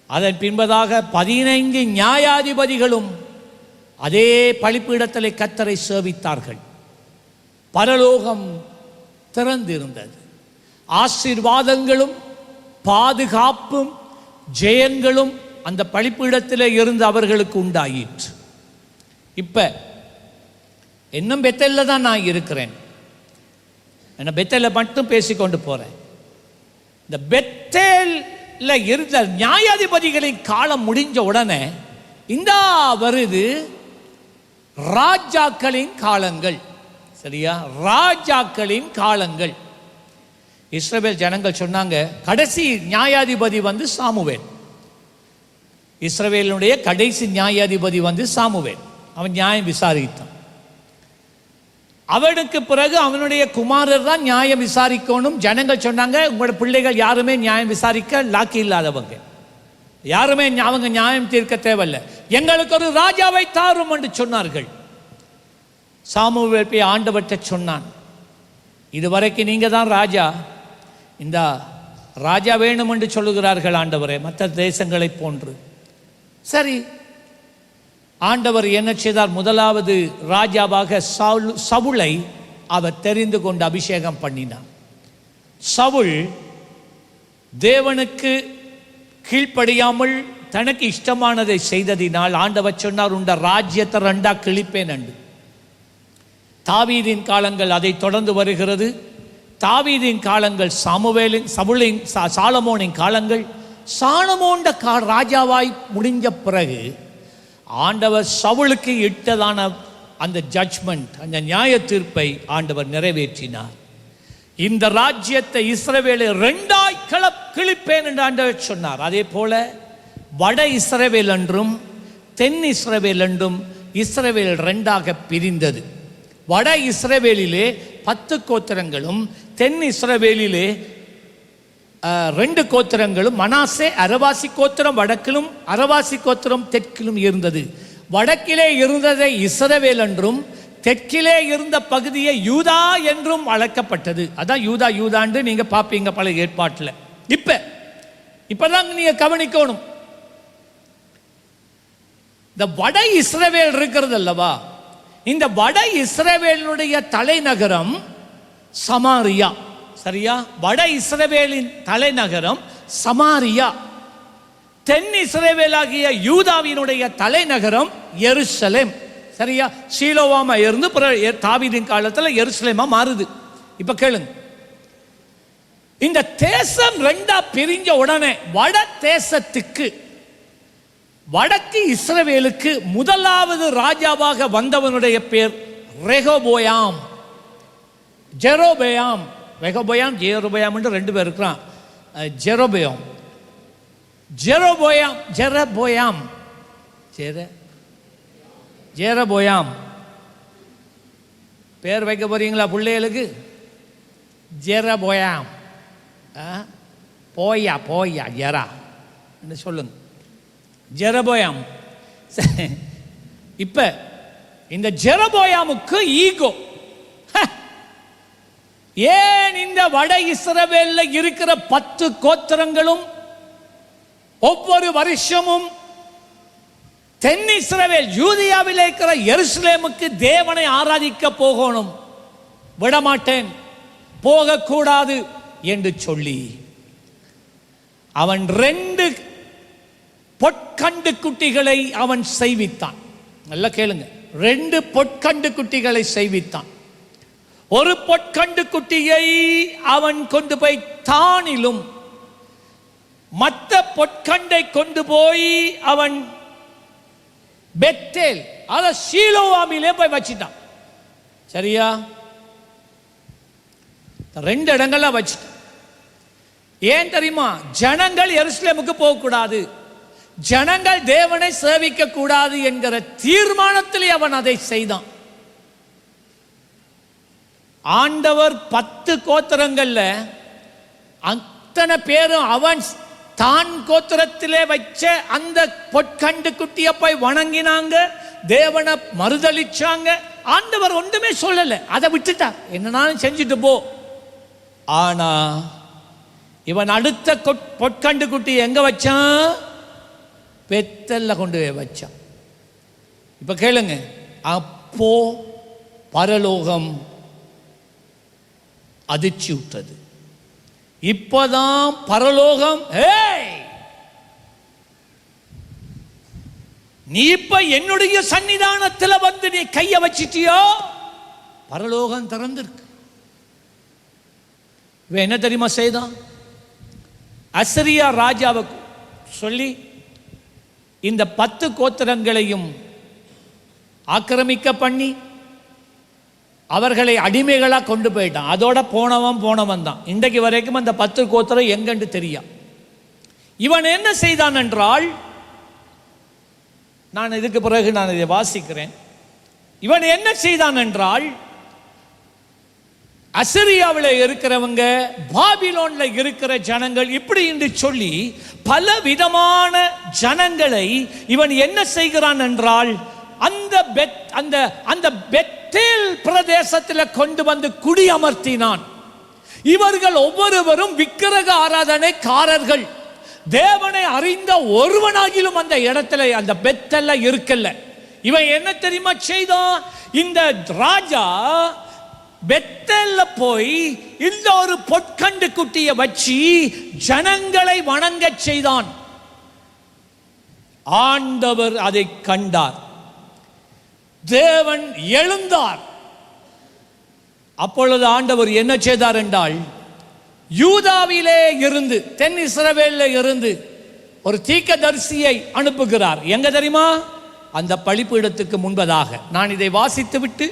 அதன் பின்பதாக 15 நியாயாதிபதிகளும் அதே பலிபீடத்திலே கர்த்தரை சேவித்தார்கள். பரலோகம் திறந்திருந்தது. ஆசீர்வாதங்களும் பாதுகாப்பும் ஜெயங்களும் அந்த பலிபீடத்திலே இருந்து அவர்களுக்கு உண்டாயிற்று. இப்ப இன்னும் பெத்தேல்ல தான் நான் இருக்கிறேன். என்ன பெத்தேல்ல மட்டும் பேசிக்கொண்டு போறேன். இந்த பெத்தேல்ல இருந்த நியாயாதிபதிகளின் காலம் முடிஞ்ச உடனே இந்த வருது ராஜாக்களின் காலங்கள். சரியா? ராஜாக்களின் காலங்கள். இஸ்ரவேல் ஜனங்கள் சொன்னாங்க, கடைசி நியாயாதிபதி வந்து சாமுவேல். இஸ்ரவேலுடைய கடைசி நியாயாதிபதி வந்து சாமுவேல். அவன் நியாயம் விசாரித்தான். அவனுக்கு பிறகு அவனுடைய குமாரர் தான் நியாயம் விசாரிக்கணும். ஜனங்கள் சொன்னாங்க, உங்களோட பிள்ளைகள் யாருமே நியாயம் விசாரிக்க லாக்கி இல்லாதவங்க, யாருமே அவங்க நியாயம் தீர்க்க தேவையில்லை, எங்களுக்கு ஒரு ராஜாவை தாரும் என்று சொன்னார்கள். சாமுவேல் போய் ஆண்டவர்கிட்ட சொன்னான், இதுவரைக்கும் நீங்க தான் ராஜா, இந்த ராஜா வேணும் என்று சொல்லுகிறார்கள் ஆண்டவரே, மற்ற தேசங்களை போன்று. சரி, ஆண்டவர் என்ன செய்தார்? முதலாவது ராஜாவாக சவுலை அவர் தெரிந்து கொண்டு அபிஷேகம் பண்ணினார். சவுல் தேவனுக்கு கீழ்ப்படியாமல் தனக்கு இஷ்டமானதை செய்ததினால் ஆண்டவர் சொன்னார், உண்ட ராஜ்யத்தை ரெண்டா கிழிப்பேன் என்று. தாவீதின் காலங்கள் அதை தொடர்ந்து வருகிறது. தாவீதின் காலங்கள் சாலமோனின் காலங்கள். சாலமோன் ராஜாவாய் முடிஞ்ச பிறகு ஆண்டவர் சவுலுக்கு இட்டதான அந்த ஜட்ஜ்மெண்ட், அந்த நியாய தீர்ப்பை ஆண்டவர் நிறைவேற்றினார். இந்த ராஜ்யத்தை இஸ்ரவேலை ரெண்டாய் கிழிப்பேன் என்று ஆண்டவர் சொன்னார். அதே போல வட இஸ்ரவேல் என்றும் தென் இஸ்ரவேல் என்றும் இஸ்ரவேல் ரெண்டாக பிரிந்தது. வட இஸ்ரவேலிலே 10 கோத்திரங்களும் தென் இஸ்ரவேலிலே 2 கோத்திரங்களும், மனாசே அரவாசி கோத்திரம் வடக்கிலும் அரவாசி கோத்திரம் தெற்கிலும் இருந்தது. வடக்கிலே இருந்ததை இஸ்ரவேல் என்றும் தெற்கிலே இருந்த பகுதியை யூதா என்றும் அழைக்கப்பட்டது. அதான் யூதா யூதாண்டு நீங்க பார்ப்பீங்க பழைய ஏற்பாட்டில். இப்பதான் நீங்க கவனிக்கணும், இந்த வட இஸ்ரவேல் இருக்கிறது அல்லவா, இந்த வட இஸ்ரவேலுடைய தலைநகரம் சமாரியா. சரியா? வட இஸ்ரவேலின் தலைநகரம் சமாரியா. தென் இஸ்ரவேலாகிய யூதாவினுடைய தலைநகரம் எருசலேம். சரியா? சீலோவாமா இருந்து தாவீதின் காலத்தில் எருசலேமா மாறுது. இப்ப கேளுங்க, இந்த தேசம் ரெண்டா பிரிஞ்ச உடனே வட தேசத்துக்கு, வடக்கு இஸ்ரவேலுக்கு முதலாவது ராஜாவாக வந்தவனுடைய பேர் ரெகோபோயாம். ஜெரோபயாம், ரெகோபயாம் ஜெரோபயாம் என்று 2 பேர் இருக்கிறான். ஜெரோபயாம் ஜெரோபோயாம் ஜெரபோயாம் ஜெரபோயாம் பேர் வைக்க போறீங்களா பிள்ளைகளுக்கு? ஜெரபோயாம், போயா போயா ஜெரா என்று சொல்லுங்க, ஜெரபோயாம். இப்ப இந்த ஜெரபோயாமுக்கு ஈகோ. ஏன் இந்த வட இஸ்ரவேல்ல இருக்கிற 10 கோத்திரங்களும் ஒவ்வொரு வருஷமும் தென் இஸ்ரவேல் யூதியாவில் இருக்கிற எருசலேமுக்கு தேவனை ஆராதிக்க போகணும், விடமாட்டேன், போகக்கூடாது என்று சொல்லி அவன் 2 பொற்கண்டு குட்டிகளை அவன் செய்வித்தான். நல்லா கேளுங்க, 2 பொற்கண்டு குட்டிகளை செய்வித்தான். ஒரு பொற்கண்டு குட்டியை அவன் கொண்டு போய் தானிலும், மற்ற பொற்கண்டை கொண்டு போய் அவன் பெத்தேல், அத சீலோவாமிலே போய் வச்சிட்டான். சரியா? 2 இடங்கள்ல வச்சிட்டான். ஏன் தெரியுமா? ஜனங்கள் எருசலேமுக்கு போகக்கூடாது, ஜனங்கள் தேவனை சேவிக்க கூடாது என்கிற தீர்மானத்திலே அவன் அதை செய்தான். ஆண்டவர் 10 கோத்திரங்கள்ல அத்தனை பேரும் அவன் தான் கோத்திரத்திலே வச்ச அந்த பொற்கண்டு குட்டியை போய் வணங்கினாங்க, தேவனை மறுதளிச்சாங்க. ஆண்டவர் ஒன்றுமே சொல்லல, அதை விட்டுட்டார், என்னன்னாலும் செஞ்சுட்டு போ. ஆனா இவன் அடுத்த பொற்கண்டு குட்டி எங்க வச்சான்? பெத்தல்ல கொண்டு போய் வச்சான். இப்ப கேளுங்க, அப்போ பரலோகம் அதிர்ச்சி விட்டது. இப்பதான் பரலோகம், நீ இப்ப என்னுடைய சன்னிதானத்தில் வந்து நீ கைய வச்சிட்டியோ, பரலோகம் திறந்திருக்கு. என்ன தெரியுமா செய்தான்? அசரியா ராஜாவுக்கு சொல்லி இந்த 10 கோத்திரங்களையும் ஆக்கிரமிக்க பண்ணி அவர்களை அடிமைகளாக கொண்டு போயிட்டான். அதோட போனவன் தான். இன்றைக்கு வரைக்கும் அந்த 10 கோத்திரம் எங்கன்னு தெரியும். இவன் என்ன செய்தான் என்றால், நான் இதுக்கு பிறகு நான் இதை வாசிக்கிறேன். இவன் என்ன செய்தான் என்றால், அசிரியாவில் இருக்கிறவங்க, பாபிலோன்ல இருக்கிற ஜனங்கள், இப்படி என்று சொல்லி பல விதமான ஜனங்களை இவன் என்ன செய்கிறான் என்றால், அந்த பெத்தேல் பிரதேசத்தில் கொண்டு வந்து குடியமர்த்தினான். இவர்கள் ஒவ்வொருவரும் விக்கிரக ஆராதனைக்காரர்கள். தேவனை அறிந்த ஒருவனாகிலும் அந்த இடத்துல, அந்த பெத்தல்ல இருக்கல. இவன் என்ன தெரியுமா செய்தான்? இந்த ராஜா பெத்தேல்ல போய் இந்த ஒரு பொற்கண்டு குட்டியை வச்சு ஜனங்களை வணங்க செய்தான். ஆண்டவர் அதை கண்டார், தேவன் எழுந்தார். அப்பொழுது ஆண்டவர் என்ன செய்தார் என்றால், யூதாவிலே இருந்து, தென் இஸ்ரவேலில் இருந்து ஒரு தீர்க்கதரிசியை அனுப்புகிறார். எங்க தெரியுமா? அந்த பலிபீடத்துக்கு முன்பதாக. நான் இதை வாசித்து விட்டு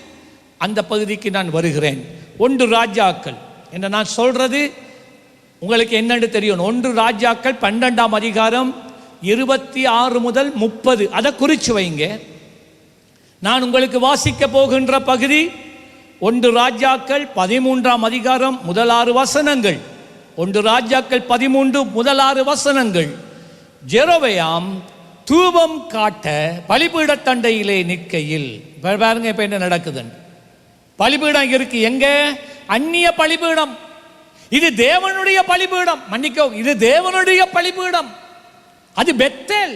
அந்த பகுதிக்கு நான் வருகிறேன். 1 ராஜாக்கள் என்ன நான் சொல்றது உங்களுக்கு என்னன்னு தெரியும். 1 ராஜாக்கள் 12ஆம் அதிகாரம் 26 முதல் 30, அதை குறிச்சு வைங்க. நான் உங்களுக்கு வாசிக்க போகின்ற பகுதி 1 ராஜாக்கள் 13ஆம் அதிகாரம் முதல் 6 வசனங்கள். 1 ராஜாக்கள் 13 முதல் 6 வசனங்கள். ஜெரோபெயாம் தூபம் காட்ட பலிபீடத்தண்டையிலே நிற்கையில், பாருங்க இப்ப என்ன நடக்குது. பலிபீடம் இருக்கு எங்க? அந்நிய பலிபீடம். இது தேவனுடைய பலிபீடம், மன்னிக்கோ, இது தேவனுடைய பலிபீடம். அது பெத்தேல்.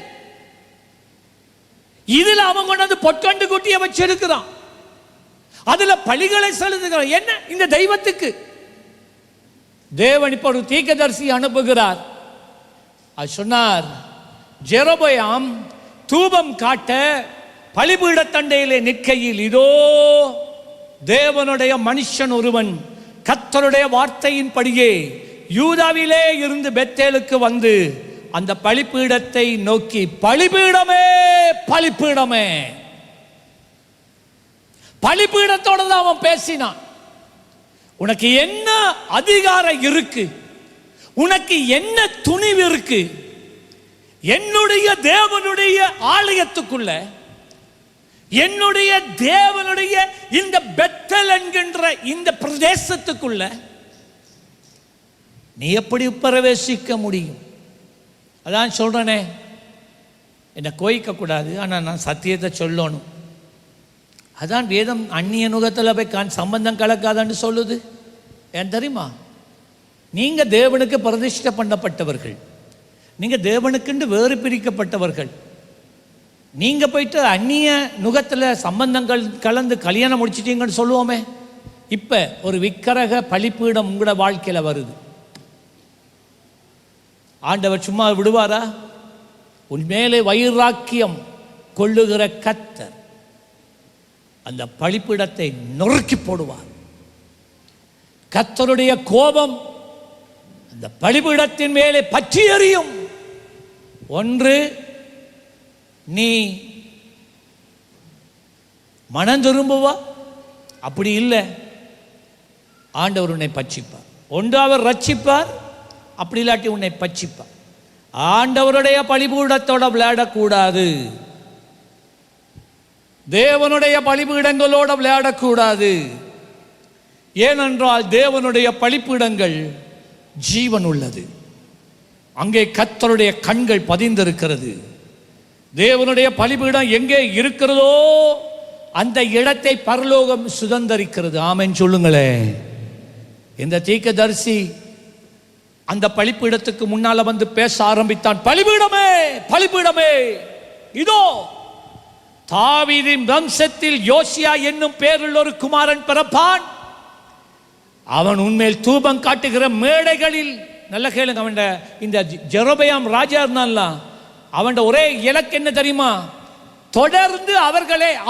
இதுல அவன் கொண்டு பொற்கண்டு குட்டியை வச்சிருக்கிறான், அதுல பலிகளை செலுத்துகிறான். என்ன? இந்த தெய்வத்துக்கு. தேவன் இப்ப ஒரு தீர்க்கதரிசி அனுப்புகிறார். அது சொன்னார், ஜெரோபெயாம் தூபம் காட்ட பலிபீடத்தண்டையிலே நிற்கையில், இதோ தேவனுடைய மனுஷன் ஒருவன் கர்த்தருடைய வார்த்தையின்படியே யூதாவிலே இருந்து பெத்தேலுக்கு வந்து அந்த பலிபீடத்தை நோக்கி, பலிபீடமே பலிபீடமே. பலிபீடத்தோட தான் அவன் பேசினான். உனக்கு என்ன அதிகாரம் இருக்கு? உனக்கு என்ன துணிவு இருக்கு? என்னுடைய தேவனுடைய ஆலயத்துக்குள்ள, என்னுடைய தேவனுடைய இந்த பெத்தேல் என்கின்ற இந்த பிரதேசத்துக்குள்ள நீ எப்படி பிரவேசிக்க முடியும்? அதான் சொல்றேனே, என்னை கோயிக்க கூடாது, ஆனால் நான் சத்தியத்தை சொல்லணும். அதான் வேதம் அந்நிய நுகத்தில் போய் சம்பந்தம் கலக்காதான்னு சொல்லுது. ஏன் தெரியுமா? நீங்க தேவனுக்கு பிரதிஷ்டை பண்ணப்பட்டவர்கள், நீங்க தேவனுக்குண்டு வேறு பிரிக்கப்பட்டவர்கள். நீங்க போயிட்டு அந்நிய நுகத்தில் சம்பந்தங்கள் கலந்து கல்யாணம் முடிச்சிட்டீங்கன்னு சொல்லுவோமே. இப்ப ஒரு விக்கிரக பலிபீடம் உங்களோட வாழ்க்கையில வருது. ஆண்டவர் சும்மா விடுவாரா? உன்மேலே வைராக்கியம் கொள்ளுகிற கர்த்தர் அந்த பலிபீடத்தை நொறுக்கி போடுவார். கர்த்தருடைய கோபம் அந்த பலிபீடத்தின் மேலே பற்றி எறியும். ஒன்று, நீ மனம் திரும்புவா, அப்படி இல்லை ஆண்டவர் உன்னை பட்சிப்பார். ஒன்று அவர் ரட்சிப்பார், அப்படி இல்லாட்டி உன்னை பட்சிப்பான். ஆண்டவருடைய பலிபீடத்தோட விளையாடக்கூடாது, தேவனுடைய பலிபீடங்களோட விளையாடக்கூடாது. ஏனென்றால் தேவனுடைய பலிபீடங்கள் ஜீவன் உள்ளது. அங்கே கர்த்தருடைய கண்கள் பதிந்திருக்கிறது. தேவனுடைய பலிபீடம் எங்கே இருக்கிறதோ அந்த இடத்தை பரலோகம் சுதந்தரிக்கிறது. ஆமென் சொல்லுங்களே. இந்த தீர்க்கதரிசி அந்த பலிபீடத்துக்கு முன்னால வந்து பேச ஆரம்பித்தான். பலிபீடமே, பலிபீடமே, இதோ தாவீதின் வம்சத்தில் யோசியா என்னும் பேருள்ள ஒரு குமாரன் பிறப்பான். அவன் உன்மேல் தூபம் காட்டுகிற மேடைகளில், நல்ல கேளுங்க, அவன் இந்த ஜெரொபெயாம் ராஜா இருந்தான்ல, அவன் ஒரே இலக்கு என்ன தெரியுமா? தொடர்ந்து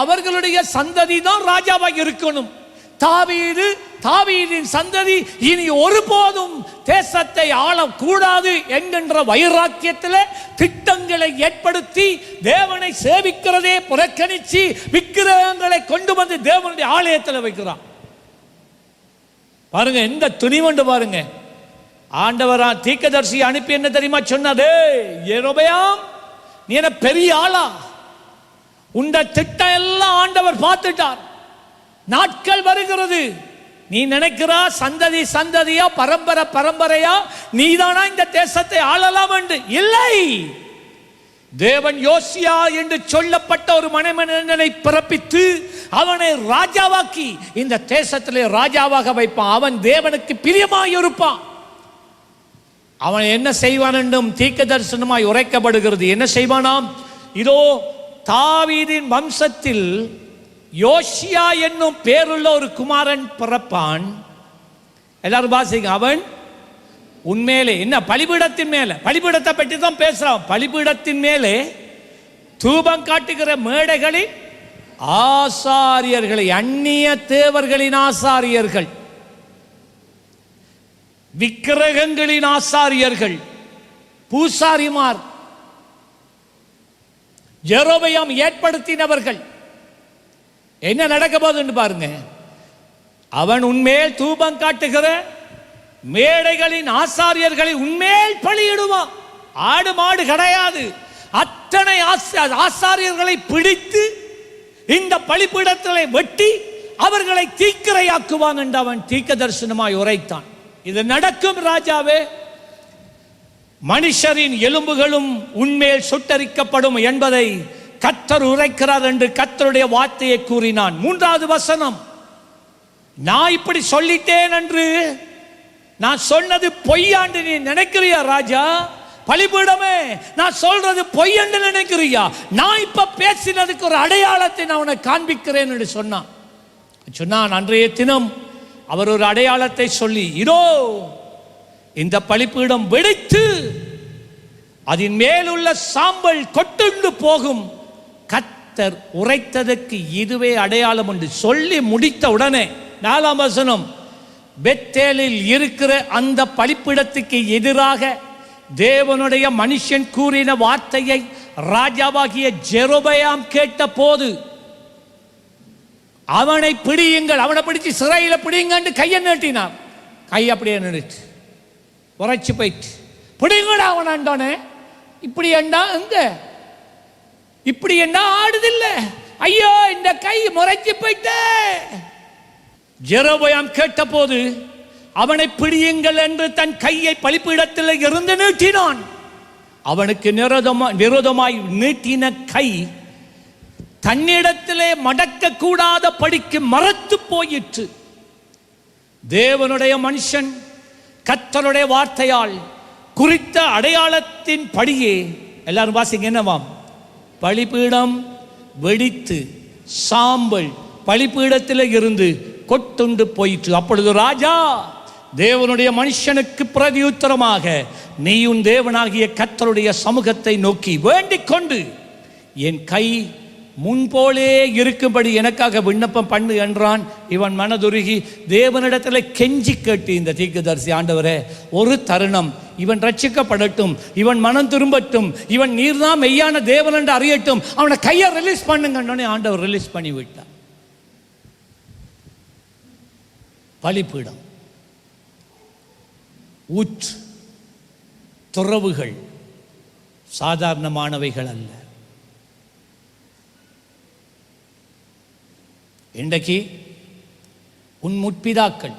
அவர்களுடைய சந்ததி தான் ராஜாவாக இருக்கணும். தாவீதின் சந்ததி இனி ஒருபோதும் தேசத்தை ஆளக்கூடாது என்கின்ற வைராக்கியத்தில் திட்டங்களை ஏற்படுத்தி தேவனை சேவிக்கிறதே புறக்கணிச்சு விக்கிரகங்களை கொண்டு வந்து தேவனுடைய ஆலயத்தில் வைக்கிறான். பாருங்க எந்த துணிவண்டு பாருங்க. ஆண்டவரா தீர்க்கதரிசி அனுப்பி என்ன தெரியுமா சொன்னது? யெரொபெயாம், நீ என்ன பெரிய ஆளா? உண்ட திட்டம் எல்லாம் ஆண்டவர் பார்த்துட்டார். நாட்கள் வருகிறது, நீ நினைக்கிறா சந்ததி சந்ததியா பரம்பரை பரம்பரையா நீதானா இந்த தேசத்தை ஆளலாம் என்று? இல்லை. தேவன் யோசியா என்று சொல்லப்பட்ட ஒரு மனிதனை பிறப்பித்து அவனை ராஜாவாக்கி இந்த தேசத்திலே ராஜாவாக வைப்பான். அவன் தேவனுக்கு பிரியமாய் இருப்பான். அவன் என்ன செய்வான் என்றும் தீர்க்க தரிசனமாய் உரைக்கப்படுகிறது. என்ன செய்வானாம்? இதோ தாவீதின் வம்சத்தில் யோசியா என்னும் பேருள்ள ஒரு குமாரன் பிறப்பான். எல்லாரும் வாசிங்க. அவன் உண்மையிலே என்ன பலிபீடத்தின் மேலே, பலிபீடத்தை பற்றி தான் பேசுறான். பலிபீடத்தின் மேலே தூபம் காட்டுகிற மேடைகளில் ஆசாரியர்களை, அந்நிய தேவர்களின் ஆசாரியர்கள், விக்கிரகங்களின் ஆசாரியர்கள், பூசாரிமார், யெரொபெயாம் ஏற்படுத்தினவர்கள். என்ன நடக்க போகுதுன்னு பாருங்க. அவன் உன்மேல் தூபம் காட்டுகிற மேடைகளின் ஆசாரியர்களை உன்மேல் பலியிடுவான். ஆடு மாடு கிடையாது, அத்தனை ஆசாரியர்களை பிடித்து இந்த பலிபீடத்தில் வெட்டி அவர்களை தீக்கிரையாக்குவான் என்று அவன் தீர்க்க தரிசனமாய் உரைத்தான். இது நடக்கும் ராஜாவே. மனுஷரின் எலும்புகளும் உன்மேல் சுட்டரிக்கப்படும் என்பதை கர்த்தர் உரைக்கிறார் என்று கர்த்தருடைய வார்த்தையை கூறினான். 3வது வசனம், நான் இப்படி சொல்லிட்டேன் என்று நான் சொன்னது பொய்யாண்டு நீ நினைக்கிறியா ராஜா? பலிபீடமே, நான் சொல்றது பொய்யென்று நினைக்கிறியா? நான் இப்ப பேசினதுக்கு ஒரு அடையாளத்தை நான் உனக்கு காண்பிக்கிறேன் என்று சொன்னான். அன்றைய தினம் அவர் ஒரு அடையாளத்தை சொல்லி, இதோ இந்த பலிபீடம் வெடித்து அதன் மேலுள்ள சாம்பல் கொட்டுண்டு போகும், கர்த்தர் உரைத்ததற்கு இதுவே அடையாளம் என்று சொல்லி முடித்த உடனே 4ஆம் வசனம், பெத்தேலில் இருக்கிற அந்த பலிபீடத்துக்கு எதிராக தேவனுடைய மனுஷன் கூறின வார்த்தையை ராஜாவாகிய ஜெரொபெயாம் கேட்ட போது, அவனை பிடியுங்கள், அவனை பிடிச்சு சிறையில பிடிங்க கையை நீட்டினார். கை அப்படியே நின்றுச்சு, உரைச்சு போயிட்டு, பிடிங்கடா அவனாண்டோனே. இப்படி ஏண்டா எங்க இப்படி என்ன ஆடுதில்ல? ஐயோ இந்த கை முறைச்சு போயிட்டே. ஜெரொபெயாம் கேட்ட போது அவனை பிடியுங்கள் என்று தன் கையை பலிபீடத்தில் இருந்து நீட்டினான். அவனுக்கு விரோதமாய் நீட்டின கை தன்னிடத்திலே மடக்க கூடாத படிக்கு மரத்து போயிற்று. தேவனுடைய மனுஷன் கர்த்தருடைய வார்த்தையால் குறித்த அடையாளத்தின் படியே, எல்லாரும் வாசிங்க, என்னவாம்? பலிபீடம் வெடித்து சாம்பல் பலிபீடத்தில் இருந்து கொட்டுண்டு போயிற்று. அப்பொழுது ராஜா தேவனுடைய மனுஷனுக்கு பிரதியுத்தரமாக, நீ உன் தேவனாகிய கர்த்தருடைய சமூகத்தை நோக்கி வேண்டிக் கொண்டு என் கை முன்போலே இருக்கும்படி எனக்காக விண்ணப்பம் பண்ணு என்றான். இவன் மனதுருகி தேவனிடத்தில் கெஞ்சி கேட்டு, இந்த தீர்க்கதரிசி, ஆண்டவரே ஒரு தருணம் இவன் ரட்சிக்கப்படட்டும், இவன் மனம் திரும்பட்டும், இவன் நீர்தான் மெய்யான தேவன் என்று அறியட்டும், அவனை கையை ரிலீஸ் பண்ணுங்க. ஆண்டவர் ரிலீஸ் பண்ணி விட்டார். பலிபீடம் ஊற்று துறவுகள் சாதாரணமானவைகள் அல்ல. இன்றைக்கு உன் முற்பிதாக்கள்,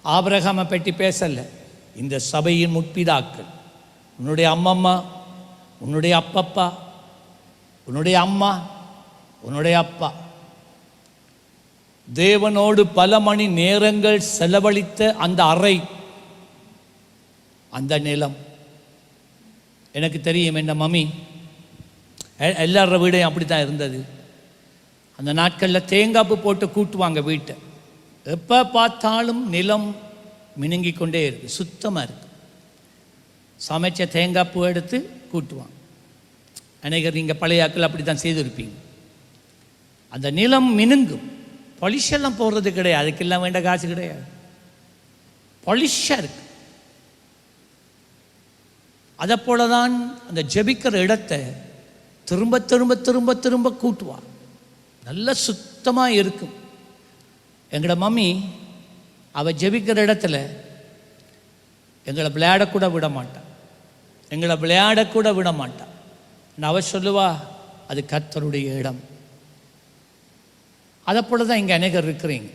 ஆபிரகாமை பற்றி பேசல, இந்த சபையின் முற்பிதாக்கள், உன்னுடைய அம்மம்மா, உன்னுடைய அப்பப்பா, உன்னுடைய அம்மா, உன்னுடைய அப்பா, தேவனோடு பல மணி நேரங்கள் செலவழித்த அந்த அறை, அந்த நிலம். எனக்கு தெரியும், என்ன மம்மி எல்லார வீடையும் அப்படி தான் இருந்தது. அந்த நாட்களில் தேங்காப்பு போட்டு கூட்டுவாங்க வீட்டை. எப்போ பார்த்தாலும் நிலம் மினுங்கி கொண்டே இருக்கு, சுத்தமாக இருக்கு. சமைச்ச தேங்காய்ப்பூ எடுத்து கூட்டுவாங்க. அநேகர் நீங்கள் பழைய ஆட்கள் அப்படி தான் செய்திருப்பீங்க. அந்த நிலம் மினுங்கும். பொலிஷெல்லாம் போடுறது கிடையாது, அதுக்கெல்லாம் வேண்ட காசு கிடையாது, பொலிஷாக இருக்கு. அதை போல தான் அந்த ஜெபிக்கிற இடத்தை திரும்ப திரும்ப திரும்ப திரும்ப கூட்டுவா, நல்ல சுத்தமாக இருக்கும். எங்களோட மம்மி அவள் ஜெபிக்கிற இடத்துல எங்களை விளையாடக்கூட விட மாட்டான், எங்களை விளையாடக்கூட விட மாட்டான். அவள் சொல்லுவா, அது கர்த்தருடைய இடம். அதை போல தான் இங்கே அநேகர் இருக்கிறீங்க.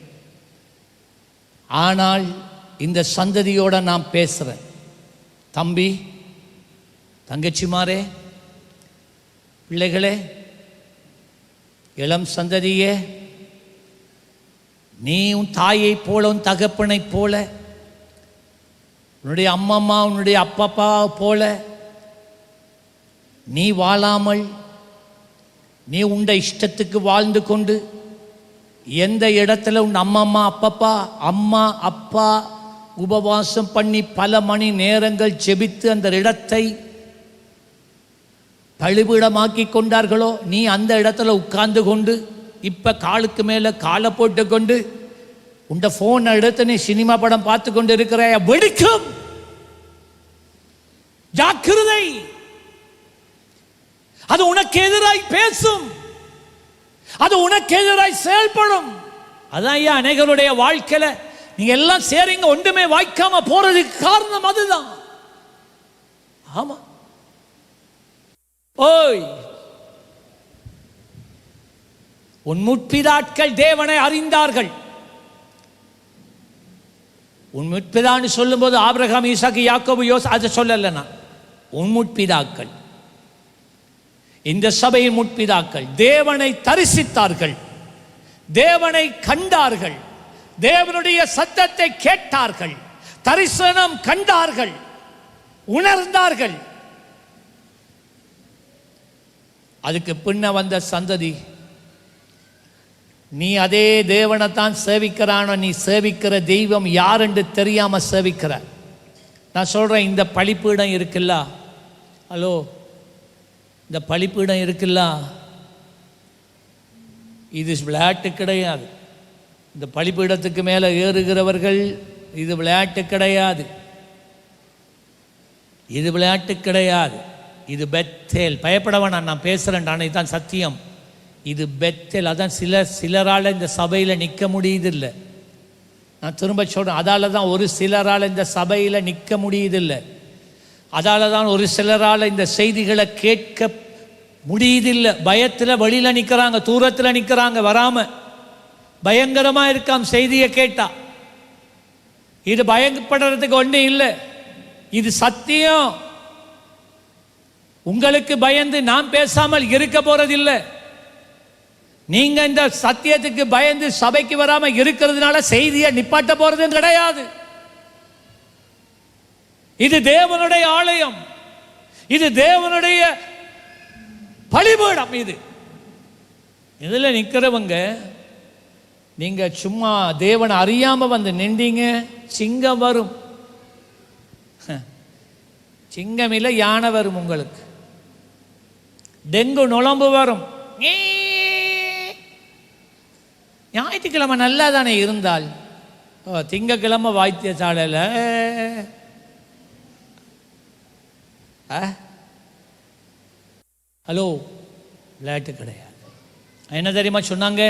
ஆனால் இந்த சந்ததியோடு நான் பேசுகிறேன். தம்பி, தங்கச்சிமாரே, பிள்ளைகளே, இளம் சந்ததியே, நீ உன் தாயை போல, உன் தகப்பனை போல, உன்னுடைய அம்மம்மா, உன்னுடைய அப்பப்பா போல நீ வாழாமல், நீ உண்ட இஷ்டத்துக்கு வாழ்ந்து கொண்டு, எந்த இடத்துல உன் அம்மம்மா அப்பப்பா, அம்மா அப்பா உபவாசம் பண்ணி பல மணி நேரங்கள் ஜெபித்து அந்த இடத்தை பழிபீடமாக்கி கொண்டார்களோ, நீ அந்த இடத்துல உட்கார்ந்து கொண்டு இப்ப காலுக்கு மேல காலை போட்டு கொண்டு உண்ட போன் எடுத்து நீ சினிமா படம் பார்த்து கொண்டு இருக்கிறாய, வெடிக்கும். ஜாக்கிரதை, அது உனக்கு எதிராய் பேசும், அது உனக்கு எதிராய் செயல்படும். அதான் ஐயா அநேகருடைய வாழ்க்கையில நீங்க எல்லாம் சேரிங்க ஒன்றுமே வாய்க்காம போறதுக்கு காரணம் அதுதான். ஆமா, ஓய், உன் முற்பிதாக்கள் தேவனை அறிந்தார்கள். உன் முற்பிதான்னு சொல்லும் போது ஆபிரகாம், ஈசாக்கு, யாக்கோபு, யோசேப்பு அதை சொல்லலைன்னா, உன் முற்பிதாக்கள், இந்த சபையின் முற்பிதாக்கள் தேவனை தரிசித்தார்கள், தேவனை கண்டார்கள், தேவனுடைய சத்தத்தை கேட்டார்கள், தரிசனம் கண்டார்கள், உணர்ந்தார்கள். அதுக்கு பின்ன வந்த சந்ததி, நீ அதே தேவனைத்தான் சேவிக்கிறானோ, நீ சேவிக்கிற தெய்வம் யார் என்று தெரியாம சேவிக்கிற. நான் சொல்றேன், இந்த பழிப்பீடம் இருக்குல்ல, ஹலோ, இந்த பழிப்பீடம் இருக்குல்ல, இது விளையாட்டு கிடையாது. இந்த பழிப்பீடத்துக்கு மேலே ஏறுகிறவர்கள், இது விளையாட்டு கிடையாது, இது விளையாட்டு கிடையாது, இது பெத்தேல். பயப்பட வேணாம், நான் பேசுகிறேன், நான் இதுதான் சத்தியம். இது பெத்தேல். அதான் சிலரால் இந்த சபையில் நிற்க முடியுதில்லை. நான் திரும்ப சொல்கிறேன், அதால தான் ஒரு சிலரால் இந்த சபையில் நிற்க முடியுதில்லை. அதால தான் ஒரு சிலரால் இந்த செய்திகளை கேட்க முடியுதில்லை. பயத்தில் வெளியில் நிற்கிறாங்க, தூரத்தில் நிற்கிறாங்க, வராமல். பயங்கரமாக இருக்காம் செய்தியை கேட்டா. இது பயப்படுறதுக்கு ஒன்றும் இல்லை, இது சத்தியம். உங்களுக்கு பயந்து நான் பேசாமல் இருக்க போறதில்லை. நீங்க இந்த சத்தியத்துக்கு பயந்து சபைக்கு வராம இருக்கிறதுனால செய்தியை நிப்பாட்ட போறதும் கிடையாது. இது தேவனுடைய ஆலயம், இது தேவனுடைய பலிபீடம். இதுல நிக்கிறவங்க, நீங்க சும்மா தேவனை அறியாம வந்து நின்றீங்க, சிங்கம் வரும். சிங்கம் இல்லை, யானை வரும், உங்களுக்கு டெங்கு நுழம்பு வரும். ஞாயிற்றுக்கிழமை நல்லா தானே இருந்தால், திங்கக்கிழமை வைத்தியசாலையில் ஹலோ, விளையாட்டு கிடையாது. என்ன தெரியுமா சொன்னாங்க?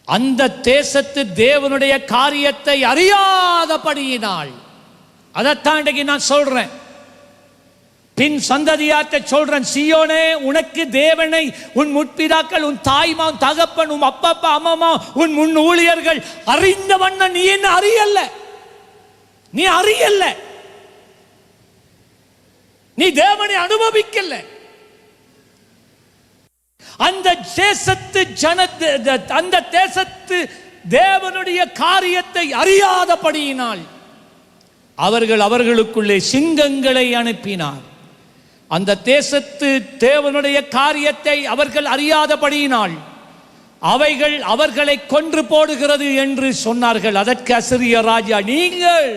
அந்த தேசத்து தேவனுடைய காரியத்தை அறியாதபடியினால் அதைத்தான் இன்றைக்கு நான் சொல்றேன். பின் சந்ததியாற்ற சொல்றேன், சீயோனே, உனக்கு தேவனை உன் முற்பிதாக்கள், உன் தாய்மா, உன் தகப்பன், உன் அப்பப்பா அம்மா, உன் முன் ஊழியர்கள் அறிந்த வண்ணம் நீ என்ன அறியல்ல. நீ அறியல்ல, நீ தேவனை அனுபவிக்கல. அந்த தேசத்து தேவனுடைய காரியத்தை அறியாதபடியினால் அவர்களுக்குள்ளே சிங்கங்களை அனுப்பினார். அந்த தேசத்து தேவனுடைய காரியத்தை அவர்கள் அறியாதபடியினால் அவைகள் அவர்களை கொன்று போடுகிறது என்று சொன்னார்கள். அதற்கு அசிரிய ராஜா, நீங்கள்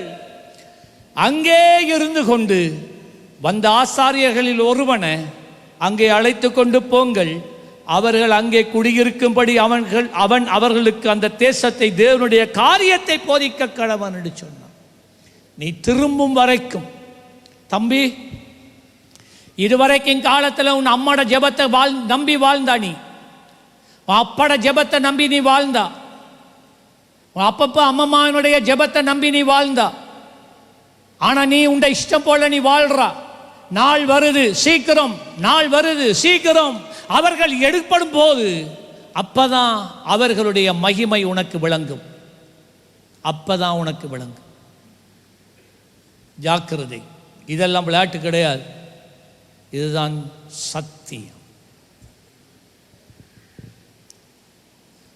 அங்கே இருந்து கொண்டு வந்த ஆசாரியர்களில் ஒருவனை அங்கே அழைத்து கொண்டு போங்கள், அவர்கள் அங்கே குடியிருக்கும்படி அவன் அவர்களுக்கு அந்த தேசத்தை தேவனுடைய காரியத்தை போதிக்க கடவன் என்று சொன்னான். நீ திரும்பும் வரைக்கும் தம்பி, இதுவரைக்கும் காலத்தில் உன் அம்மாட ஜெபத்தை நம்பி வாழ்ந்தா, நீ உன் அப்பாட ஜெபத்தை நம்பி நீ வாழ்ந்தா, உன் அப்பப்பா அம்மம்மானுடைய ஜெபத்தை நம்பி நீ வாழ்ந்தா. ஆனா நீ உண்ட இஷ்டம் போல நீ வாழ்றா. நாள் வருது சீக்கிரம், நாள் வருது சீக்கிரம், அவர்கள் எடுப்படும் போது அப்பதான் அவர்களுடைய மகிமை உனக்கு விளங்கும். அப்பதான் உனக்கு விளங்கும். ஜாக்கிரதை, இதெல்லாம் விளையாட்டு கிடையாது, இதுதான் சத்தியம்.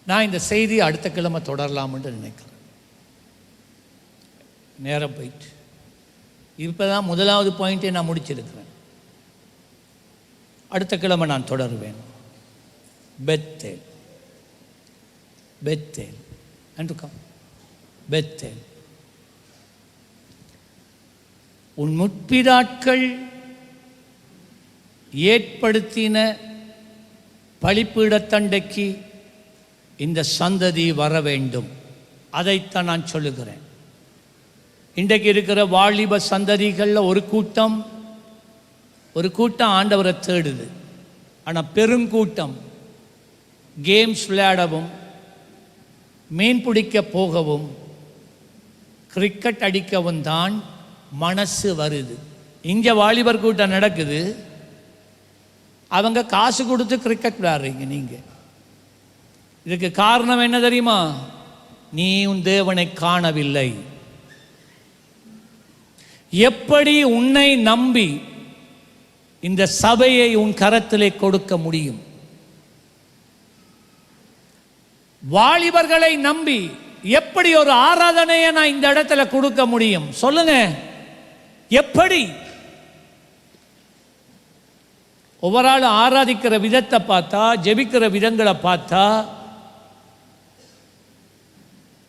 நான் இந்த செய்தியை அடுத்த கிழமை தொடரலாம் என்று நினைக்கிறேன். நேரம் போயிட்டு இப்பதான் முதலாவது பாயிண்டை நான் முடிச்சிருக்கிறேன். அடுத்த கிழமை நான் தொடருவேன். பெத்தேல், பெத்தேல் என்று பெத்தேல், உன் முற்பிதாக்கள் ஏற்படுத்தின பலிப்பீடத்தண்டைக்கு இந்த சந்ததி வர வேண்டும். அதைத்தான் நான் சொல்லுகிறேன். இன்றைக்கு இருக்கிற வாலிப சந்ததிகளில் ஒரு கூட்டம் ஆண்டவரை தேடுது. ஆனால் பெருங்கூட்டம் கேம்ஸ் விளையாடவும், மீன் பிடிக்க போகவும், கிரிக்கெட் அடிக்கவும் தான் மனசு வருது. இங்கே வாலிபர் கூட்டம் நடக்குது, அவங்க காசு கொடுத்து கிரிக்கெட் விளையாடுறீங்க. நீங்கள் இதுக்கு காரணம் என்ன தெரியுமா? நீ உன் தேவனை காணவில்லை. எப்படி உன்னை நம்பி இந்த சபையை உன் கரத்திலே கொடுக்க முடியும்? வாலிபர்களை நம்பி எப்படி ஒரு ஆராதனையை நான் இந்த இடத்துல கொடுக்க முடியும்? சொல்லுங்க, எப்படி? ஒவ்வொரு ஆள் ஆராதிக்கிற விதத்தை பார்த்தா, ஜெபிக்கிற விதங்களை பார்த்தா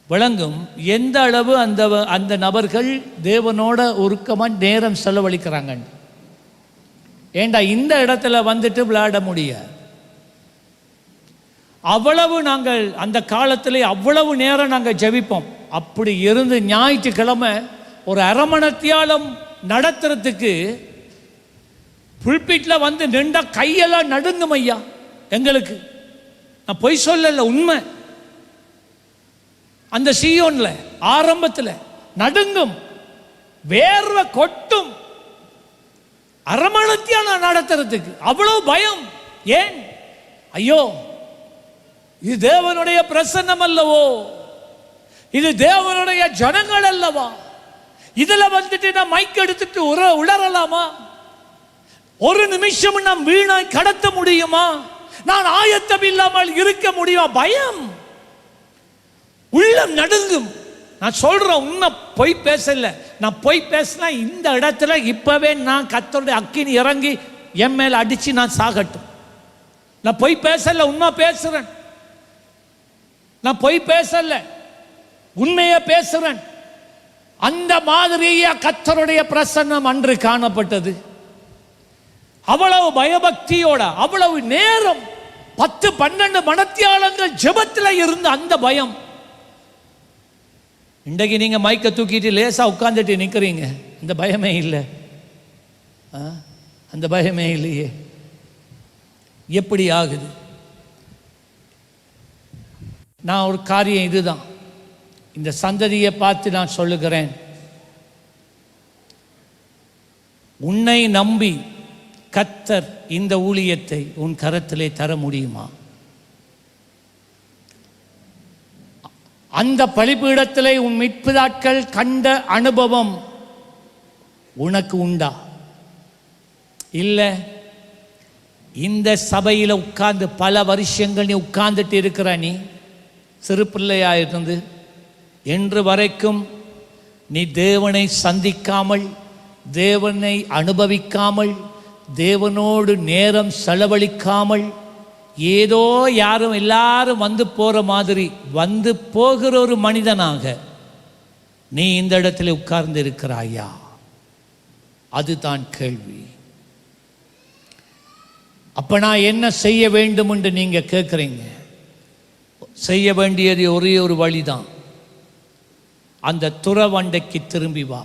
விளங்கும் எந்த அளவு அந்த நபர்கள் தேவனோட உருக்கமாக நேரம் செலவழிக்கிறாங்க. ஏண்டா இந்த இடத்துல வந்துட்டு விளையாட முடியாது. அவ்வளவு நாங்கள் அந்த காலத்தில் அவ்வளவு நேரம் நாங்கள் ஜெபிப்போம். அப்படி இருந்து ஞாயிற்றுக்கிழமை ஒரு அரை மணித்தியாலம் நடத்துறதுக்கு புல்பிட்டில் வந்து நின்றா கையெல்லாம் நடுங்கும் ஐயா. எங்களுக்கு நான் பொய் சொல்லல, உண்மை. அந்த சீயோன்ல ஆரம்பத்தில் நடுங்கும், வேர்வை கொட்டும். அரமணத்தியான நடத்துறதுக்கு அவ்வளவு பயம். ஏன்? ஐயோ, இது தேவனுடைய பிரசன்னம் அல்லவோ, இது தேவனுடைய ஜனங்கள் அல்லவா, இதுல வந்துட்டு நான் மைக் எடுத்துட்டு உளரலாமா? ஒரு நிமிஷம் நாம் வீணாய் கடத்த முடியுமா? நான் ஆயத்தம் இல்லாமல் இருக்க முடியுமா? பயம், உள்ளம் நடுங்கும். நான் சொல்றேன் உண்மை, பொய் பேசல. நான் பொய் பேசினா இந்த இடத்துல இப்பவே நான் கர்த்தருடைய அக்கினி இறங்கி என் மேல அடிச்சு நான் சாகட்டும். நான் பொய் பேசல, உண்மை பேசுறேன். நான் பொய் பேசல, உண்மையை பேசுறேன். அந்த மாதிரியா கர்த்தருடைய பிரசன்னம் அன்று காணப்பட்டது. அவ்வளவு பயபக்தியோட, அவ்வளவு நேரம் 10-12 மணத்தியாலங்கள் ஜெபத்தில் இருந்த அந்த பயம். இன்றைக்கு நீங்கள் மைக்கை தூக்கிட்டு லேசாக உட்காந்துட்டு நிற்கிறீங்க, அந்த பயமே இல்லை. அந்த பயமே இல்லையே. எப்படி ஆகுது? நான் ஒரு காரியம் இதுதான் இந்த சந்ததியை பார்த்து நான் சொல்லுகிறேன். உன்னை நம்பி கர்த்தர் இந்த ஊழியத்தை உன் கரத்திலே தர முடியுமா? அந்த பலிபீடத்திலே உன் மீட்பிதாட்கள் கண்ட அனுபவம் உனக்கு உண்டா? இல்லை. இந்த சபையில் உட்கார்ந்து பல வருஷங்கள் நீ உட்கார்ந்துட்டு இருக்கிற, நீ சிறு பிள்ளையாயிருந்து என்று வரைக்கும் நீ தேவனை சந்திக்காமல், தேவனை அனுபவிக்காமல், தேவனோடு நேரம் செலவழிக்காமல், ஏதோ யாரும் எல்லாரும் வந்து போகிற மாதிரி வந்து போகிற ஒரு மனிதனாக நீ இந்த இடத்துல உட்கார்ந்து இருக்கிறாயா? அதுதான் கேள்வி. அப்போ நான் என்ன செய்ய வேண்டும் என்று நீங்கள் கேட்குறீங்க. செய்ய வேண்டியது ஒரே ஒரு வழிதான். அந்த துறவண்டைக்கு திரும்பி வா.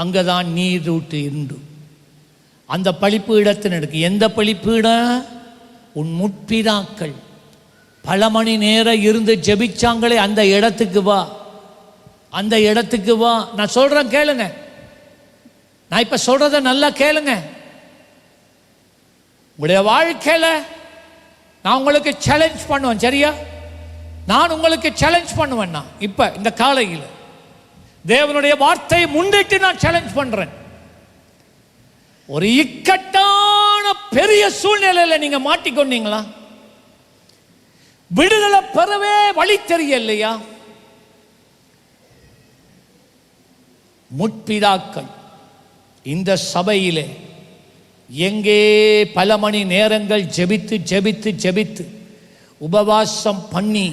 அங்கே தான் நீர் ரூட்டு உண்டு. அந்த பலிப்பீடத்தின் எடுக்கு. எந்த பலிப்பீடம்? உன் முற்பிதாக்கள் பல மணி நேரம் இருந்து ஜெபிச்சாங்களே, அந்த இடத்துக்கு வா. அந்த இடத்துக்கு வா. நான் சொல்கிறேன், கேளுங்க. நான் இப்போ சொல்கிறத நல்லா கேளுங்க. உங்களுடைய வாழ்க்கையில் நான் உங்களுக்கு சேலஞ்ச் பண்ணுவேன், சரியா? நான் உங்களுக்கு சேலஞ்ச் பண்ணுவேன். நான் இப்போ இந்த காலையில் தேவனுடைய வார்த்தையை முன்னிட்டு நான் சேலஞ்ச் பண்ணுறேன். ஒரு இக்கட்டான பெரிய சூழ்நிலையில் நீங்க மாட்டிக்கொண்டீங்களா? விடுதலை பெறவே வழி தெரியலையா? முற்பிதாக்கள் இந்த சபையிலே எங்கே பல மணி நேரங்கள் ஜெபித்து ஜெபித்து ஜெபித்து உபவாசம் பண்ணி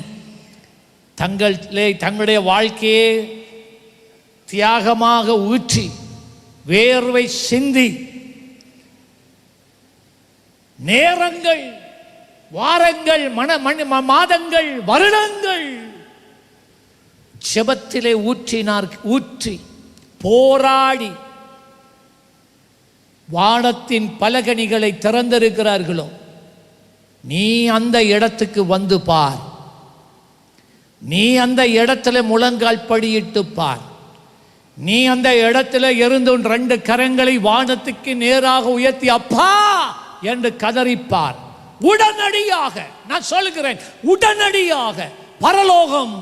தங்களுடைய வாழ்க்கையை தியாகமாக ஊற்றி வேர்வை சிந்தி நேரங்கள், வாரங்கள், மாதங்கள், வருடங்கள் ஜெபத்திலே ஊற்றி போராடி வானத்தின் பலகணிகளை திறந்திருக்கிறார்களோ, நீ அந்த இடத்துக்கு வந்து பார். நீ அந்த இடத்துல முழங்கால் படியிட்டு பார். நீ அந்த இடத்துல இருந்து 2 கரங்களை வானத்துக்கு நேராக உயர்த்தி அப்பா என்று கதறிப்பார். உடனடியாக நான் சொல்கிறேன், உடனடியாக பரலோகம்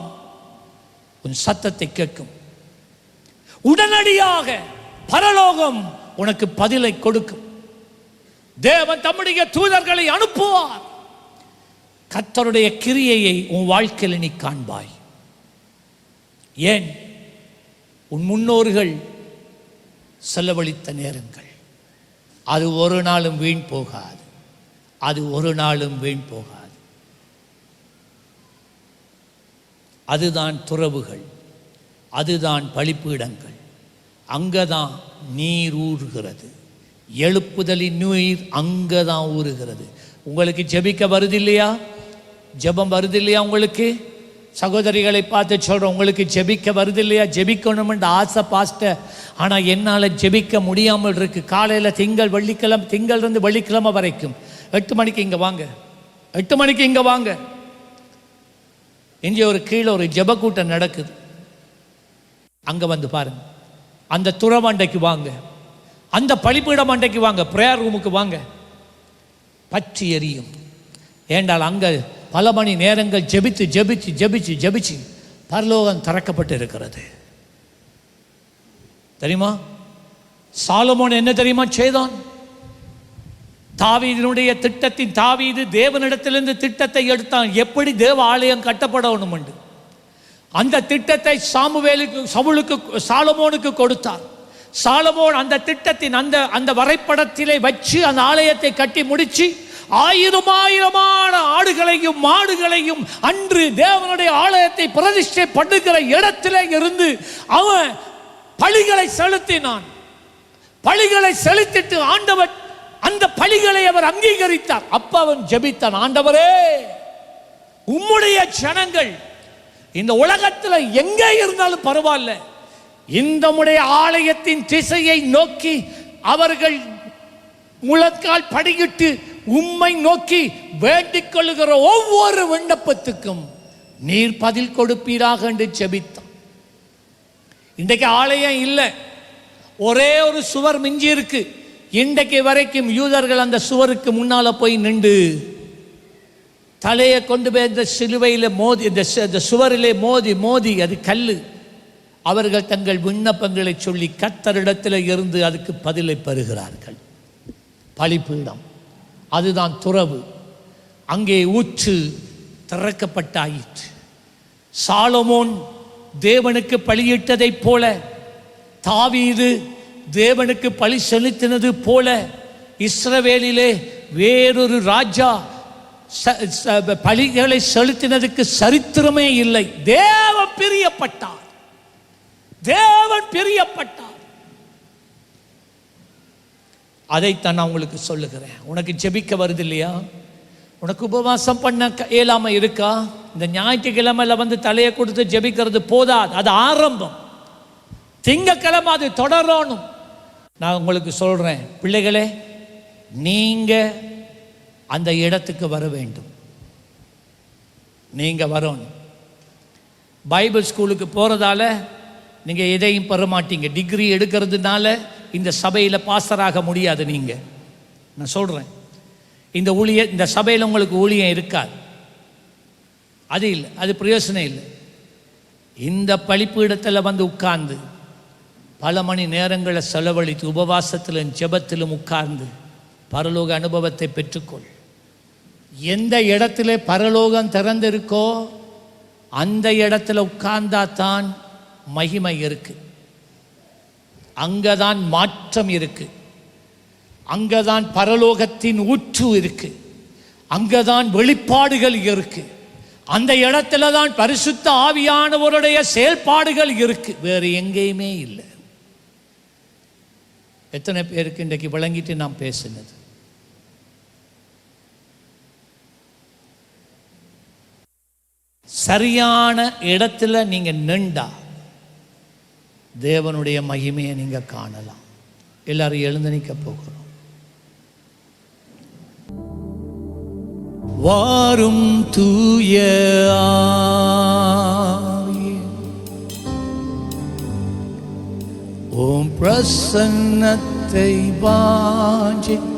உன் சத்தத்தை கேட்கும். உடனடியாக பரலோகம் உனக்கு பதிலை கொடுக்கும். தேவன் தம்முடைய தூதர்களை அனுப்புவார். கர்த்தருடைய கிரியையை உன் வாழ்க்கையில் நீ காண்பாய். ஏன்? உன் முன்னோர்கள் செலவழித்த நேரங்கள் அது ஒரு நாளும் வீண் போகாது. அது ஒரு நாளும் வீண் போகாது. அதுதான் துறவுகள், அதுதான் பலிப்பீடங்கள். அங்கதான் நீர் ஊறுகிறது. எழுப்புதலின் நீர் அங்கதான் ஊறுகிறது. உங்களுக்கு ஜெபிக்க வருது இல்லையா? ஜெபம் வருது இல்லையா? உங்களுக்கு சகோதரிகளை பார்த்து சொல்கிறோம், உங்களுக்கு ஜெபிக்க வருது இல்லையா? ஜெபிக்கணும்னு ஆசை பாஸ்டர், ஆனால் என்னால் ஜெபிக்க முடியாமல் இருக்கு. காலையில் திங்கள்லேருந்து வெள்ளிக்கிழமை வரைக்கும் 8 மணிக்கு இங்கே வாங்க, 8 மணிக்கு இங்கே வாங்க. இங்கே ஒரு கீழே ஒரு ஜெப கூட்டம் நடக்குது, அங்கே வந்து பாருங்க. அந்த துறவண்டைக்கு வாங்க, அந்த பலிப்பீட மண்டைக்கு வாங்க, பிரேயர் ரூமுக்கு வாங்க. பற்றி எரியும். ஏண்டால் அங்கே பல மணி நேரங்கள் ஜெபித்து ஜெபிச்சு ஜெபிச்சு ஜெபிச்சு பரலோகம் திறக்கப்பட்டு இருக்கிறது. தெரியுமா? சாலமோன் என்ன தெரியுமா செய்தான்? தாவீதினுடைய தாவீது தேவனிடத்திலிருந்து திட்டத்தை எடுத்தான், எப்படி தேவ ஆலயம் கட்டப்படணும் என்று. அந்த திட்டத்தை சாலமோனுக்கு கொடுத்தார். சாலமோன் அந்த திட்டத்தின் அந்த வரைபடத்திலே வச்சு அந்த ஆலயத்தை கட்டி முடிச்சு 1000 ஆடுகளையும் மாடுகளையும் அன்று தேவனுடைய ஆலயத்தை பிரதிஷ்டை பண்ணுகிற இடத்திலே இருந்து அவன் பலிகளை செலுத்தினான். பலிகளை செலுத்திட்டு ஆண்டவர் அந்த பலிகளை அவர் அங்கீகரித்தார். அப்ப அவன் ஜெபித்தான், ஆண்டவரே, உம்முடைய ஜனங்கள் இந்த உலகத்தில் எங்கே இருந்தாலும் பரவாயில்ல, இந்த உம்முடைய ஆலயத்தின் திசையை நோக்கி அவர்கள் முழங்கால் படியிட்டு உம்மை நோக்கி வேண்டிக் கொள்ளுகிற ஒவ்வொரு விண்ணப்பத்துக்கும் நீர் பதில் கொடுப்பீராக என்று ஜெபித்தான். இன்றைக்கு ஆலயம் இல்லை, ஒரே ஒரு சுவர் மிஞ்சி இருக்கு. இன்றைக்கு வரைக்கும் யூதர்கள் அந்த சுவருக்கு முன்னால போய் நின்று தலையை கொண்டு போய் இந்த சிலுவையில் மோதி, இந்த சுவரிலே மோதி மோதி, அது கல்லு, அவர்கள் தங்கள் விண்ணப்பங்களை சொல்லி கர்த்தரிடத்தில் இருந்து அதுக்கு பதிலை பெறுகிறார்கள். பலிபீடம், அதுதான் துறவு. அங்கே ஊற்று திறக்கப்பட்டாயிற்று. சாலமோன் தேவனுக்கு பலியிட்டதைப் போல, தாவீது தேவனுக்கு பலி செலுத்தினது போல, இஸ்ரவேலிலே வேறொரு ராஜா பலிகளை செலுத்தினதுக்கு சரித்திரமே இல்லை. தேவன் பிரியப்பட்டார், தேவன் பிரியப்பட்டார். அதைத்தான் நான் உங்களுக்கு சொல்லுகிறேன். உனக்கு ஜெபிக்க வருது இல்லையா? உனக்கு உபவாசம் பண்ண இயலாம இருக்கா? இந்த ஞாயிற்றுக்கிழமையில வந்து தலையை கொடுத்து ஜெபிக்கிறது போதாது, அது ஆரம்பம். திங்கக்கிழமை அது தொடரணும். நான் உங்களுக்கு சொல்றேன், பிள்ளைகளே, நீங்க அந்த இடத்துக்கு வர வேண்டும். நீங்க வரணும். பைபிள் ஸ்கூலுக்கு போறதால நீங்க எதையும் பெற மாட்டீங்க. டிகிரி எடுக்கிறதுனால இந்த சபையில் பாஸ்டராக முடியாது. நீங்க, நான் சொல்றேன், இந்த சபையில் உங்களுக்கு ஊழியம் இருக்காது. அது இல்லை, அது பிரயோசனம் இல்லை. இந்த பலிப்பீடத்தில் வந்து உட்கார்ந்து பல மணி நேரங்களை செலவழித்து உபவாசத்திலும் ஜெபத்திலும் உட்கார்ந்து பரலோக அனுபவத்தை பெற்றுக்கொள். எந்த இடத்துல பரலோகம் திறந்திருக்கோ அந்த இடத்துல உட்கார்ந்தா தான் மகிமை இருக்கு, அங்கதான் மாற்றம் இருக்கு, அங்கதான் பரலோகத்தின் ஊற்று இருக்கு, அங்கதான் வெளிப்பாடுகள் இருக்கு, அந்த இடத்துல தான் பரிசுத்த ஆவியானவருடைய செயல்பாடுகள் இருக்கு, வேறு எங்கேயுமே இல்லை. எத்தனை பேருக்கு இன்றைக்கு விளங்கிட்டு நாம் பேசினது? சரியான இடத்துல நீங்க நின்றா தேவனுடைய மகிமையை நீங்க காணலாம். எல்லாரும் எழுந்து நிற்க போகிறோம். வாரும் தூய ஆவியே, ஓம் பிரசன்னத்தை வாஞ்சிக்கிறோம்.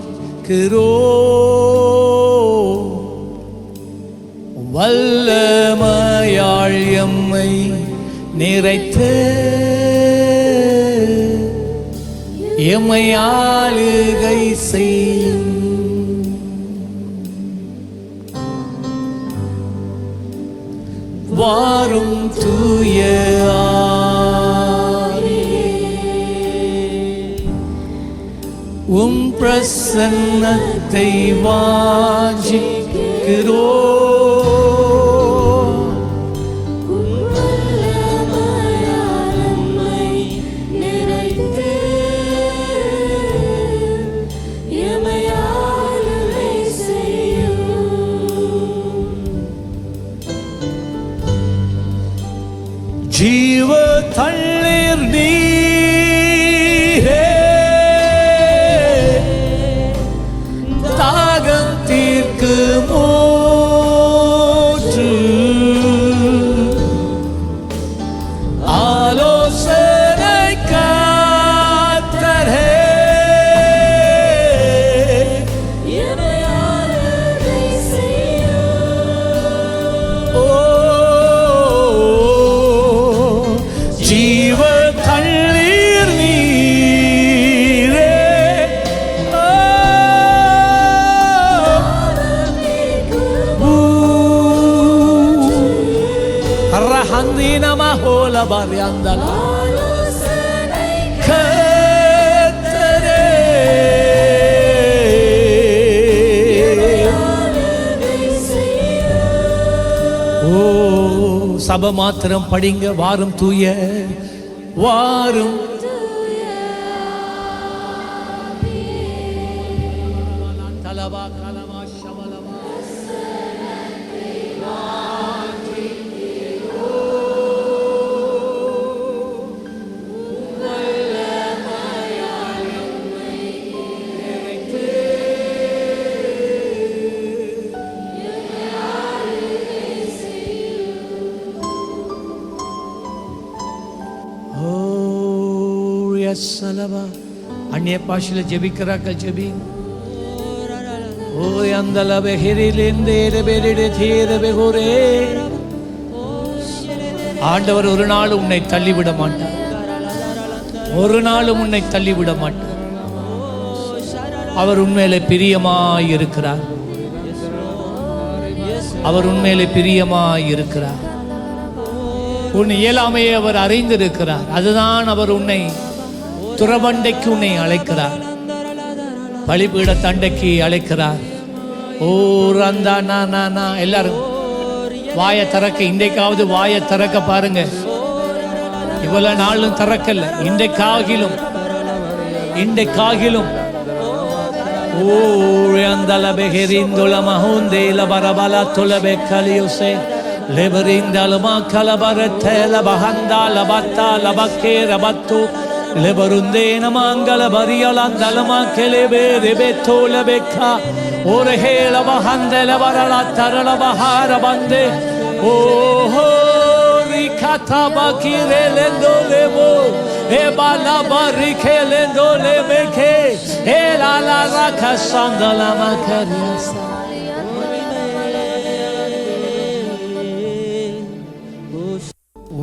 வல்லமையால் எம்மை நிறைத்து எம்மை ஆளுகை செய்யும். வாரும் தூய ஆவியே, உம் பிரசன்னத்தை வாஞ்சிக்கிறோம். ஜீவ தண்ணீர் நீரே, தாகம் தீர்க்கும் ஊற்று, ஆலோசனை கர்த்தரே, ஜீவ தண்ணீர் நீரே, ரஹந்தின மஹோல பரியந்தல கர்த்தரே. ஓ, சபை மாத்திரம் படிங்க. வாரும் தூய, வாரும் தலவா கலவா ஷவலவா. Oh சலபா. அந்நிய பாஷையில் ஜெபிக்கிறார்கள், ஜெபி. ஓ அந்தல பெஹரிலிந்தே பெரிடே தீர பெகுரே. ஆண்டவர் ஒரு நாள் உன்னை தள்ளிவிட மாட்டார், ஒரு நாளும் உன்னை தள்ளிவிட மாட்டார். அவர் உண்மையிலே பிரியமாய் இருக்கிறார், அவர் உண்மையிலே பிரியமாய் இருக்கிறார். உன் இயலாமையை அவர் அறிந்திருக்கிறார். அதுதான் அவர் உன்னை துறவண்டைக்கு உன்னை அழைக்கிறார், பலிபீட தண்டைக்கு அழைக்கிறார். ஓ ரந்தா நா. எல்லாரும் வாயை திறக்க, இன்றைக்காவது வாயை திறக்க பாருங்க. இவ்வளவு நாளும் திறக்கல, இன்றைக்காகிலும் ஓ அந்தல பெஹரிந்துல மஹுந்தேல பரபல துலபே கலியுசே லெபரிந்தலமா கலபரத்தேல பஹந்தால பத்தால பக்கே ரபத்து லெபருந்தேன மங்கள பரியலந்தலமா கெலெபே ரெபெத்தோல பெக்கா ஓரஹேல பஹந்தல பரல தரல பஹார பந்தே ஓஹோ ரிகதபா கிரெலெந்தோலெமோ e bala barikele dole meke e la la la kasandala makariasa.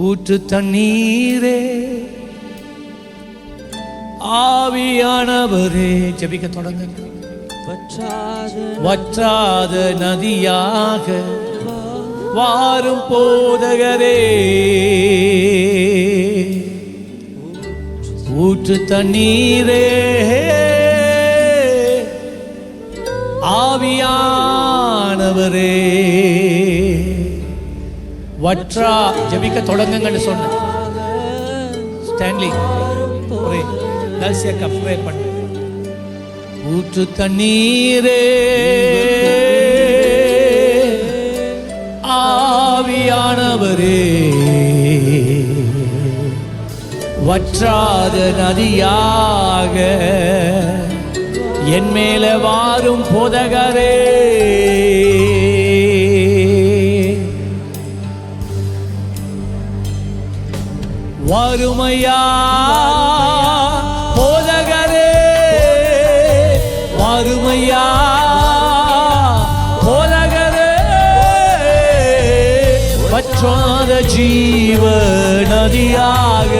ஊற்று தண்ணீரே ஆவியானவரே. ஜெபிக்க தொடங்குங்க. வற்றாத நதியாக வாரும் போதகரே, ஊற்று தண்ணீரே ஆவியானவரே. வற்றா ஜெபிக்க தொடங்குங்கன்னு சொன்ன ஸ்டான்லி பண்ண. ஊற்று தண்ணீரே ஆவியானவரே, வற்றாத நதியாக என் மேல வாரும் போதகரே. வருமையா போதகரே, வருமையா போதகரே. வற்றாத ஜீவ நதியாக,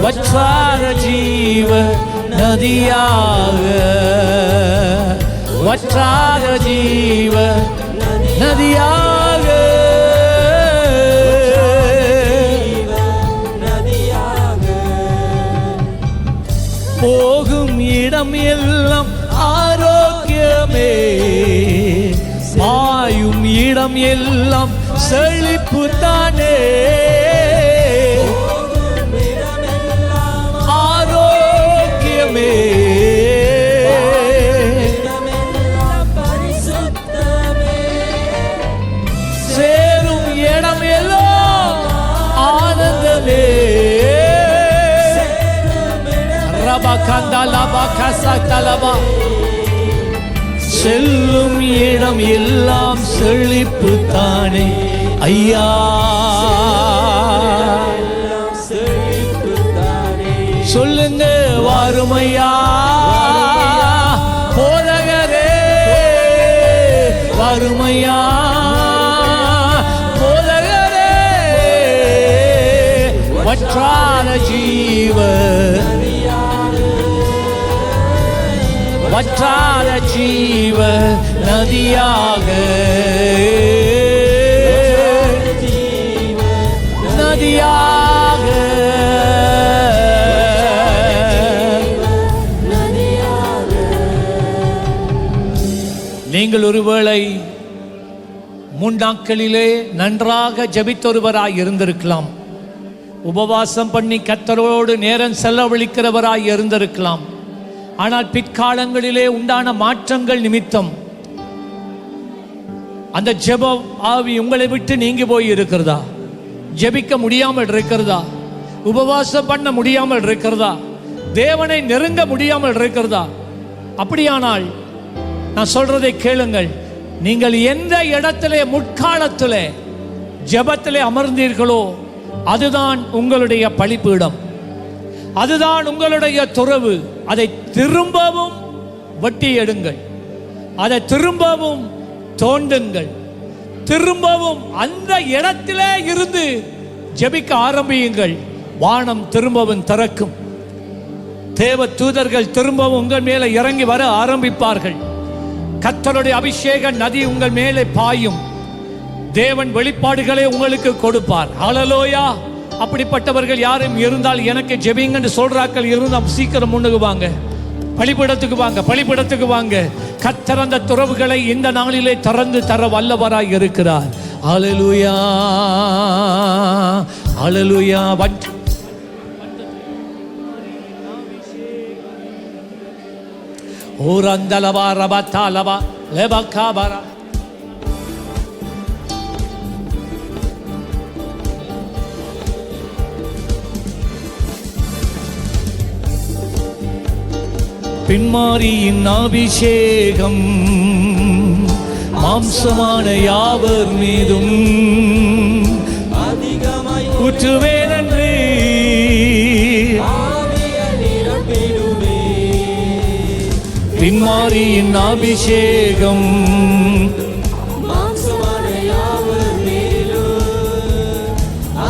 வற்றாத ஜீவ நதியாக, வற்றாத ஜீவ நதியாக, போகும் இடம் எல்லாம் ஆரோக்கியமே, பாயும் இடம் எல்லாம் செழிப்பு தானே. ஆரோக்கியமே சேரும் இடம் எல்லாம் ஆனந்தமே. ரபா கந்தலா கசா தலபா, செல்லும் இடம் எல்லாம் செழிப்பு தானே ஐயா. சொல்லுங்க, வாருமையா போதகரே, வாருமையா போதகரே. வற்றாத ஜீவ, வற்றாத ஜீவ நதியாக, நதியாக. நீங்கள் ஒருவேளை முன்னாட்களிலே நன்றாக ஜெபித்தொருவராய் இருந்திருக்கலாம், உபவாசம் பண்ணி கர்த்தரோடு நேரம் செலவழிக்கிறவராய் இருந்திருக்கலாம். ஆனால் பிற்காலங்களிலே உண்டான மாற்றங்கள் நிமித்தம் அந்த ஜெப ஆவி உங்களை விட்டு நீங்கி போய் இருக்கிறதா? ஜெபிக்க முடியாமல் இருக்கிறதா? உபவாசம் பண்ண முடியாமல் இருக்கிறதா? தேவனை நெருங்க முடியாமல் இருக்கிறதா? அப்படியானால் நான் சொல்றதை கேளுங்கள். நீங்கள் எந்த இடத்திலே முற்காலத்திலே ஜெபத்திலே அமர்ந்தீர்களோ அதுதான் உங்களுடைய பலிபீடம். அதுதான் உங்களுடைய துறவு. அதை திரும்பவும் வெட்டி எடுங்கள், அதை திரும்பவும் தோண்டுங்கள், திரும்பவும் அந்த இடத்திலே இருந்து ஜெபிக்க ஆரம்பியுங்கள். வானம் திரும்பவும் திறக்கும். தேவ தூதர்கள் திரும்பவும் உங்கள் மேலே இறங்கி வர ஆரம்பிப்பார்கள். கர்த்தருடைய அபிஷேக நதி உங்கள் மேலே பாயும். தேவன் வெளிப்பாடுகளை உங்களுக்கு கொடுப்பார். ஹல்லேலூயா. அப்படிப்பட்டவர்கள் யாரும் இருந்தால் எனக்கு ஜெபிங்கன்னு சொல்றாக்கள் இருந்தால் சீக்கிரம் முன்னுக்கு வாங்க, பலிபீடத்துக்கு வாங்க, பலிபீடத்துக்கு வாங்க. கர்த்தர் அந்த துறவுகளை இந்த நாளிலே திறந்து தர வல்லவராய் இருக்கிறார். ஹல்லேலூயா, ஹல்லேலூயா. ஓரந்தலவா ரபத்தாலவா லெபக்காபரா. பின்மாரியின் அபிஷேகம் மாம்சமான யாவர் மீதும் அதிகமாய் ஊற்றுவேன் என்று பின்மாரியின் அபிஷேகம் மாம்சமான யாவர் மீதும்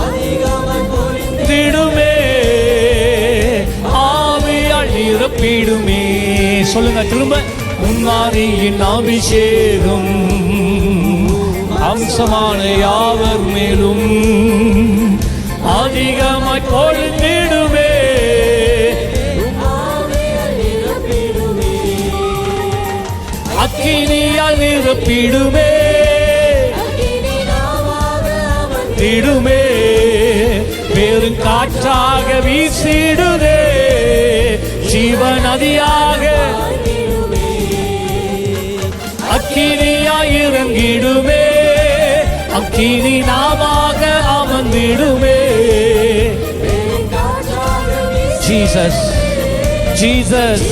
அதிகமாய் பொழிந்திடுமே, ஆவியால் நிரப்பிடுமே. சொல்லுங்க திரும்ப. முன்மாரியின் அபிஷேகம் அம்சமான யாவர் மேலும் அதிகமாய் பொழிந்திடுமே, அக்கினியால் நிரப்பிடுமே, திடுமே, பெரும் காற்றாக வீசிடுதே, ஜீவ நதியாக அக்கினியாய் இறங்கிடுமே, அக்கினி நாமாக அமர்ந்திடுமே. Jesus, Jesus,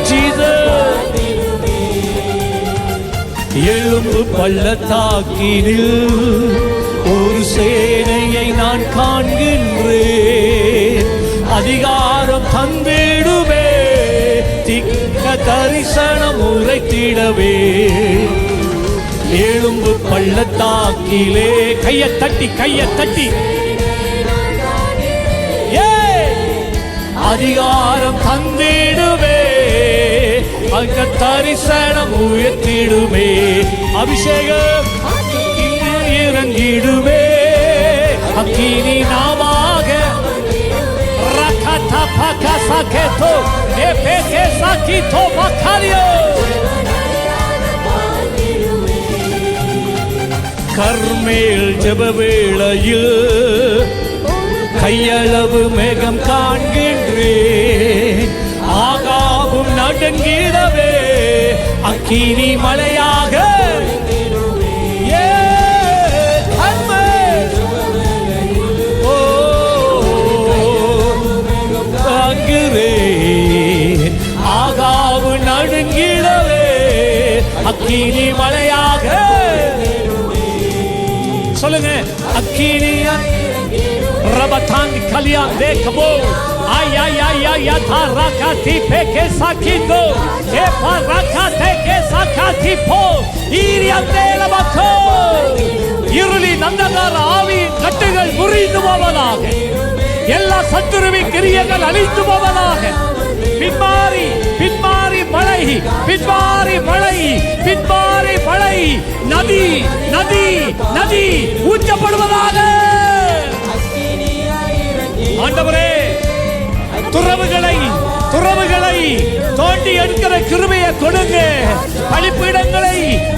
Jesus. எழும்பு பள்ளத்தாக்கினில் ஒரு சேனையை நான் காண்கின்றேன், அதிகாரம் தந்திடுமே, திக்க தரிசனம் உரைத்திடவே. எழும்பு பள்ளத்தாக்கிலே கையை தட்டி, கையை தட்டி, அதிகாரம் தந்திடுமே, அங்க தரிசனம் உயர்த்திடுமே. அபிஷேகம் இறங்கிடுமே, அக்கினி நாமாக ரகதா பகசகேதோ எபேகே சகிதோ பகாரியோ. கர்மேல் ஜெபவேளையில் கையளவு மேகம் காண்கின்றேன், ஆகாவும் நடுங்கிடவே, அக்கினி மலையாக ஆகாவு நடுங்கிடவே, அக்கினி மலையாக. சொல்லுங்க. அக்கினியா ரபதாங் கலியாங் தேக்கபோ ay ay ay ay atarakati peke sakito e parakate ke sakati po iriandela bako. இருளி நந்தகார ஆவியின் கட்டுகள் முறிந்து போவதாக, எல்லா சத்துருவின் கிரியைகள் அழிந்து போவதாக. பின்மாறி பின்மாறி மழை, பின்மாறி மழை, பின்மாறி மழை, நதி நதி நதி ஊற்றப்படுவதாக. ஆண்டவரே, துறவுகளை துறவுகளை தோண்டி எடுக்கிற கிருபையை கொடுங்க, பலிபீடங்களை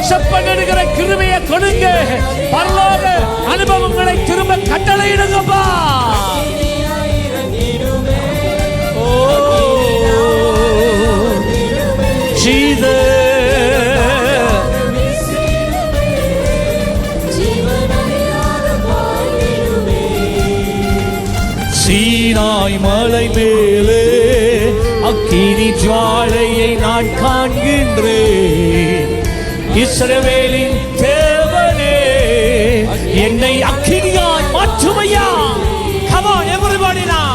செப்பனிடுகிற கிருபையை கொடுங்க, பரலோக அனுபவங்களை திரும்ப கட்டளையிடுங்கப்பா. ஓ ஜீசஸ், சீனாய் மலை மேலே அக்கினி ஜுவாலையை நான் காண்கின்றேன். இஸ்ரவேலின் தேவனே, என்னை அக்கினியாய் மாற்றுமையா. Come on everybody now.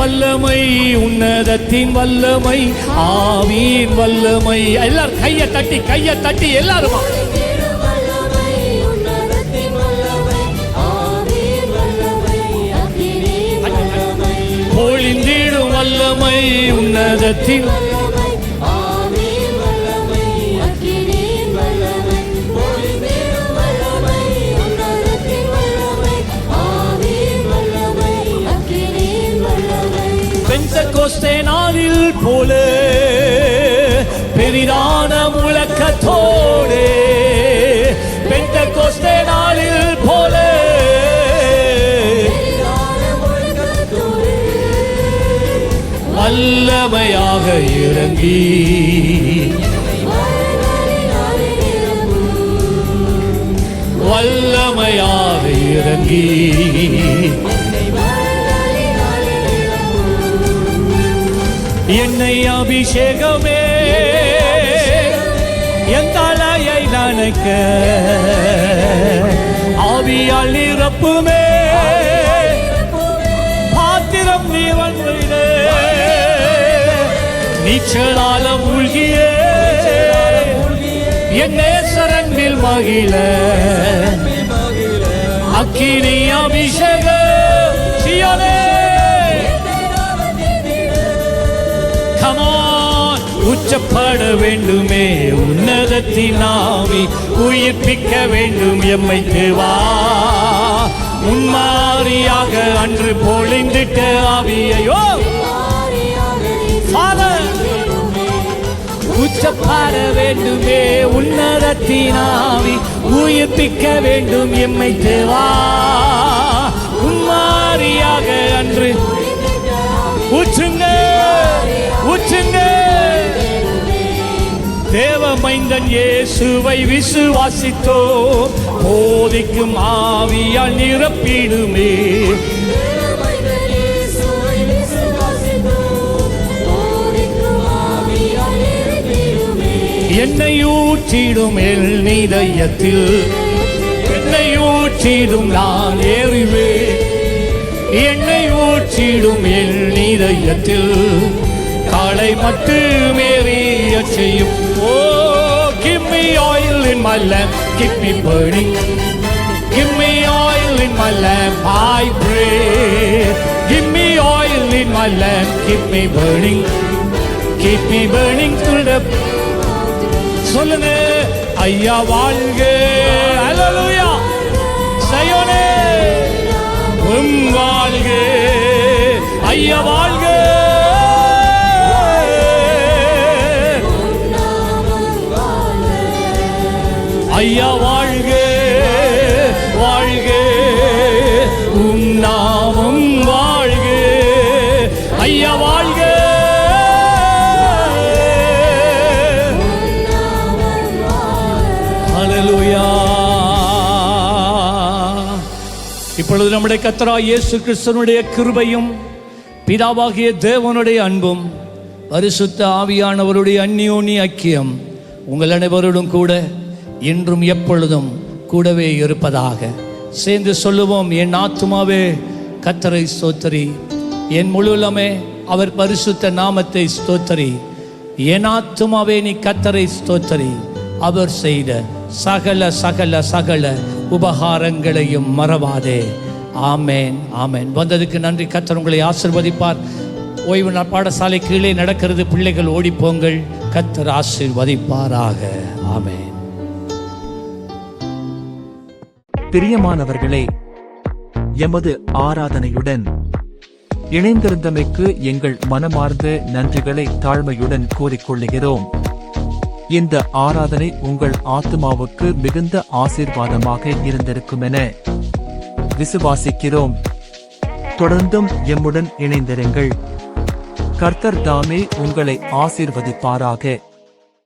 வல்லமை, உன்னதத்தின் வல்லமை, ஆவியின் வல்லமை. எல்லாரும் கையை தட்டி எல்லாருமா பொழிந்திடும் வல்லமை, உன்னதத்தின் பெந்தெகோஸ்தே நாளில் போல பெரிதான முழக்கத்தோடு, பெந்தெகோஸ்தே நாளில் போல வல்லமையாக இறங்கி வல்லமையாக இறங்கி என்னை அபிஷேகமே என் தலையை நனைக்க, ஆவியால் நிரப்புமே பாத்திரம் நீ வந்திடே, நீச்சலால மூழ்கியே என் நேசரங்கில் மகிழ, அக்கினி அபிஷேக சியோனே உச்சப்பட வேண்டுமே, உன்னதத்தின் ஆவி உயிர்ப்பிக்க வேண்டும் எம்மை தேவா, உன்மாரியாக அன்று பொழிந்திட்ட ஆவியையோ உச்சப்பட வேண்டுமே, உன்னதத்தின் ஆவி உயிர்ப்பிக்க வேண்டும் எம்மை தேவா, உன்மாரியாக அன்று உச்சுங்க தேவ மைந்தன் இயேசுவை விசுவாசித்தோ, போதிக்கும் ஆவியால் நிரப்பிடுமே, என்னை ஊற்றிடும் என் இதயத்தில், என்னை ஊற்றிடும் நான் ஏறிவே, என்னை ஊற்றிடும் என் இதயத்தில் காலை மட்டுமே செய்யும். Oh, give me oil in my lamp, keep me burning, give me oil in my lamp, I pray, give me oil in my lamp, keep me burning till the சொல்லுங்க ஐயா வாழ்க, ஹalleluya சயோனே வாழ்க, ஐயா வாழ்க, ஐயா வாழ்க வாழ்க, உம் நாமம் வாழ்க, ஐயா வாழ்க, ஹalleluya. இப்பொழுது நம்முடைய கர்த்தராகிய இயேசு கிறிஸ்துவினுடைய கிருபையும் பிதாவாகிய தேவனுடைய அன்பும் பரிசுத்த ஆவியானவருடைய அந்யோன்ய ஐக்கியம் உங்கள் அனைவரோடும் கூட இன்றும் எப்பொழுதும் கூடவே இருப்பதாக. சேர்ந்து சொல்லுவோம், என் ஆத்துமாவே கர்த்தரை ஸ்தோத்திரி, என் முழுவதுமே அவர் பரிசுத்த நாமத்தை ஸ்தோத்திரி, என் ஆத்துமாவே நீ கர்த்தரை ஸ்தோத்திரி, அவர் செய்த சகல சகல சகல உபகாரங்களையும் மறவாதே. ஆமேன் ஆமேன். வந்ததுக்கு நன்றி. கர்த்தர் உங்களை ஆசீர்வதிப்பார். ஓய்வு நாள் பாடசாலை கீழே நடக்கிறது, பிள்ளைகள் ஓடிப்போங்கள். கர்த்தர் ஆசீர்வதிப்பாராக. ஆமேன். பிரியமானவர்களே, எமது ஆராதனையுடன் இணைந்திருந்தமைக்கு எங்கள் மனமார்ந்த நன்றிகளை தாழ்மையுடன் கூறிக்கொள்கிறோம். இந்த ஆராதனை உங்கள் ஆத்துமாவுக்கு மிகுந்த ஆசீர்வாதமாக இருந்திருக்கும் என விசுவாசிக்கிறோம். தொடர்ந்தும் எம்முடன் இணைந்திருங்கள். கர்த்தர் தாமே உங்களை ஆசீர்வதிப்பாராக.